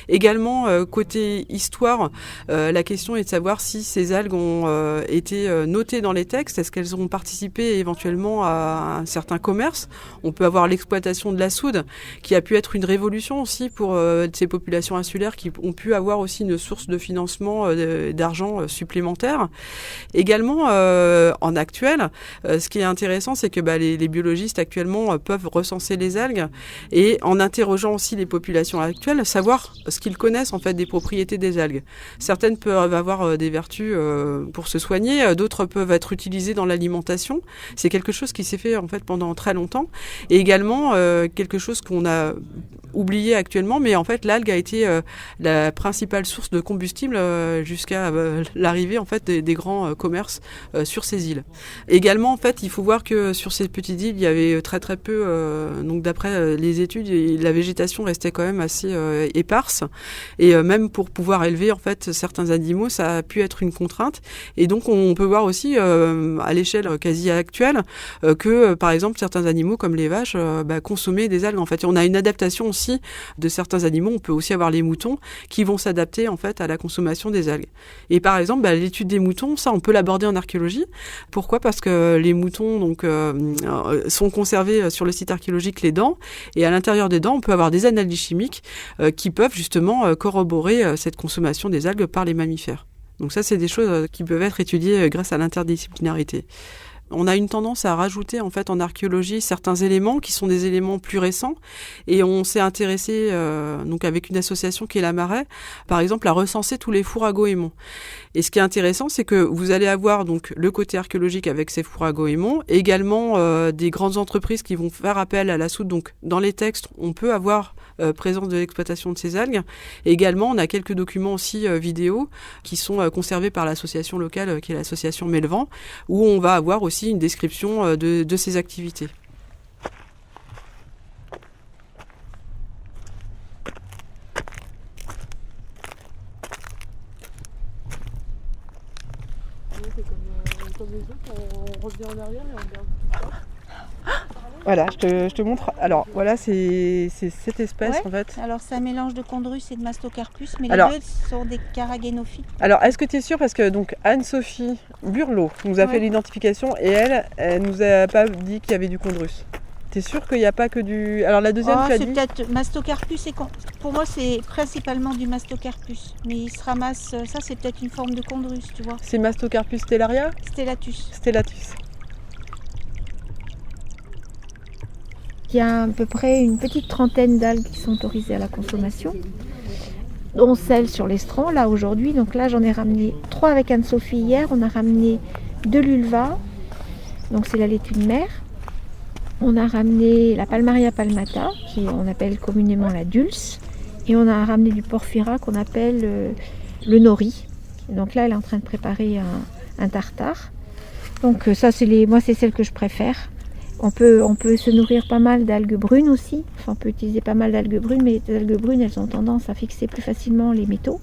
Également, côté histoire, la question est de savoir si ces algues ont été notées dans les textes, est-ce qu'elles ont participé éventuellement à un certain commerce. On peut avoir l'exploitation de la soude, qui a pu être une révolution aussi pour ces populations insulaires qui ont pu avoir aussi une source de financement d'argent supplémentaire. Également, en actuel, ce qui est intéressant, c'est que les biologistes actuellement peuvent recenser les algues et en interrogeant aussi les populations actuelles, savoir ce qu'ils connaissent en fait des propriétés des algues. Certaines peuvent avoir des vertus pour se soigner, d'autres peuvent être utilisées dans l'alimentation. C'est quelque chose qui s'est fait en fait pendant très longtemps et également quelque chose qu'on a oublié actuellement, mais en fait l'algue a été la principale source de combustible jusqu'à l'arrivée en fait des grands commerces sur ces îles. Également en fait il faut voir que sur ces petites îles il y avait très très peu donc d'après les études la végétation restait quand même assez éparse et même pour pouvoir élever en fait certains animaux ça a pu être une contrainte et donc on peut voir aussi à l'échelle quasi actuelle que par exemple certains animaux comme les vaches consommaient des algues en fait. Et on a une adaptation aussi de certains animaux, on peut aussi avoir les moutons qui vont s'adapter en fait à la consommation des algues. Et par exemple, l'étude des moutons, ça on peut l'aborder en archéologie. Pourquoi ? Parce que les moutons donc sont conservés sur le site archéologique les dents, et à l'intérieur des dents, on peut avoir des analyses chimiques qui peuvent justement corroborer cette consommation des algues par les mammifères. Donc ça, c'est des choses qui peuvent être étudiées grâce à l'interdisciplinarité. On a une tendance à rajouter en fait en archéologie certains éléments qui sont des éléments plus récents et on s'est intéressé donc avec une association qui est la Marais, par exemple à recenser tous les fours à goémons. Et ce qui est intéressant, c'est que vous allez avoir donc le côté archéologique avec ces fours à goémons, et également des grandes entreprises qui vont faire appel à la soude. Donc dans les textes, on peut avoir présence de l'exploitation de ces algues. Et également, on a quelques documents aussi vidéo qui sont conservés par l'association locale qui est l'association Melvent, où on va avoir aussi une description de ces activités. Comme les autres, on revient en arrière et on regarde tout ça. Voilà, je te montre. Alors voilà, c'est cette espèce en fait. Alors c'est un mélange de chondrus et de mastocarpus, mais alors, les deux sont des caragénophytes. Alors est-ce que tu es sûre, parce que donc Anne-Sophie Burlot nous a fait l'identification et elle nous a pas dit qu'il y avait du chondrus. T'es sûre qu'il n'y a pas que du... Alors la deuxième, tu as dit... C'est peut-être mastocarpus, pour moi c'est principalement du mastocarpus, mais il se ramasse, ça c'est peut-être une forme de chondrus, tu vois. C'est Mastocarpus stellaria ? Stellatus. Stellatus. Il y a à peu près une petite trentaine d'algues qui sont autorisées à la consommation, dont celle sur l'estran, là aujourd'hui. Donc là j'en ai ramené 3 avec Anne-Sophie hier, on a ramené 2 lulva, donc c'est la laitue de mer. On a ramené la Palmaria palmata, qu'on appelle communément la dulce, et on a ramené du porphyra qu'on appelle le nori. Donc là, elle est en train de préparer un tartare. Donc ça, moi, c'est celle que je préfère. On peut se nourrir pas mal d'algues brunes aussi. Enfin, on peut utiliser pas mal d'algues brunes, mais les algues brunes, elles ont tendance à fixer plus facilement les métaux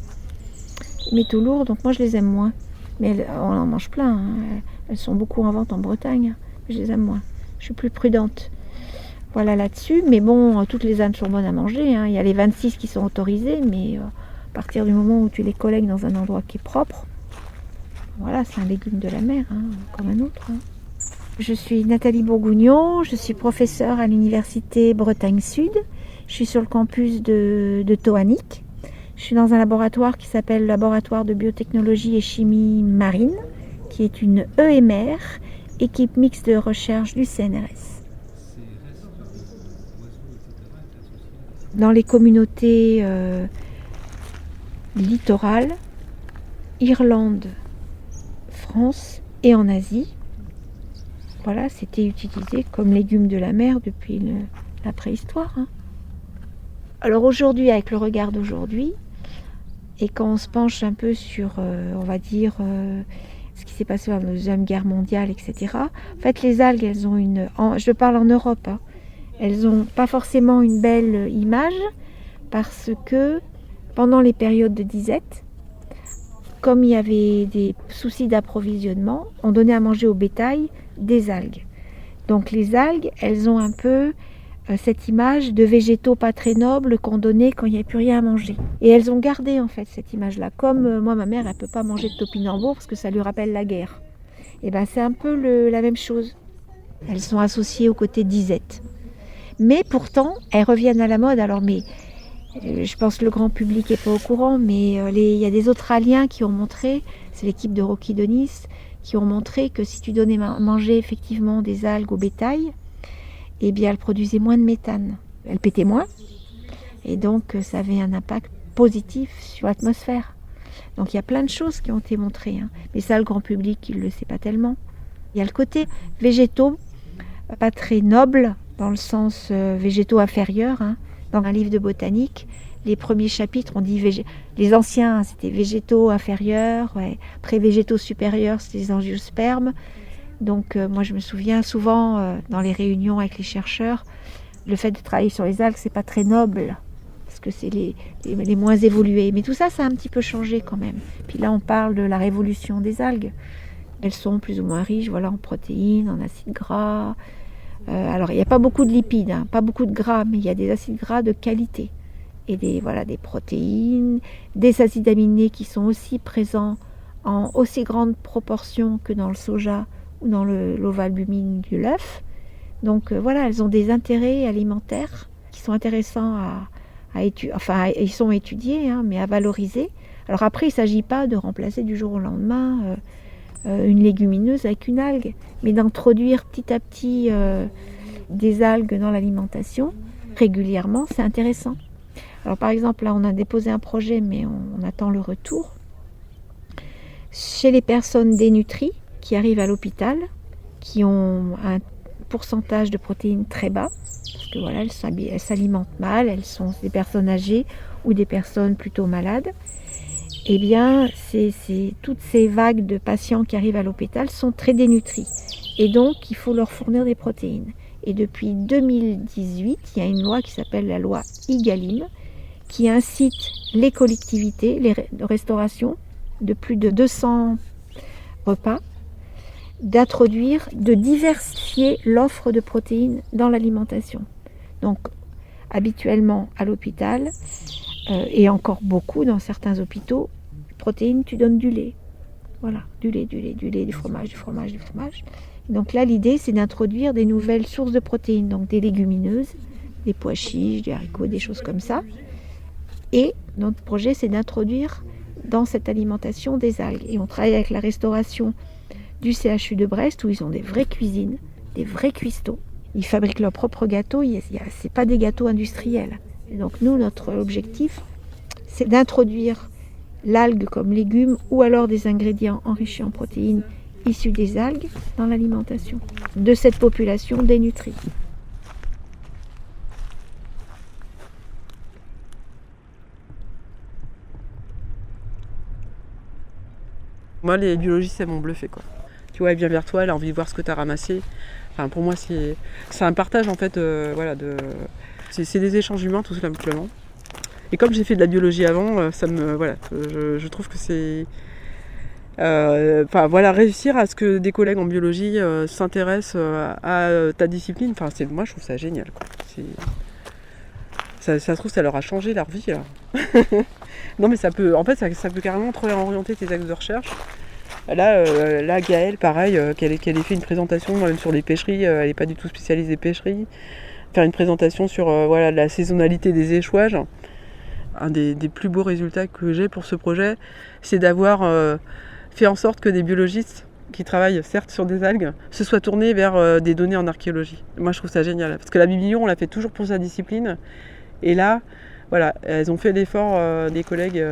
lourds. Donc moi, je les aime moins. Mais on en mange plein. Hein. Elles sont beaucoup en vente en Bretagne. Je les aime moins. Je suis plus prudente. Voilà là-dessus. Mais bon, toutes les ânes sont bonnes à manger. Hein. Il y a les 26 qui sont autorisées, mais à partir du moment où tu les collègues dans un endroit qui est propre, voilà, c'est un légume de la mer, hein, comme un autre. Hein. Je suis Nathalie Bourgougnon, je suis professeure à l'université Bretagne Sud. Je suis sur le campus de Toanic. Je suis dans un laboratoire qui s'appelle Laboratoire de biotechnologie et chimie marine, qui est une EMR, équipe mixte de recherche du CNRS. Dans les communautés littorales, Irlande, France et en Asie, voilà, c'était utilisé comme légume de la mer depuis la préhistoire. Hein. Alors aujourd'hui, avec le regard d'aujourd'hui, et quand on se penche un peu sur, on va dire, ce qui s'est passé dans la Deuxième Guerre mondiale, etc. En fait, les algues, elles ont je parle en Europe, hein, elles n'ont pas forcément une belle image parce que pendant les périodes de disette, comme il y avait des soucis d'approvisionnement, on donnait à manger au bétail des algues. Donc les algues, elles ont un peu cette image de végétaux pas très nobles qu'on donnait quand il n'y avait plus rien à manger. Et elles ont gardé en fait cette image-là. Comme moi, ma mère, elle ne peut pas manger de topinambour parce que ça lui rappelle la guerre. Et bien c'est un peu la même chose. Elles sont associées au côté disette. Mais pourtant, elles reviennent à la mode. Alors je pense que le grand public n'est pas au courant, mais il y a des Australiens qui ont montré, c'est l'équipe de Rocky Dennis, qui ont montré que si tu donnais manger effectivement des algues au bétail, eh bien elles produisaient moins de méthane. Elles pétaient moins, et donc ça avait un impact positif sur l'atmosphère. Donc il y a plein de choses qui ont été montrées, hein. Mais ça, le grand public, il ne le sait pas tellement. Il y a le côté végétaux, pas très noble, dans le sens végétaux inférieurs, hein. Dans un livre de botanique, les premiers chapitres, on dit les anciens, c'était végétaux inférieurs, ouais. Après végétaux supérieurs, c'était les angiospermes. Donc moi, je me souviens souvent dans les réunions avec les chercheurs, le fait de travailler sur les algues, c'est pas très noble, parce que c'est les moins évolués. Mais tout ça, ça a un petit peu changé quand même. Puis là, on parle de la révolution des algues. Elles sont plus ou moins riches, voilà, en protéines, en acides gras. Alors, il n'y a pas beaucoup de lipides, hein, pas beaucoup de gras, mais il y a des acides gras de qualité. Et des protéines, des acides aminés qui sont aussi présents en aussi grande proportion que dans le soja ou dans l'ovalbumine du l'œuf. Donc voilà, elles ont des intérêts alimentaires qui sont intéressants à étudier, enfin ils sont étudiés, hein, mais à valoriser. Alors après, il ne s'agit pas de remplacer du jour au lendemain une légumineuse avec une algue, mais d'introduire petit à petit des algues dans l'alimentation régulièrement, c'est intéressant. Alors par exemple, là on a déposé un projet, mais on attend le retour. Chez les personnes dénutries qui arrivent à l'hôpital, qui ont un pourcentage de protéines très bas, parce que voilà, elles s'alimentent mal, elles sont des personnes âgées ou des personnes plutôt malades, eh bien, toutes ces vagues de patients qui arrivent à l'hôpital sont très dénutris. Et donc, il faut leur fournir des protéines. Et depuis 2018, il y a une loi qui s'appelle la loi Egalim, qui incite les collectivités, les restaurations de plus de 200 repas, de diversifier l'offre de protéines dans l'alimentation. Donc, habituellement à l'hôpital, et encore beaucoup dans certains hôpitaux, protéines, tu donnes du lait. Voilà, du lait, du fromage. Donc là, l'idée, c'est d'introduire des nouvelles sources de protéines, donc des légumineuses, des pois chiches, des haricots, des choses comme ça. Et notre projet, c'est d'introduire dans cette alimentation des algues. Et on travaille avec la restauration du CHU de Brest, où ils ont des vraies cuisines, des vrais cuistots. Ils fabriquent leurs propres gâteaux, c'est pas des gâteaux industriels. Et donc nous, notre objectif, c'est d'introduire l'algue comme légume ou alors des ingrédients enrichis en protéines issus des algues dans l'alimentation de cette population dénutrie. Moi, les biologistes, elles m'ont bluffé, quoi. Tu vois, elle vient vers toi, elle a envie de voir ce que tu as ramassé. Enfin, pour moi, c'est un partage, en fait, c'est des échanges humains, tout simplement. Et comme j'ai fait de la biologie avant, je trouve que c'est... réussir à ce que des collègues en biologie s'intéressent à ta discipline, moi, je trouve ça génial, quoi. Ça se trouve, ça leur a changé leur vie, là. Non, mais ça peut carrément trop orienter tes axes de recherche. Là, Gaëlle, pareil, qu'elle ait fait une présentation même sur les pêcheries, elle n'est pas du tout spécialisée pêcherie. Faire une présentation sur la saisonnalité des échouages. Un des plus beaux résultats que j'ai pour ce projet, c'est d'avoir fait en sorte que des biologistes qui travaillent certes sur des algues se soient tournés vers des données en archéologie. Moi, je trouve ça génial, parce que la biblio, on l'a fait toujours pour sa discipline. Et là, voilà, elles ont fait l'effort des collègues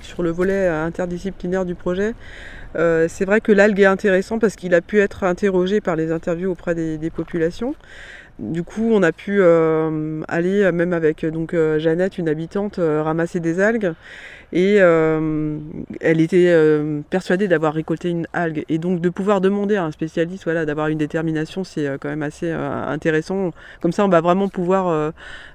sur le volet interdisciplinaire du projet. C'est vrai que l'algue est intéressant parce qu'il a pu être interrogé par les interviews auprès des populations. Du coup, on a pu aller, même avec Jeannette, une habitante, ramasser des algues. Et elle était persuadée d'avoir récolté une algue. Et donc de pouvoir demander à un spécialiste d'avoir une détermination, c'est quand même assez intéressant. Comme ça, on va vraiment pouvoir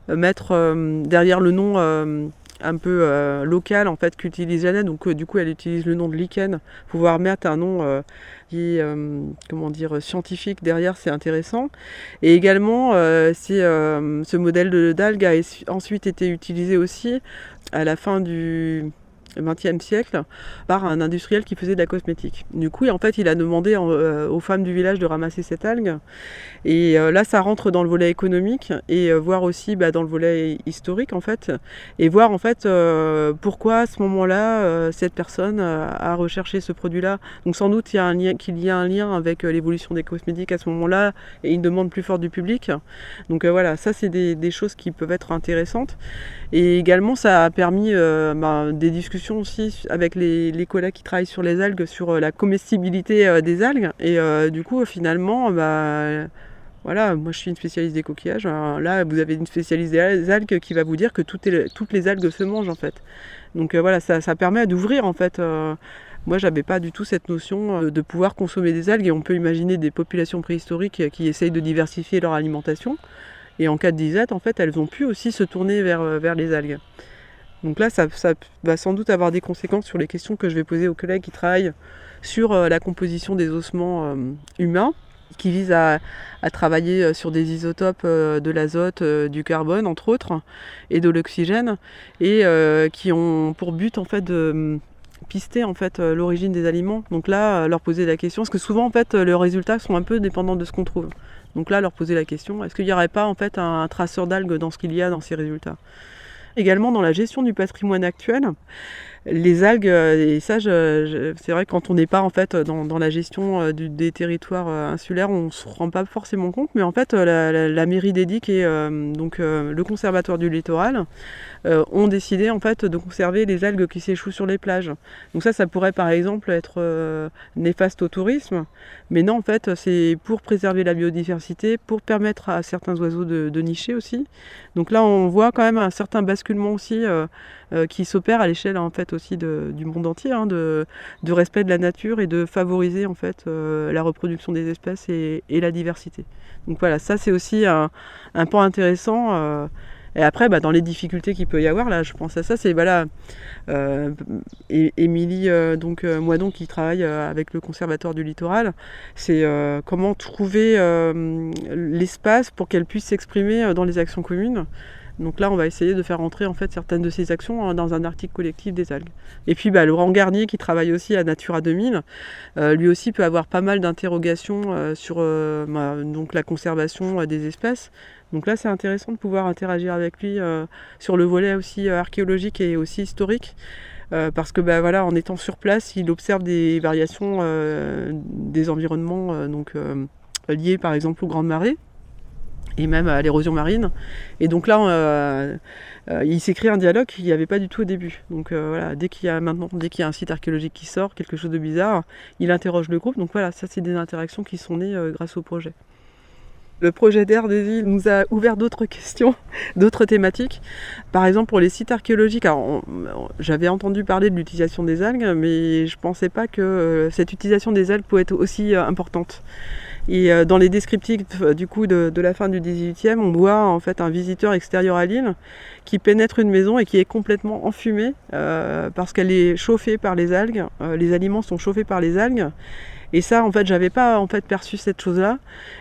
mettre derrière le nom un peu local en fait qu'utilise Jeannette. Donc du coup, elle utilise le nom de lichen. Pouvoir mettre un nom qui est scientifique derrière, c'est intéressant. Et également, ce modèle d'algue a ensuite été utilisé aussi à la fin du XXe siècle par un industriel qui faisait de la cosmétique. Du coup, en fait, il a demandé aux femmes du village de ramasser cette algue. Et là, ça rentre dans le volet économique et voir aussi dans le volet historique, en fait. Et voir, en fait, pourquoi, à ce moment-là, cette personne a recherché ce produit-là. Donc, sans doute, qu'il y a un lien avec l'évolution des cosmétiques à ce moment-là et une demande plus forte du public. Donc, ça, c'est des choses qui peuvent être intéressantes. Et également, ça a permis des discussions aussi avec les collègues qui travaillent sur les algues, sur la comestibilité des algues. Et du coup, finalement, moi je suis une spécialiste des coquillages. Alors là, vous avez une spécialiste des algues qui va vous dire que toutes les algues se mangent en fait. Donc ça permet d'ouvrir en fait. Moi, j'avais pas du tout cette notion de pouvoir consommer des algues et on peut imaginer des populations préhistoriques qui essayent de diversifier leur alimentation. Et en cas de disette, en fait, elles ont pu aussi se tourner vers les algues. Donc là, ça va sans doute avoir des conséquences sur les questions que je vais poser aux collègues qui travaillent sur la composition des ossements humains, qui visent à travailler sur des isotopes de l'azote, du carbone, entre autres, et de l'oxygène, et qui ont pour but, en fait, de pister en fait l'origine des aliments. Donc là, leur poser la question, parce que souvent, en fait, leurs résultats sont un peu dépendants de ce qu'on trouve. Donc là, leur poser la question, est-ce qu'il n'y aurait pas en fait un traceur d'algues dans ce qu'il y a dans ces résultats ? Également dans la gestion du patrimoine actuel, les algues, et ça c'est vrai que quand on n'est pas en fait dans la gestion des territoires insulaires, on ne se rend pas forcément compte, mais en fait la mairie d'Edic et le conservatoire du littoral ont décidé en fait de conserver les algues qui s'échouent sur les plages. Donc ça pourrait par exemple être néfaste au tourisme, mais non en fait c'est pour préserver la biodiversité, pour permettre à certains oiseaux de nicher aussi. Donc là on voit quand même un certain basculement aussi qui s'opère à l'échelle en fait aussi du monde entier, de respect de la nature et de favoriser en fait la reproduction des espèces et la diversité. Donc voilà, ça c'est aussi un point intéressant. Et après, dans les difficultés qu'il peut y avoir, là, je pense à ça, c'est Émilie Moidon qui travaille avec le conservatoire du littoral, c'est comment trouver l'espace pour qu'elle puisse s'exprimer dans les actions communes. Donc là, on va essayer de faire entrer en fait certaines de ces actions dans un article collectif des algues. Et puis Laurent Garnier, qui travaille aussi à Natura 2000, lui aussi peut avoir pas mal d'interrogations sur donc la conservation des espèces. Donc là, c'est intéressant de pouvoir interagir avec lui sur le volet aussi archéologique et aussi historique. Parce que en étant sur place, il observe des variations des environnements liés par exemple aux grandes marées et même à l'érosion marine. Et donc là, il s'est créé un dialogue qu'il n'y avait pas du tout au début. Donc dès qu'il y a un site archéologique qui sort, quelque chose de bizarre, il interroge le groupe. Donc voilà, ça c'est des interactions qui sont nées grâce au projet. Le projet d'air des îles nous a ouvert d'autres questions, d'autres thématiques. Par exemple, pour les sites archéologiques, j'avais entendu parler de l'utilisation des algues, mais je ne pensais pas que cette utilisation des algues pouvait être aussi importante. Et dans les descriptifs du coup de la fin du 18e, on voit en fait un visiteur extérieur à l'île qui pénètre une maison et qui est complètement enfumée parce qu'elle est chauffée par les algues. Les aliments sont chauffés par les algues. Et ça, en fait, j'avais pas perçu cette chose-là.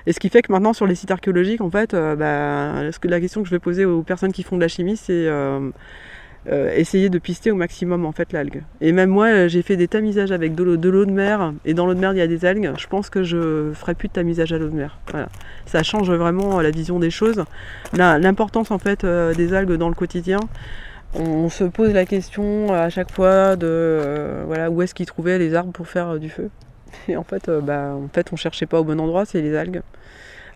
Et ce qui fait que maintenant, sur les sites archéologiques, en fait, la question que je vais poser aux personnes qui font de la chimie, c'est essayer de pister au maximum en fait l'algue. Et même moi, j'ai fait des tamisages avec de l'eau de mer. Et dans l'eau de mer, il y a des algues. Je pense que je ferai plus de tamisage à l'eau de mer. Voilà. Ça change vraiment la vision des choses. L'importance en fait des algues dans le quotidien. On se pose la question à chaque fois de où est-ce qu'ils trouvaient les arbres pour faire du feu. Et en fait, on cherchait pas au bon endroit, c'est les algues.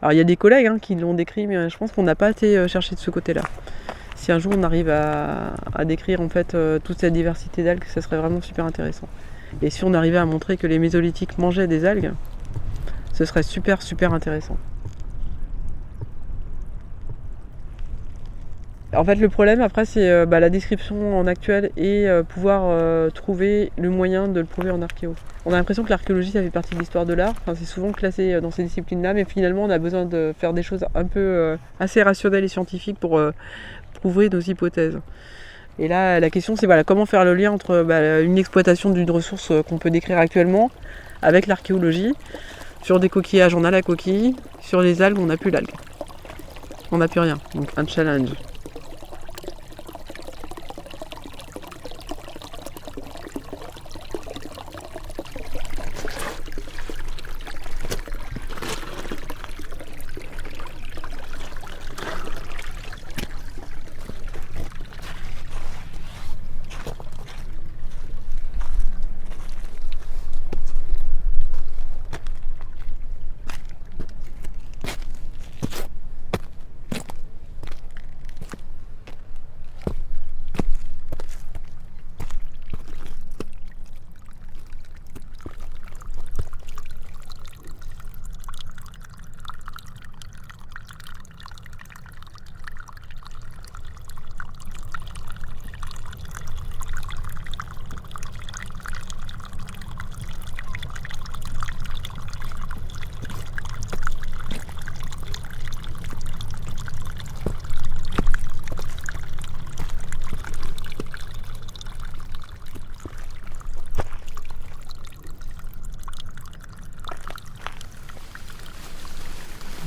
Alors il y a des collègues qui l'ont décrit, mais je pense qu'on n'a pas été chercher de ce côté-là. Si un jour on arrive à décrire en fait toute cette diversité d'algues, ça serait vraiment super intéressant. Et si on arrivait à montrer que les mésolithiques mangeaient des algues, ce serait super super intéressant. En fait, le problème après, c'est la description en actuel et pouvoir trouver le moyen de le prouver en archéo. On a l'impression que l'archéologie, ça fait partie de l'histoire de l'art. Enfin, c'est souvent classé dans ces disciplines-là, mais finalement, on a besoin de faire des choses un peu assez rationnelles et scientifiques pour prouver nos hypothèses. Et là, la question, c'est comment faire le lien entre une exploitation d'une ressource qu'on peut décrire actuellement avec l'archéologie. Sur des coquillages, on a la coquille. Sur les algues, on n'a plus l'algue. On n'a plus rien. Donc, un challenge.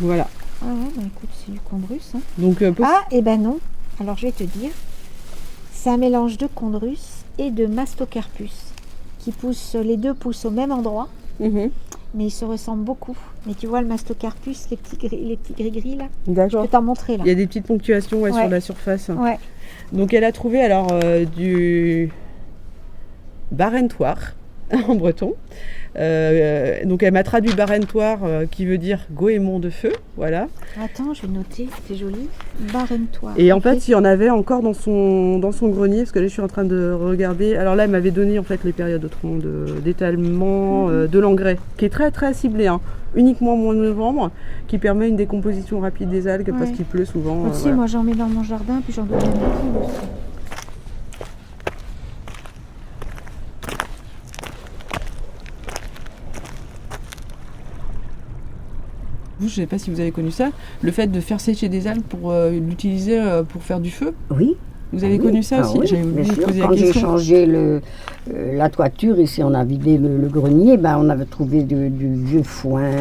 Voilà. Ah ouais, écoute, c'est du chondrus. Donc, et ben non. Alors je vais te dire, c'est un mélange de chondrus et de mastocarpus qui poussent, les deux poussent au même endroit, mais ils se ressemblent beaucoup. Mais tu vois le mastocarpus, les petits gris-gris là. D'accord. Je peux t'en montrer là. Il y a des petites ponctuations sur la surface. Ouais. Donc elle a trouvé alors du barentoire en breton. Donc elle m'a traduit barentoire qui veut dire goémon de feu, voilà. Attends, je vais noter, c'est joli. Barentoire. Et en fait, il y en avait encore dans son grenier, parce que là je suis en train de regarder. Alors là, elle m'avait donné en fait les périodes d'étalement de l'engrais, qui est très très ciblé, uniquement au mois de novembre, qui permet une décomposition rapide des algues parce qu'il pleut souvent. Aussi, moi j'en mets dans mon jardin, puis j'en donne à mes poules aussi. Vous, je ne sais pas si vous avez connu ça, le fait de faire sécher des algues pour l'utiliser pour faire du feu. Oui. Vous avez connu ça aussi? Oui, J'avais oublié de poser la quand j'ai question. changé la toiture, ici on a vidé le grenier, on avait trouvé du vieux foin,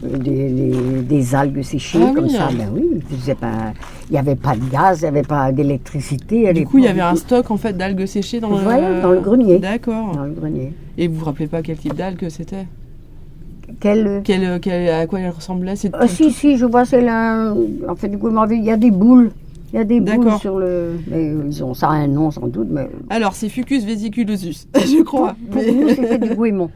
des algues séchées comme ça. Il n'y avait pas de gaz, il n'y avait pas d'électricité. Du coup, il y avait un stock en fait d'algues séchées dans dans le grenier. D'accord. Dans le grenier. Et vous ne vous rappelez pas quel type d'algues c'était? À quoi elle ressemblait? Si, je vois, c'est là. En fait, du coup, il y a des boules. Il y a des boules sur le. Mais ils ont ça un nom sans doute. Mais... Alors, c'est Fucus vesiculosus, je crois. Pour nous, c'était du goémon.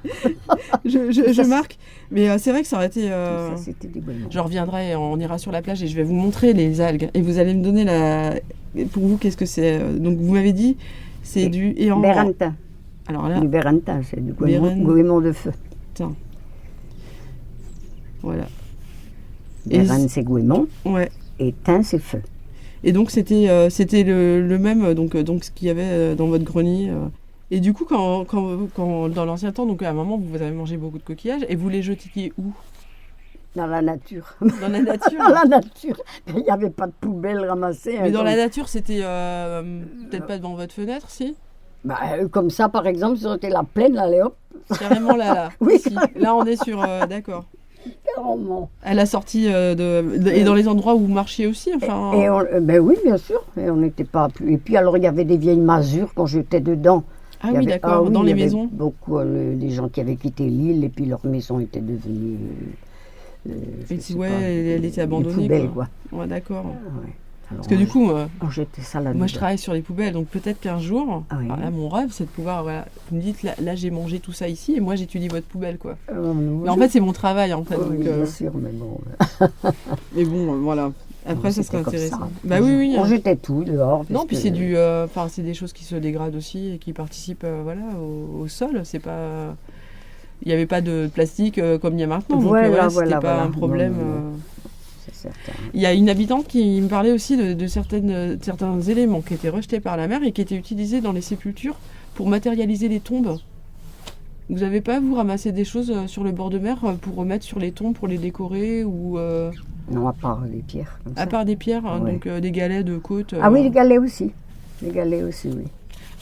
je marque. Mais c'est vrai que ça aurait été. Ça, c'était du goémon. Je reviendrai, on ira sur la plage et je vais vous montrer les algues. Et vous allez me donner pour vous, qu'est-ce que c'est. Donc, vous m'avez dit, c'est du. Bérentin. Alors là. Du bérentin, c'est du goémon de feu. Voilà. Rennes, c'est Gouémont. Ouais. Et Tain, c'est Feu. Et donc c'était le même donc ce qu'il y avait dans votre grenier. Et du coup, quand dans l'ancien temps, donc à un moment, vous avez mangé beaucoup de coquillages et vous les jetiez où? Dans la nature. Dans la nature. Dans la nature. Il n'y avait pas de poubelle ramassée. Mais dans la nature, c'était peut-être pas devant votre fenêtre, si? Bah, comme ça, par exemple, c'était la plaine, là, allez hop. Carrément là. Oui. Ici. Là, on est sur... D'accord. Carrément. À la sortie et dans les endroits où vous marchiez aussi, enfin... Ben oui, bien sûr. Et on n'était pas... Et puis, alors, il y avait des vieilles masures qu'on jetait dedans. Ah oui, d'accord, dans les maisons. Beaucoup des gens qui avaient quitté l'île et puis leur maison était devenue... elle était abandonnée. Poubelle, quoi. Ouais, d'accord. Ouais. Parce que du coup, on jetait ça là-dedans. Moi je travaille sur les poubelles, donc peut-être qu'un jour, là, mon rêve c'est de pouvoir, voilà, vous me dites là j'ai mangé tout ça ici et moi j'étudie votre poubelle, quoi. Mais en fait c'est mon travail en fait. Oui, donc, bien sûr, mais bon. Mais bon, voilà. Après ça serait intéressant. Ça. Bah oui. On jetait tout dehors. Non, puis c'est c'est des choses qui se dégradent aussi et qui participent, voilà, au sol. C'est pas, il n'y avait pas de plastique comme il y a maintenant, donc c'était pas un problème. Non. C'est certain. Il y a une habitante qui me parlait aussi de certains éléments qui étaient rejetés par la mer et qui étaient utilisés dans les sépultures pour matérialiser les tombes. Vous n'avez pas, vous, ramassé des choses sur le bord de mer pour remettre sur les tombes, pour les décorer ou Non, à part des pierres. À part des pierres, donc des galets de côte. Ah oui, les galets aussi. Les galets aussi, oui.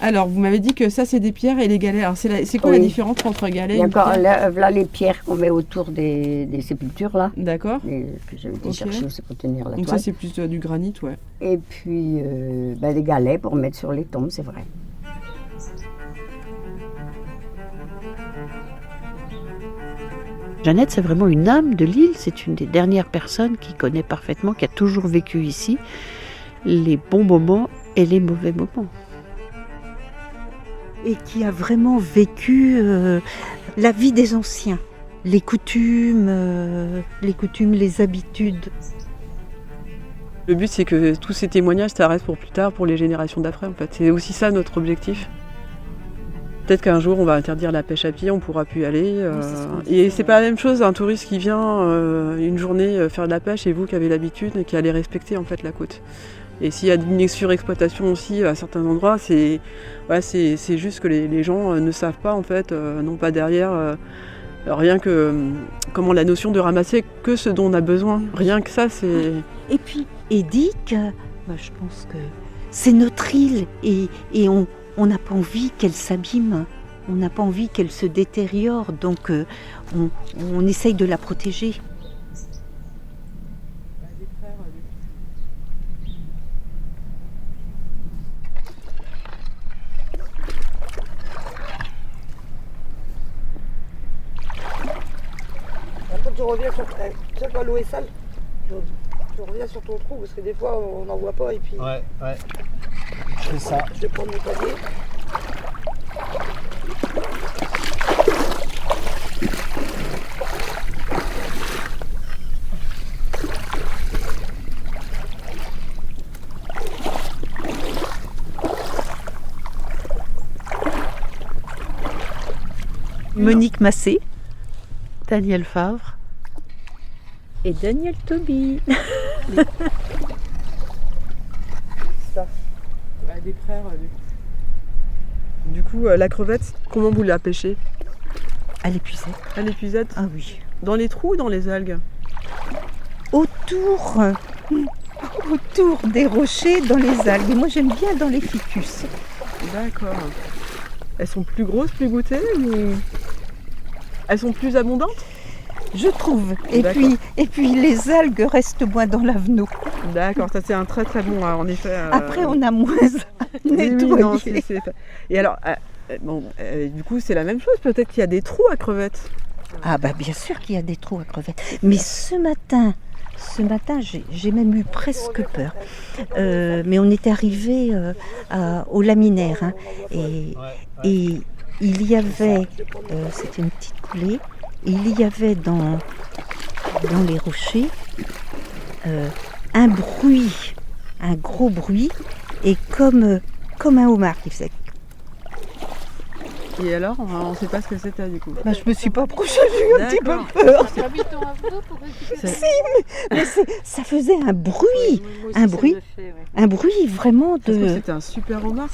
Alors, vous m'avez dit que ça, c'est des pierres et les galets. Alors, c'est quoi la différence entre galets et pierre? Là, les pierres qu'on met autour des sépultures, là. D'accord. Que j'avais été chercher aussi pour tenir la toile. Donc ça, c'est plus du granit, ouais. Et puis, des galets pour mettre sur les tombes, c'est vrai. Jeannette, c'est vraiment une âme de l'île. C'est une des dernières personnes qui connaît parfaitement, qui a toujours vécu ici, les bons moments et les mauvais moments. Et qui a vraiment vécu la vie des anciens, les coutumes, les habitudes. Le but, c'est que tous ces témoignages, ça reste pour plus tard, pour les générations d'après, en fait. C'est aussi ça notre objectif. Peut-être qu'un jour, on va interdire la pêche à pied, on pourra plus y aller. Et c'est pas la même chose, un touriste qui vient une journée faire de la pêche et vous qui avez l'habitude et qui allez respecter en fait la côte. Et s'il y a une surexploitation aussi à certains endroits, c'est juste que les gens ne savent pas en fait, n'ont pas derrière rien que comment la notion de ramasser que ce dont on a besoin. Rien que ça, c'est... Et puis Édic, je pense que c'est notre île et on n'a pas envie qu'elle s'abîme, on n'a pas envie qu'elle se détériore, donc on essaye de la protéger. Après tu reviens sur... Tu sais quand l'eau est sale, tu reviens sur ton trou parce que des fois on n'en voit pas et puis... Ouais. Je fais ça. Je vais prendre mon panier. Monique Massé, Daniel Favre et Daniel Toby. Des frères, du coup, la crevette, comment vous la pêchez? À l'épuisette. À l'épuisette? Ah oui. Dans les trous ou dans les algues? Autour des rochers, dans les algues. Et moi, j'aime bien dans les ficus. D'accord. Elles sont plus grosses, plus goûtées ou... Elles sont plus abondantes? Je trouve. Et puis les algues restent moins dans l'avenue. D'accord, ça c'est un très très bon, en effet. Après, on a moins à nettoyer. Oui, non, Et alors, du coup, c'est la même chose. Peut-être qu'il y a des trous à crevettes. Ah bah bien sûr qu'il y a des trous à crevettes. Mais ce matin, j'ai même eu presque peur. Mais on était arrivé au laminaire. Hein, et il y avait, c'était une petite coulée, il y avait dans les rochers un bruit, un gros bruit, et comme un homard qui faisait. Et alors, on ne sait pas ce que c'était du coup. Bah, je me suis pas approchée, j'ai eu un petit peu peur. Mais ça faisait un bruit, un bruit vraiment de. Parce que c'était un super homard.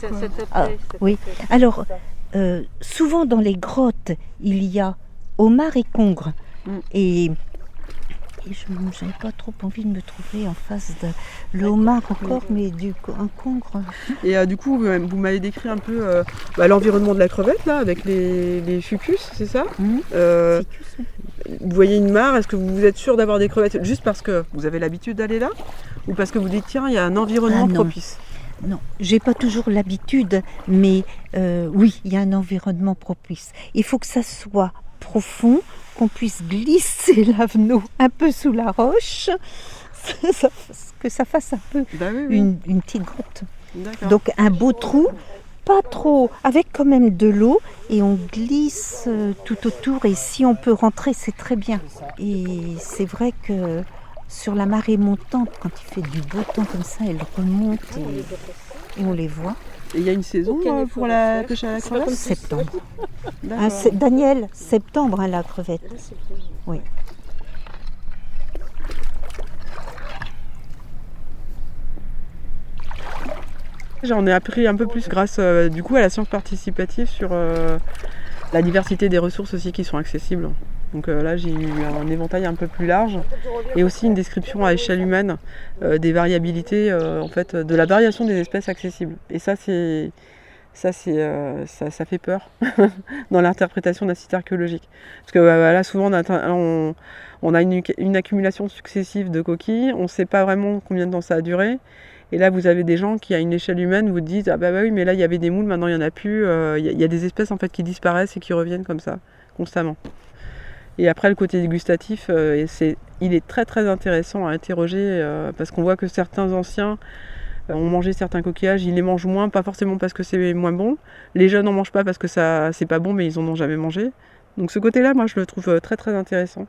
Oui. Alors, souvent dans les grottes, il y a homard et congre. Et je n'avais pas trop envie de me trouver en face de le homard encore, mais un congre. Et du coup, vous m'avez décrit un peu l'environnement de la crevette, là, avec les fucus, c'est ça Vous voyez une mare, est-ce que vous êtes sûr d'avoir des crevettes juste parce que vous avez l'habitude d'aller là, ou parce que vous dites, tiens, il y a un environnement propice? Non, j'ai pas toujours l'habitude, mais oui, il y a un environnement propice. Il faut que ça soit profond, qu'on puisse glisser l'avenot un peu sous la roche, que ça fasse un peu une petite grotte. Donc un beau trou, pas trop, avec quand même de l'eau, et on glisse tout autour, et si on peut rentrer, c'est très bien. Et c'est vrai que sur la marée montante, quand il fait du beau temps comme ça, elle remonte et on les voit. Et il y a une saison pour la pêche à la crevette? Septembre. Daniel, septembre, la crevette. Oui. J'en ai appris un peu plus grâce du coup à la science participative sur la diversité des ressources aussi qui sont accessibles. Donc là j'ai eu un éventail un peu plus large et aussi une description à échelle humaine des variabilités en fait de la variation des espèces accessibles. Et ça fait peur dans l'interprétation d'un site archéologique. Parce que là souvent on a une accumulation successive de coquilles, on ne sait pas vraiment combien de temps ça a duré. Et là, vous avez des gens qui, à une échelle humaine, vous disent « Ah bah oui, mais là, il y avait des moules, maintenant, il n'y en a plus. » Il y a des espèces, en fait, qui disparaissent et qui reviennent comme ça, constamment. Et après, le côté dégustatif, il est très, très intéressant à interroger parce qu'on voit que certains anciens ont mangé certains coquillages, ils les mangent moins, pas forcément parce que c'est moins bon. Les jeunes n'en mangent pas parce que c'est pas bon, mais ils n'en ont jamais mangé. Donc ce côté-là, moi, je le trouve très, très intéressant.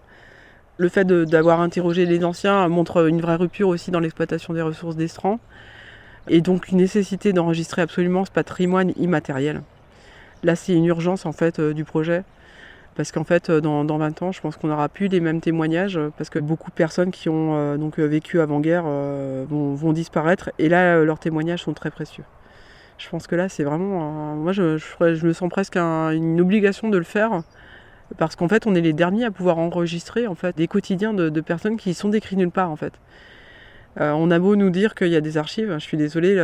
Le fait d'avoir interrogé les anciens montre une vraie rupture aussi dans l'exploitation des ressources d'estran et donc une nécessité d'enregistrer absolument ce patrimoine immatériel. Là, c'est une urgence en fait du projet parce qu'en fait, dans 20 ans, je pense qu'on n'aura plus les mêmes témoignages parce que beaucoup de personnes qui ont vécu avant-guerre vont disparaître et là, leurs témoignages sont très précieux. Je pense que là, c'est vraiment... moi, je me sens presque une obligation de le faire. Parce qu'en fait, on est les derniers à pouvoir enregistrer en fait, des quotidiens de personnes qui sont décrits nulle part. En fait. On a beau nous dire qu'il y a des archives, je suis désolée,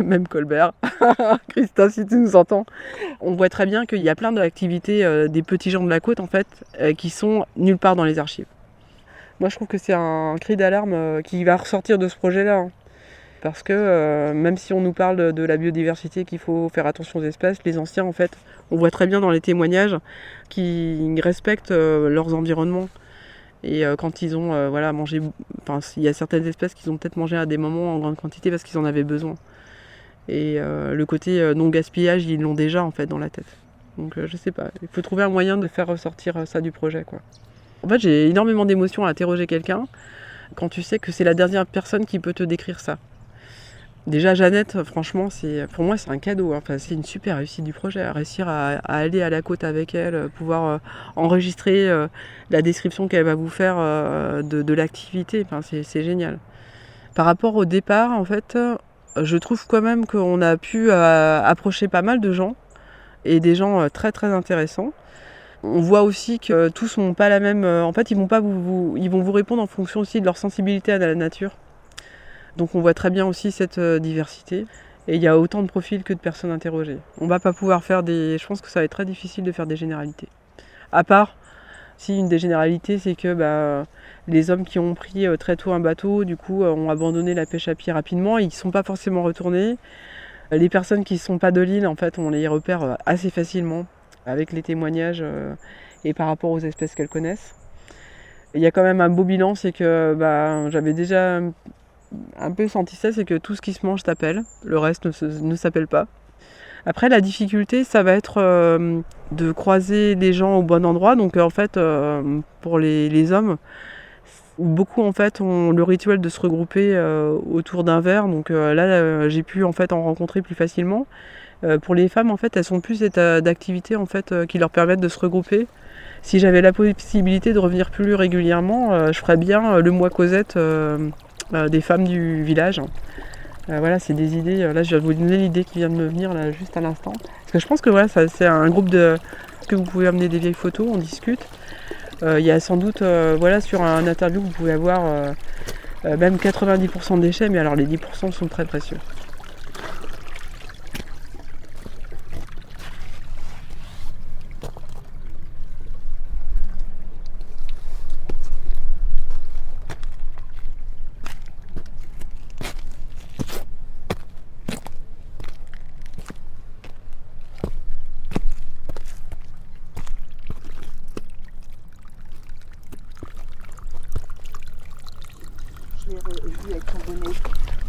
même Colbert, Christophe, si tu nous entends, on voit très bien qu'il y a plein d'activités des petits gens de la côte en fait, qui sont nulle part dans les archives. Moi, je trouve que c'est un cri d'alarme qui va ressortir de ce projet-là. Hein. Parce que même si on nous parle de la biodiversité, qu'il faut faire attention aux espèces, les anciens, en fait, on voit très bien dans les témoignages qu'ils respectent leurs environnements. Et quand ils ont mangé, il y a certaines espèces qu'ils ont peut-être mangé à des moments en grande quantité parce qu'ils en avaient besoin. Et le côté non-gaspillage, ils l'ont déjà en fait dans la tête. Donc je sais pas, il faut trouver un moyen de faire ressortir ça du projet, quoi. En fait, j'ai énormément d'émotions à interroger quelqu'un quand tu sais que c'est la dernière personne qui peut te décrire ça. Déjà Jeannette, franchement, pour moi c'est un cadeau, hein. Enfin, c'est une super réussite du projet, réussir à aller à la côte avec elle, pouvoir enregistrer la description qu'elle va vous faire de l'activité, enfin, c'est génial. Par rapport au départ, en fait, je trouve quand même qu'on a pu approcher pas mal de gens, et des gens très très intéressants. On voit aussi que tous n'ont pas la même... en fait, ils vont vous répondre en fonction aussi de leur sensibilité à la nature. Donc on voit très bien aussi cette diversité. Et il y a autant de profils que de personnes interrogées. On va pas pouvoir faire je pense que ça va être très difficile de faire des généralités. À part, si une des généralités, c'est que les hommes qui ont pris très tôt un bateau, du coup, ont abandonné la pêche à pied rapidement, ils ne sont pas forcément retournés. Les personnes qui ne sont pas de l'île, en fait, on les repère assez facilement avec les témoignages et par rapport aux espèces qu'elles connaissent. Il y a quand même un beau bilan, c'est que j'avais déjà un peu senti ça, c'est que tout ce qui se mange s'appelle, le reste ne s'appelle pas. Après, la difficulté, ça va être de croiser les gens au bon endroit. Donc en fait, pour les hommes, beaucoup en fait ont le rituel de se regrouper autour d'un verre. Donc là, j'ai pu en fait en rencontrer plus facilement. Pour les femmes, en fait, elles sont plus d'activités en fait, qui leur permettent de se regrouper. Si j'avais la possibilité de revenir plus régulièrement, je ferais bien le mois Cosette des femmes du village. Voilà, c'est des idées. Là, je viens de vous donner l'idée qui vient de me venir là, juste à l'instant. Parce que je pense que voilà, c'est un groupe que vous pouvez amener des vieilles photos, on discute. Il y a sans doute, voilà, sur un interview, vous pouvez avoir même 90% de déchets, mais alors les 10% sont très précieux.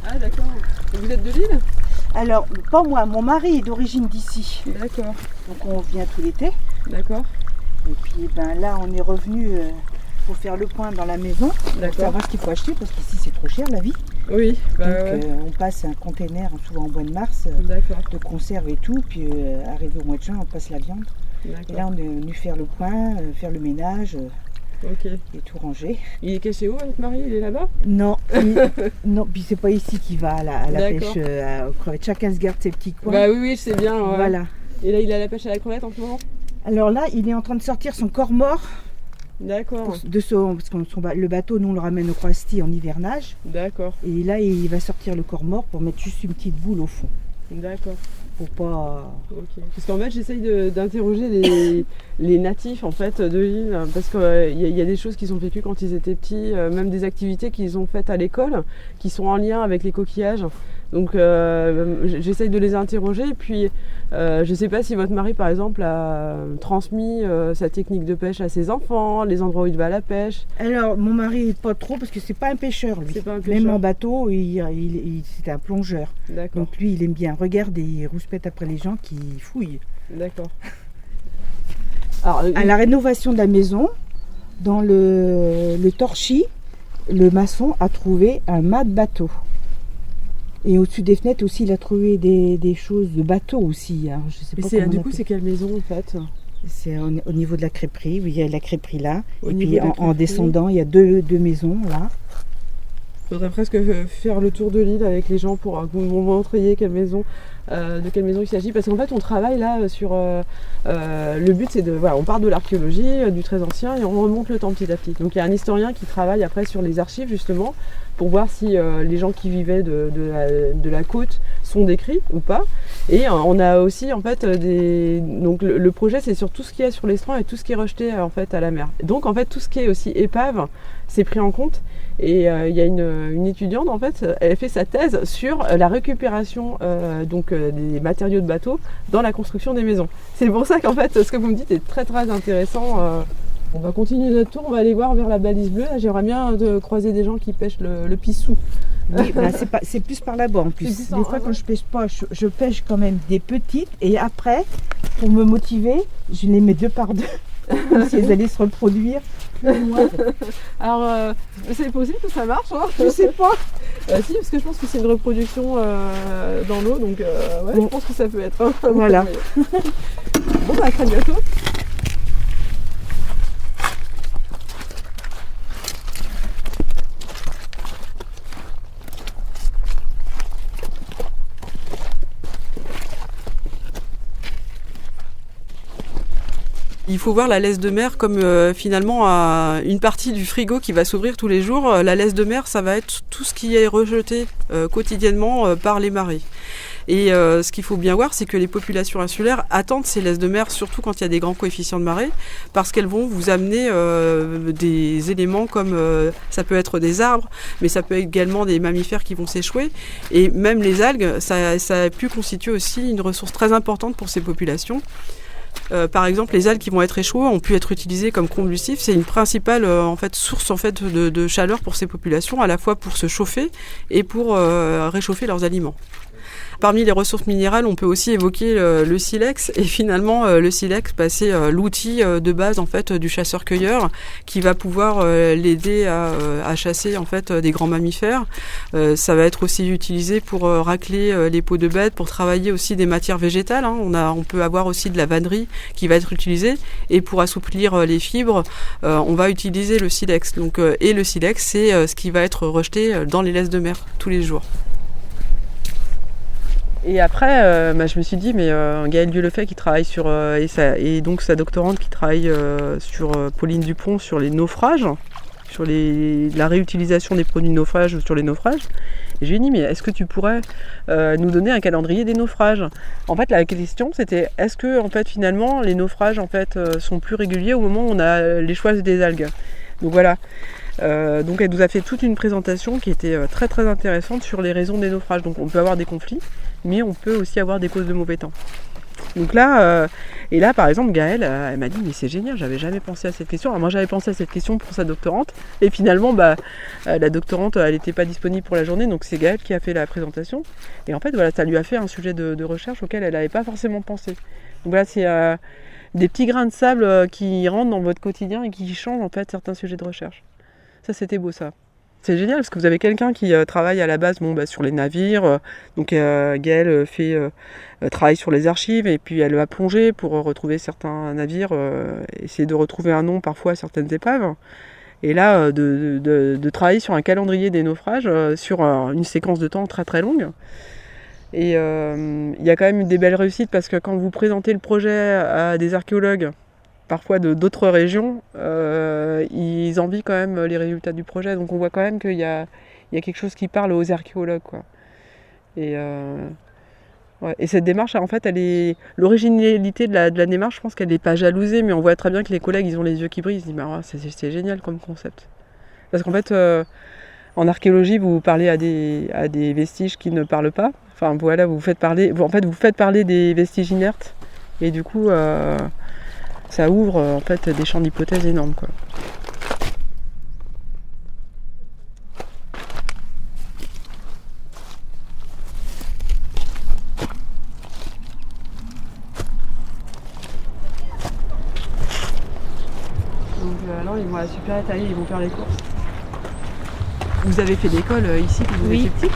Ah d'accord. Vous êtes de Lille? Alors, pas moi, mon mari est d'origine d'ici. D'accord. Donc on vient tout l'été. D'accord. Et puis là, on est revenu pour faire le point dans la maison, pour savoir ce qu'il faut acheter, parce qu'ici c'est trop cher la vie. Oui. Donc on passe un container, souvent en mois de mars, de conserve et tout, puis arrivé au mois de juin, on passe la viande. Et là, on est venu faire le point, faire le ménage. Et tout ranger. Il est caché où votre mari? Il est là-bas? Non, non, puis c'est pas ici qu'il va à la pêche aux crevettes. Chacun se garde ses petits coins. Bah oui, je sais bien. Ouais. Voilà. Et là, il est à la pêche à la crevette en ce moment? Alors là, il est en train de sortir son corps mort. D'accord. Parce que le bateau, nous, on le ramène au Croisty en hivernage. D'accord. Et là, il va sortir le corps mort pour mettre juste une petite boule au fond. D'accord. Pour pas... Ok. Parce qu'en fait, j'essaye d'interroger les natifs en fait, de l'île, parce qu'il y a des choses qu'ils ont vécues quand ils étaient petits, même des activités qu'ils ont faites à l'école, qui sont en lien avec les coquillages. Donc j'essaye de les interroger, et puis je ne sais pas si votre mari par exemple a transmis sa technique de pêche à ses enfants, les endroits où il va à la pêche. Alors mon mari pas trop, parce que c'est pas un pêcheur lui. C'est pas un pêcheur. Même en bateau, c'était un plongeur. D'accord. Donc lui il aime bien regarder, il rouspète après les gens qui fouillent. D'accord. Alors, à la rénovation de la maison, dans le torchis, le maçon a trouvé un mât de bateau. Et au-dessus des fenêtres aussi, il a trouvé des choses de bateau aussi. Alors, je sais pas du coup, c'est quelle maison en fait? C'est au niveau de la crêperie. Oui, il y a la crêperie là. Et puis en descendant, il y a deux maisons là. Il faudrait presque faire le tour de l'île avec les gens pour que vous me montriez de quelle maison il s'agit. Parce qu'en fait, on travaille là sur... le but, c'est de... Voilà, on part de l'archéologie, du très ancien, et on remonte le temps petit à petit. Donc il y a un historien qui travaille après sur les archives, justement, pour voir si les gens qui vivaient de la côte sont décrits ou pas. Et on a aussi, en fait, donc le projet, c'est sur tout ce qu'il y a sur l'estran et tout ce qui est rejeté, en fait, à la mer. Donc, en fait, tout ce qui est aussi épave, c'est pris en compte. Et il y a une étudiante, en fait, elle fait sa thèse sur la récupération des matériaux de bateau dans la construction des maisons. C'est pour ça qu'en fait, ce que vous me dites est très très intéressant. On va continuer notre tour, on va aller voir vers la balise bleue. J'aimerais bien croiser des gens qui pêchent le pissou. Oui, c'est plus par là-bas en plus. Des fois, quand je pêche pas, je pêche quand même des petites. Et après, pour me motiver, je les mets deux par deux. Si elles allaient se reproduire. Alors, c'est possible que ça marche, hein? Je sais pas. Si, parce que je pense que c'est une reproduction dans l'eau, donc bon. Je pense que ça peut être. Hein. Voilà. Bon, à très bientôt. Il faut voir la laisse de mer comme finalement une partie du frigo qui va s'ouvrir tous les jours. La laisse de mer, ça va être tout ce qui est rejeté quotidiennement par les marées. Et ce qu'il faut bien voir, c'est que les populations insulaires attendent ces laisses de mer, surtout quand il y a des grands coefficients de marée, parce qu'elles vont vous amener des éléments comme ça peut être des arbres, mais ça peut être également des mammifères qui vont s'échouer. Et même les algues, ça a pu constituer aussi une ressource très importante pour ces populations. Par exemple, les algues qui vont être échouées ont pu être utilisées comme combustif. C'est une principale source de chaleur pour ces populations, à la fois pour se chauffer et pour réchauffer leurs aliments. Parmi les ressources minérales, on peut aussi évoquer le silex. Et finalement, le silex, c'est l'outil de base en fait du chasseur-cueilleur qui va pouvoir l'aider à chasser en fait des grands mammifères. Ça va être aussi utilisé pour racler les peaux de bêtes, pour travailler aussi des matières végétales. On peut avoir aussi de la vannerie qui va être utilisée. Et pour assouplir les fibres, on va utiliser le silex. Et le silex, c'est ce qui va être rejeté dans les laisses de mer tous les jours. Et après, je me suis dit, mais Gaëlle Dieulefait qui travaille sur, et donc sa doctorante qui travaille sur Pauline Dupont sur les naufrages, sur la réutilisation des produits de naufrage ou sur les naufrages. Et je lui ai dit, mais est-ce que tu pourrais nous donner un calendrier des naufrages ? En fait, la question, c'était, est-ce que en fait, finalement, les naufrages en fait, sont plus réguliers au moment où on a les choix des algues ? Donc voilà. Donc elle nous a fait toute une présentation qui était très très intéressante sur les raisons des naufrages. Donc on peut avoir des conflits, mais on peut aussi avoir des causes de mauvais temps. Donc là, par exemple, Gaëlle, elle m'a dit, mais c'est génial, j'avais jamais pensé à cette question. Alors moi j'avais pensé à cette question pour sa doctorante, et finalement, la doctorante, elle n'était pas disponible pour la journée, donc c'est Gaëlle qui a fait la présentation. Et en fait, voilà, ça lui a fait un sujet de recherche auquel elle n'avait pas forcément pensé. Donc voilà, c'est des petits grains de sable qui rentrent dans votre quotidien et qui changent en fait certains sujets de recherche. Ça, c'était beau, ça. C'est génial parce que vous avez quelqu'un qui travaille à la base sur les navires. Donc Gaëlle travaille sur les archives et puis elle va plonger pour retrouver certains navires, essayer de retrouver un nom parfois à certaines épaves. Et là, de travailler sur un calendrier des naufrages sur une séquence de temps très très longue. Et il y a quand même des belles réussites parce que quand vous présentez le projet à des archéologues, parfois d'autres régions, ils envient quand même les résultats du projet. Donc on voit quand même qu'il y a quelque chose qui parle aux archéologues, quoi. Et cette démarche, en fait, l'originalité de la démarche, je pense qu'elle n'est pas jalousée, mais on voit très bien que les collègues, ils ont les yeux qui brillent. Ils se disent, c'est génial comme concept. Parce qu'en fait, en archéologie, vous parlez à des vestiges qui ne parlent pas. Enfin voilà, vous faites parler des vestiges inertes. Et du coup, ça ouvre en fait des champs d'hypothèses énormes, quoi. Donc là, ils vont à la supérette, ils vont faire les courses. Vous avez fait l'école ici quand vous étiez petite,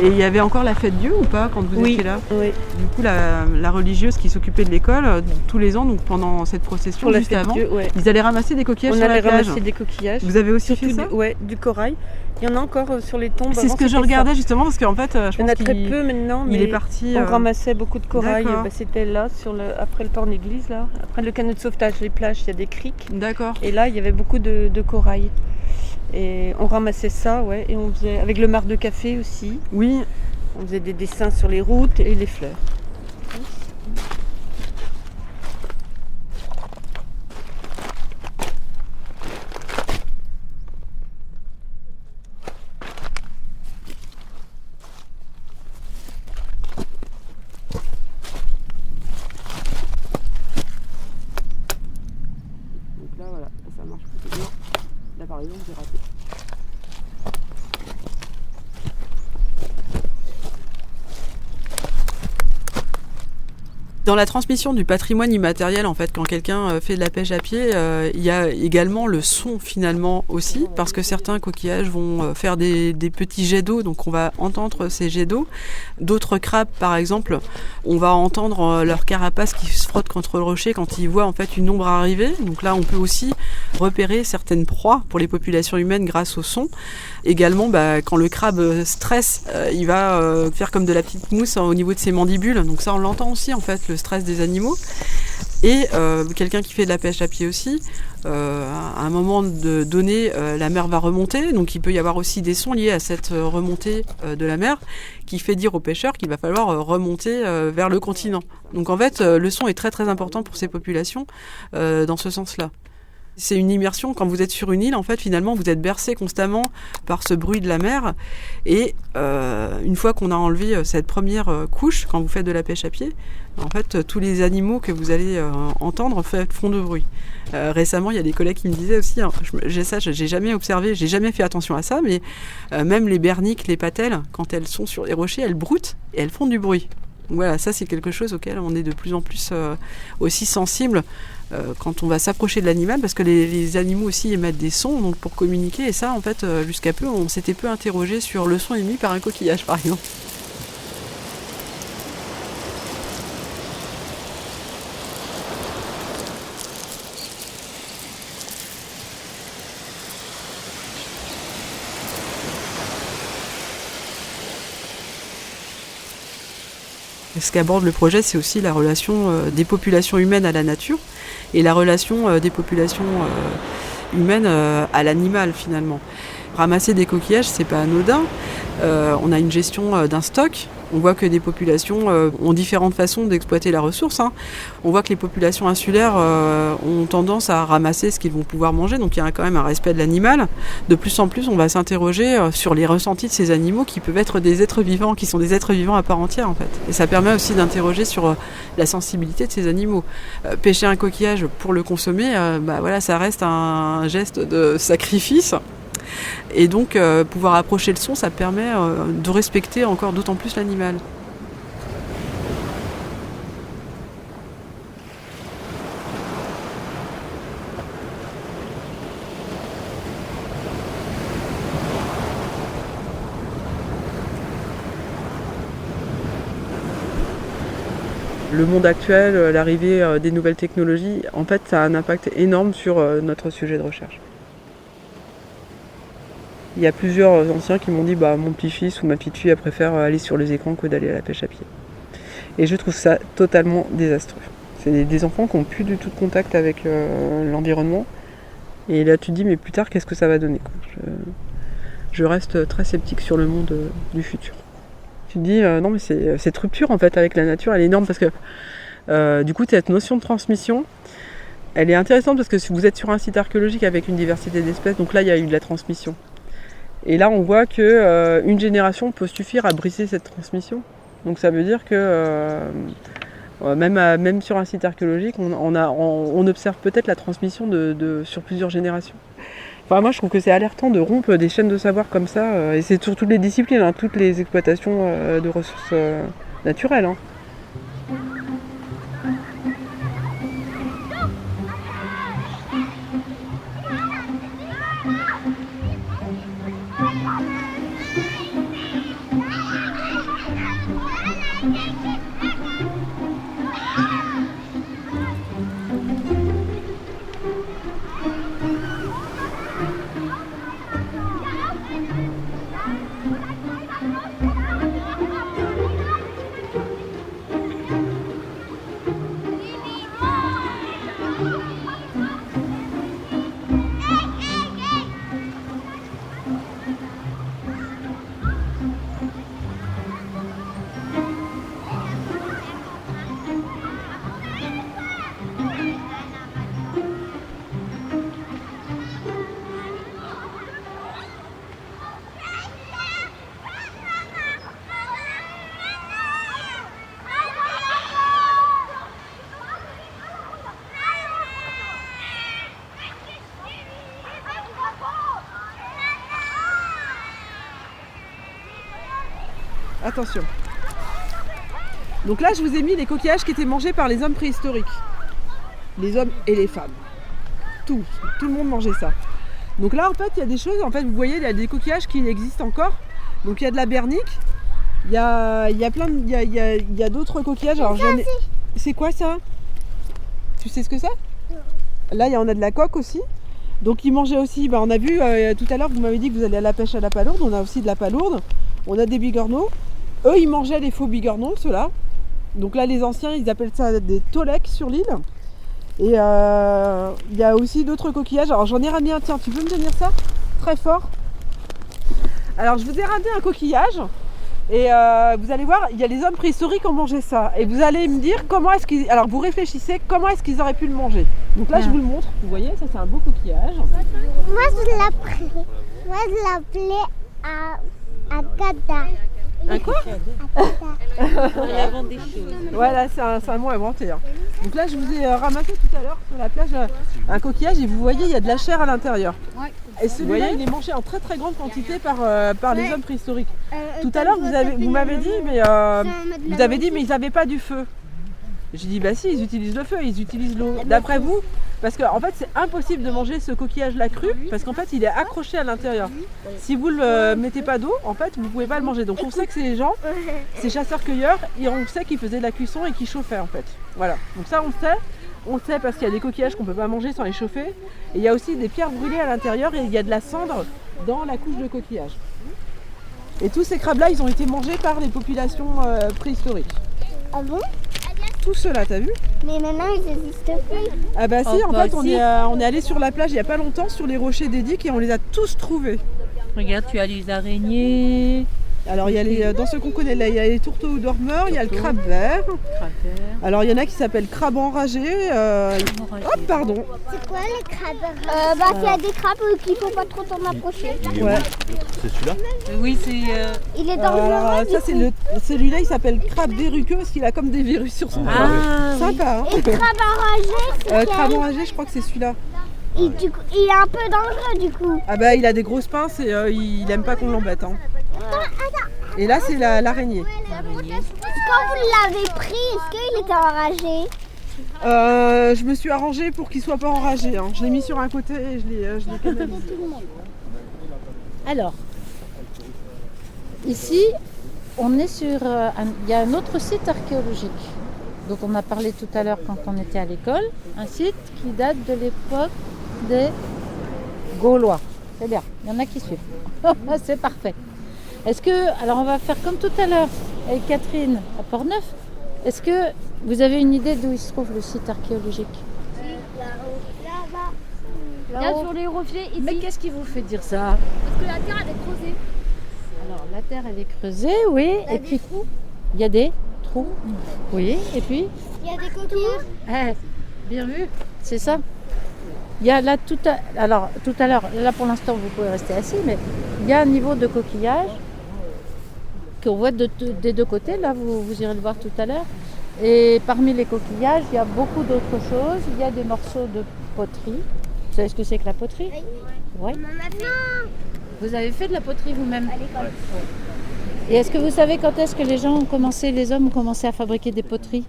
et il y avait encore la fête Dieu ou pas quand vous étiez là ? Oui. Du coup, la religieuse qui s'occupait de l'école, tous les ans, donc pendant cette procession, pour juste avant, Dieu, ils allaient ramasser des coquillages sur la plage. On allait ramasser des coquillages. Vous avez aussi fait ça ? Oui, du corail. Il y en a encore sur les tombes. C'est ce que je regardais justement parce qu'en fait, je pense qu'il y en a très peu maintenant, mais il est parti. On ramassait beaucoup de corail. C'était là, après le port d'église, là, après le canot de sauvetage, les plages, il y a des criques. D'accord. Et là, il y avait beaucoup de corail. Et on ramassait ça, et on faisait avec le marc de café aussi. Oui. On faisait des dessins sur les routes et les fleurs. Donc là, voilà, ça marche plutôt bien. Là, par exemple, j'ai raté. Dans la transmission du patrimoine immatériel, en fait, quand quelqu'un fait de la pêche à pied, il y a également le son finalement aussi, parce que certains coquillages vont faire des petits jets d'eau, donc on va entendre ces jets d'eau. D'autres crabes, par exemple, on va entendre leur carapace qui se frotte contre le rocher quand ils voient en fait une ombre arriver. Donc là, on peut aussi repérer certaines proies pour les populations humaines grâce au son. Également, quand le crabe stresse, il va faire comme de la petite mousse au niveau de ses mandibules. Donc ça, on l'entend aussi en fait, le stress des animaux. Et quelqu'un qui fait de la pêche à pied aussi, à un moment donné, la mer va remonter. Donc il peut y avoir aussi des sons liés à cette remontée de la mer qui fait dire aux pêcheurs qu'il va falloir remonter vers le continent. Donc en fait, le son est très très important pour ces populations dans ce sens-là. C'est une immersion, quand vous êtes sur une île, en fait, finalement, vous êtes bercé constamment par ce bruit de la mer. Et une fois qu'on a enlevé cette première couche, quand vous faites de la pêche à pied, en fait, tous les animaux que vous allez entendre font de bruit. Récemment, il y a des collègues qui me disaient aussi, j'ai jamais observé, j'ai jamais fait attention à ça, mais même les berniques, les patelles, quand elles sont sur les rochers, elles broutent et elles font du bruit. Voilà, ça c'est quelque chose auquel on est de plus en plus aussi sensible quand on va s'approcher de l'animal, parce que les animaux aussi émettent des sons donc pour communiquer, et ça en fait jusqu'à peu on s'était peu interrogé sur le son émis par un coquillage par exemple. Ce qu'aborde le projet, c'est aussi la relation des populations humaines à la nature et la relation des populations humaines à l'animal finalement. Ramasser des coquillages, c'est pas anodin. On a une gestion d'un stock. On voit que des populations ont différentes façons d'exploiter la ressource. On voit que les populations insulaires ont tendance à ramasser ce qu'ils vont pouvoir manger, donc il y a quand même un respect de l'animal. De plus en plus, on va s'interroger sur les ressentis de ces animaux qui peuvent être des êtres vivants, qui sont des êtres vivants à part entière en fait. Et ça permet aussi d'interroger sur la sensibilité de ces animaux. Pêcher un coquillage pour le consommer, voilà, ça reste un geste de sacrifice. Et donc pouvoir approcher le son, ça permet de respecter encore d'autant plus l'animal. Le monde actuel, l'arrivée des nouvelles technologies, en fait, ça a un impact énorme sur notre sujet de recherche. Il y a plusieurs anciens qui m'ont dit mon petit-fils ou ma petite-fille elle préfère aller sur les écrans que d'aller à la pêche à pied. Et je trouve ça totalement désastreux. C'est des enfants qui n'ont plus du tout de contact avec l'environnement. Et là tu te dis mais plus tard qu'est-ce que ça va donner quoi. Je reste très sceptique sur le monde du futur. Tu te dis non mais cette rupture en fait avec la nature elle est énorme parce que du coup cette notion de transmission elle est intéressante parce que si vous êtes sur un site archéologique avec une diversité d'espèces, donc là il y a eu de la transmission. Et là, on voit qu'une génération peut suffire à briser cette transmission. Donc ça veut dire que même sur un site archéologique, on observe peut-être la transmission sur plusieurs générations. Enfin, moi, je trouve que c'est alertant de rompre des chaînes de savoir comme ça. Et c'est sur toutes les disciplines, toutes les exploitations de ressources naturelles. Attention. Donc là, je vous ai mis les coquillages qui étaient mangés par les hommes préhistoriques. Les hommes et les femmes. Tout le monde mangeait ça. Donc là, en fait, il y a des choses, en fait, vous voyez, il y a des coquillages qui existent encore. Donc il y a de la bernique, il y a d'autres coquillages. Alors, c'est quoi ça? Tu sais ce que c'est? Là, on a de la coque aussi. Donc ils mangeaient aussi, on a vu tout à l'heure, vous m'avez dit que vous allez à la pêche à la palourde, on a aussi de la palourde. On a des bigorneaux. Eux, ils mangeaient les faux bigorneaux, ceux-là. Donc là, les anciens, ils appellent ça des tolecs sur l'île. Et il y a aussi d'autres coquillages. Alors j'en ai ramené un, tiens, tu peux me tenir ça? Très fort. Alors je vous ai ramené un coquillage Et vous allez voir, il y a les hommes préhistoriques qui ont mangé ça. Et vous allez me dire comment est-ce qu'ils... Alors vous réfléchissez, comment est-ce qu'ils auraient pu le manger. Donc là, je vous le montre. Vous voyez, ça c'est un beau coquillage. Moi, je l'appelais à Gada. Un quoi? On invente des choses. Voilà, c'est un mot inventé. Hein. Donc là, je vous ai ramassé tout à l'heure sur la plage un coquillage et vous voyez, il y a de la chair à l'intérieur. Et celui-là, il est mangé en très très grande quantité par les hommes préhistoriques. Tout à l'heure, vous m'avez dit, mais ils n'avaient pas du feu. J'ai dit, bah si, ils utilisent le feu, ils utilisent l'eau. D'après vous, parce qu'en fait, c'est impossible de manger ce coquillage-là cru, parce qu'en fait, il est accroché à l'intérieur. Si vous ne le mettez pas d'eau, en fait, vous ne pouvez pas le manger. Donc on sait que ces gens, ces chasseurs-cueilleurs, et on sait qu'ils faisaient de la cuisson et qu'ils chauffaient en fait. Voilà, donc ça on le sait. On le sait parce qu'il y a des coquillages qu'on ne peut pas manger sans les chauffer. Et il y a aussi des pierres brûlées à l'intérieur et il y a de la cendre dans la couche de coquillage. Et tous ces crabes-là, ils ont été mangés par les populations préhistoriques. Ah bon? Tous ceux-là, t'as vu? Mais maintenant, ils n'existent plus. Ah bah si, en fait, on est allé sur la plage il n'y a pas longtemps, sur les rochers des digues et on les a tous trouvés. Regarde, tu as les araignées. Alors il y a dans ceux qu'on connaît là, il y a les tourteaux dormeurs, il y a le crabe vert. Alors il y en a qui s'appellent crabes enragés. Hop, pardon. C'est quoi les crabes? Il y a des crabes qu'il ne faut pas trop t'en approcher. Ouais. C'est celui-là? Oui, c'est... Il est dangereux. Alors, ça celui-là il s'appelle crabe verruqueux parce qu'il a comme des virus sur son corps. Sympa. Et crabe enragé, c'est crabe enragé, je crois que c'est celui-là. Il est un peu dangereux du coup. Ah bah il a des grosses pinces et il aime pas qu'on l'embête. Hein. Et là c'est l'araignée. Quand vous l'avez pris, est-ce qu'il était enragé? Je me suis arrangée pour qu'il soit pas enragé. Hein. Je l'ai mis sur un côté et je l'ai canalisé. Alors, ici, on est sur... il y a un autre site archéologique dont on a parlé tout à l'heure quand on était à l'école. Un site qui date de l'époque des Gaulois. C'est bien, il y en a qui suivent. C'est parfait. Est-ce que... Alors on va faire comme tout à l'heure avec Catherine à Port-Neuf. Est-ce que vous avez une idée d'où il se trouve le site archéologique? Là sur les rochers ici. Mais qu'est-ce qui vous fait dire ça? Parce que la terre elle est creusée. Alors la terre elle est creusée, oui. Et puis il y a des trous. Oui, et puis il y a des coquillages. Bien vu, c'est ça. Il y a là tout à l'heure, là pour l'instant vous pouvez rester assis, mais il y a un niveau de coquillage qu'on voit des deux côtés, là vous irez le voir tout à l'heure. Et parmi les coquillages, il y a beaucoup d'autres choses. Il y a des morceaux de poterie. Vous savez ce que c'est que la poterie? Oui. Vous avez fait de la poterie vous-même? À l'école. Et est-ce que vous savez quand est-ce que les hommes ont commencé à fabriquer des poteries,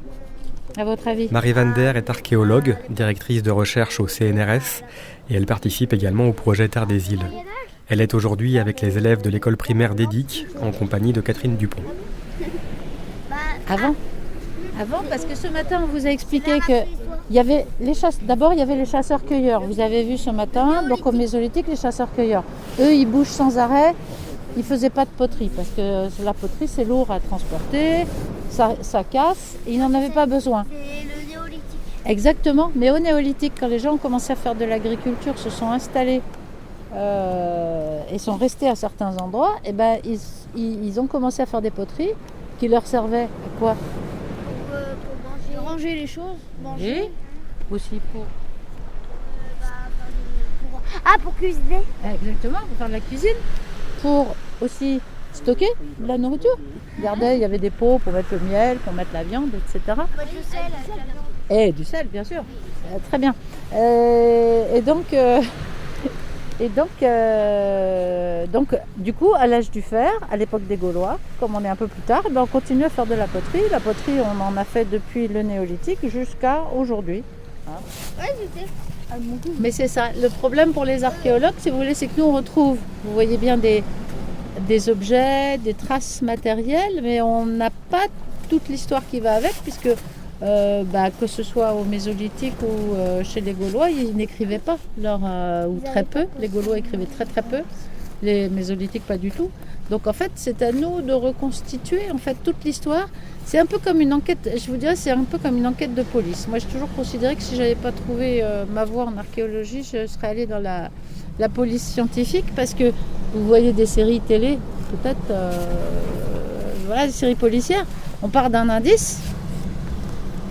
à votre avis? Marie Van Der est archéologue, directrice de recherche au CNRS, et elle participe également au projet Terre des Îles. Elle est aujourd'hui avec les élèves de l'école primaire d'Édic, en compagnie de Catherine Dupont. Avant, parce que ce matin, on vous a expliqué que il y avait d'abord, il y avait les chasseurs-cueilleurs. Vous avez vu ce matin, donc au Mésolithique, les chasseurs-cueilleurs. Eux, ils bougent sans arrêt. Ils ne faisaient pas de poterie parce que la poterie, c'est lourd à transporter, ça casse, et ils n'en avaient pas besoin. C'est le néolithique. Exactement, mais au néolithique, quand les gens ont commencé à faire de l'agriculture, se sont installés et sont restés à certains endroits, et ben, ils ont commencé à faire des poteries qui leur servaient à quoi? Pour manger, ranger les choses, manger. Et aussi pour... pour cuisiner. Exactement, pour faire de la cuisine. Pour aussi stocker de la nourriture. Regardez, il y avait des pots pour mettre le miel, pour mettre la viande, etc. Du sel. Et du sel, bien sûr. Très bien. Donc, du coup, à l'âge du fer, à l'époque des Gaulois, comme on est un peu plus tard, on continue à faire de la poterie. La poterie, on en a fait depuis le néolithique jusqu'à aujourd'hui. Ouais, je sais. Mais c'est ça, le problème pour les archéologues, si vous voulez, c'est que nous on retrouve, vous voyez bien des objets, des traces matérielles, mais on n'a pas toute l'histoire qui va avec, puisque que ce soit au Mésolithique ou chez les Gaulois, ils n'écrivaient pas, ou très peu. Les Gaulois écrivaient très très peu, les Mésolithiques pas du tout. Donc en fait, c'est à nous de reconstituer en fait toute l'histoire. C'est un peu comme une enquête, je vous dirais, c'est un peu comme une enquête de police. Moi, j'ai toujours considéré que si j'avais pas trouvé ma voie en archéologie, je serais allée dans la police scientifique, parce que vous voyez des séries télé, peut-être voilà, des séries policières. On part d'un indice,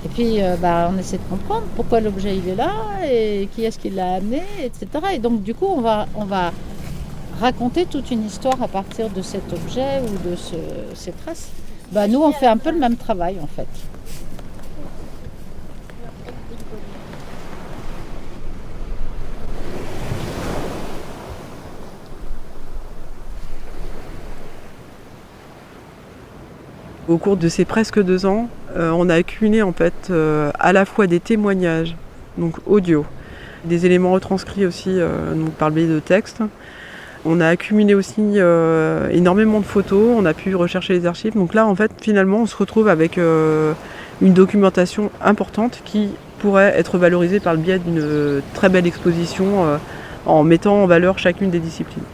et puis on essaie de comprendre pourquoi l'objet il est là, et qui est-ce qui l'a amené, etc. Et donc du coup, on va raconter toute une histoire à partir de cet objet ou de ces traces. Nous, on fait un peu le même travail, en fait. Au cours de ces presque 2 ans, on a accumulé en fait à la fois des témoignages, donc audio, des éléments retranscrits aussi donc par le biais de textes. On a accumulé aussi énormément de photos, on a pu rechercher les archives. Donc là, en fait, finalement, on se retrouve avec une documentation importante qui pourrait être valorisée par le biais d'une très belle exposition en mettant en valeur chacune des disciplines.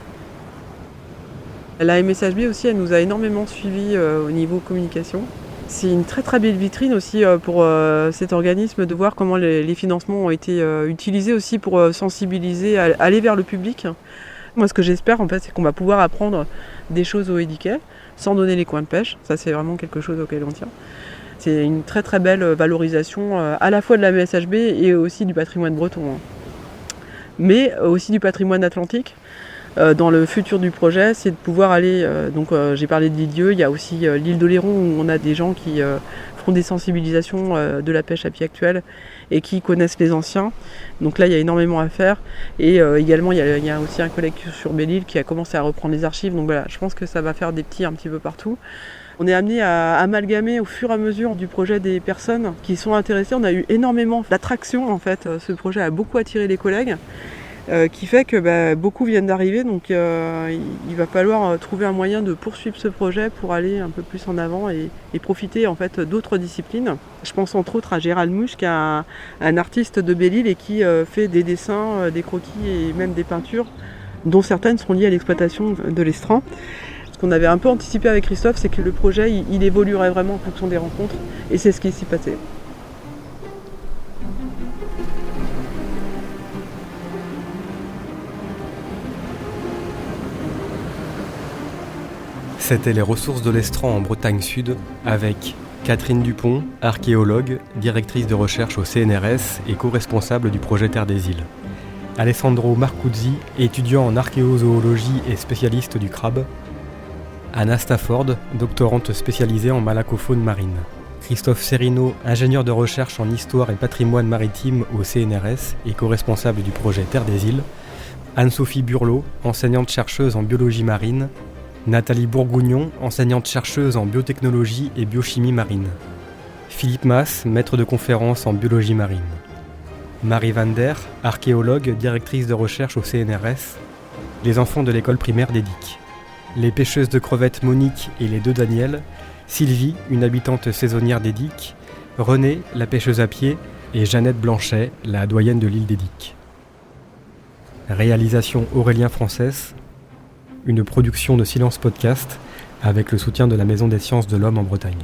La MSHB aussi, elle nous a énormément suivis au niveau communication. C'est une très très belle vitrine aussi pour cet organisme de voir comment les financements ont été utilisés aussi pour sensibiliser, aller vers le public. Moi, ce que j'espère, en fait, c'est qu'on va pouvoir apprendre des choses aux Édiquais sans donner les coins de pêche. Ça, c'est vraiment quelque chose auquel on tient. C'est une très très belle valorisation à la fois de la MSHB et aussi du patrimoine breton, mais aussi du patrimoine atlantique. Dans le futur du projet, c'est de pouvoir aller, j'ai parlé de l'Idieu, il y a aussi l'île d'Oléron où on a des gens qui font des sensibilisations de la pêche à pied actuelle et qui connaissent les anciens. Donc là, il y a énormément à faire. Et également, il y a aussi un collègue sur Belle-Île qui a commencé à reprendre les archives. Donc voilà, je pense que ça va faire des petits un petit peu partout. On est amené à amalgamer au fur et à mesure du projet des personnes qui sont intéressées. On a eu énormément d'attraction en fait. Ce projet a beaucoup attiré les collègues. Qui fait que beaucoup viennent d'arriver, donc il va falloir trouver un moyen de poursuivre ce projet pour aller un peu plus en avant et profiter en fait d'autres disciplines. Je pense entre autres à Gérald Mouche, qui est un artiste de Belle-Île et qui fait des dessins, des croquis et même des peintures, dont certaines sont liées à l'exploitation de l'estran. Ce qu'on avait un peu anticipé avec Christophe, c'est que le projet il évoluerait vraiment en fonction des rencontres, et c'est ce qui s'est passé. C'était les ressources de l'Estran en Bretagne Sud avec Catherine Dupont, archéologue, directrice de recherche au CNRS et co-responsable du projet Terre des Îles. Alessandro Marcuzzi, étudiant en archéozoologie et spécialiste du crabe. Anna Stafford, doctorante spécialisée en malacofaune marine. Christophe Serino, ingénieur de recherche en histoire et patrimoine maritime au CNRS et co-responsable du projet Terre des Îles. Anne-Sophie Burlot, enseignante-chercheuse en biologie marine. Nathalie Bourgougnon, enseignante-chercheuse en biotechnologie et biochimie marine. Philippe Masse, maître de conférence en biologie marine. Marie Van Der, archéologue, directrice de recherche au CNRS. Les enfants de l'école primaire d'Édic. Les pêcheuses de crevettes Monique et les 2 Daniel. Sylvie, une habitante saisonnière d'Édic. Renée, la pêcheuse à pied. Et Jeannette Blanchet, la doyenne de l'île d'Édic. Réalisation Aurélien Frances. Une production de Silence Podcast avec le soutien de la Maison des Sciences de l'Homme en Bretagne.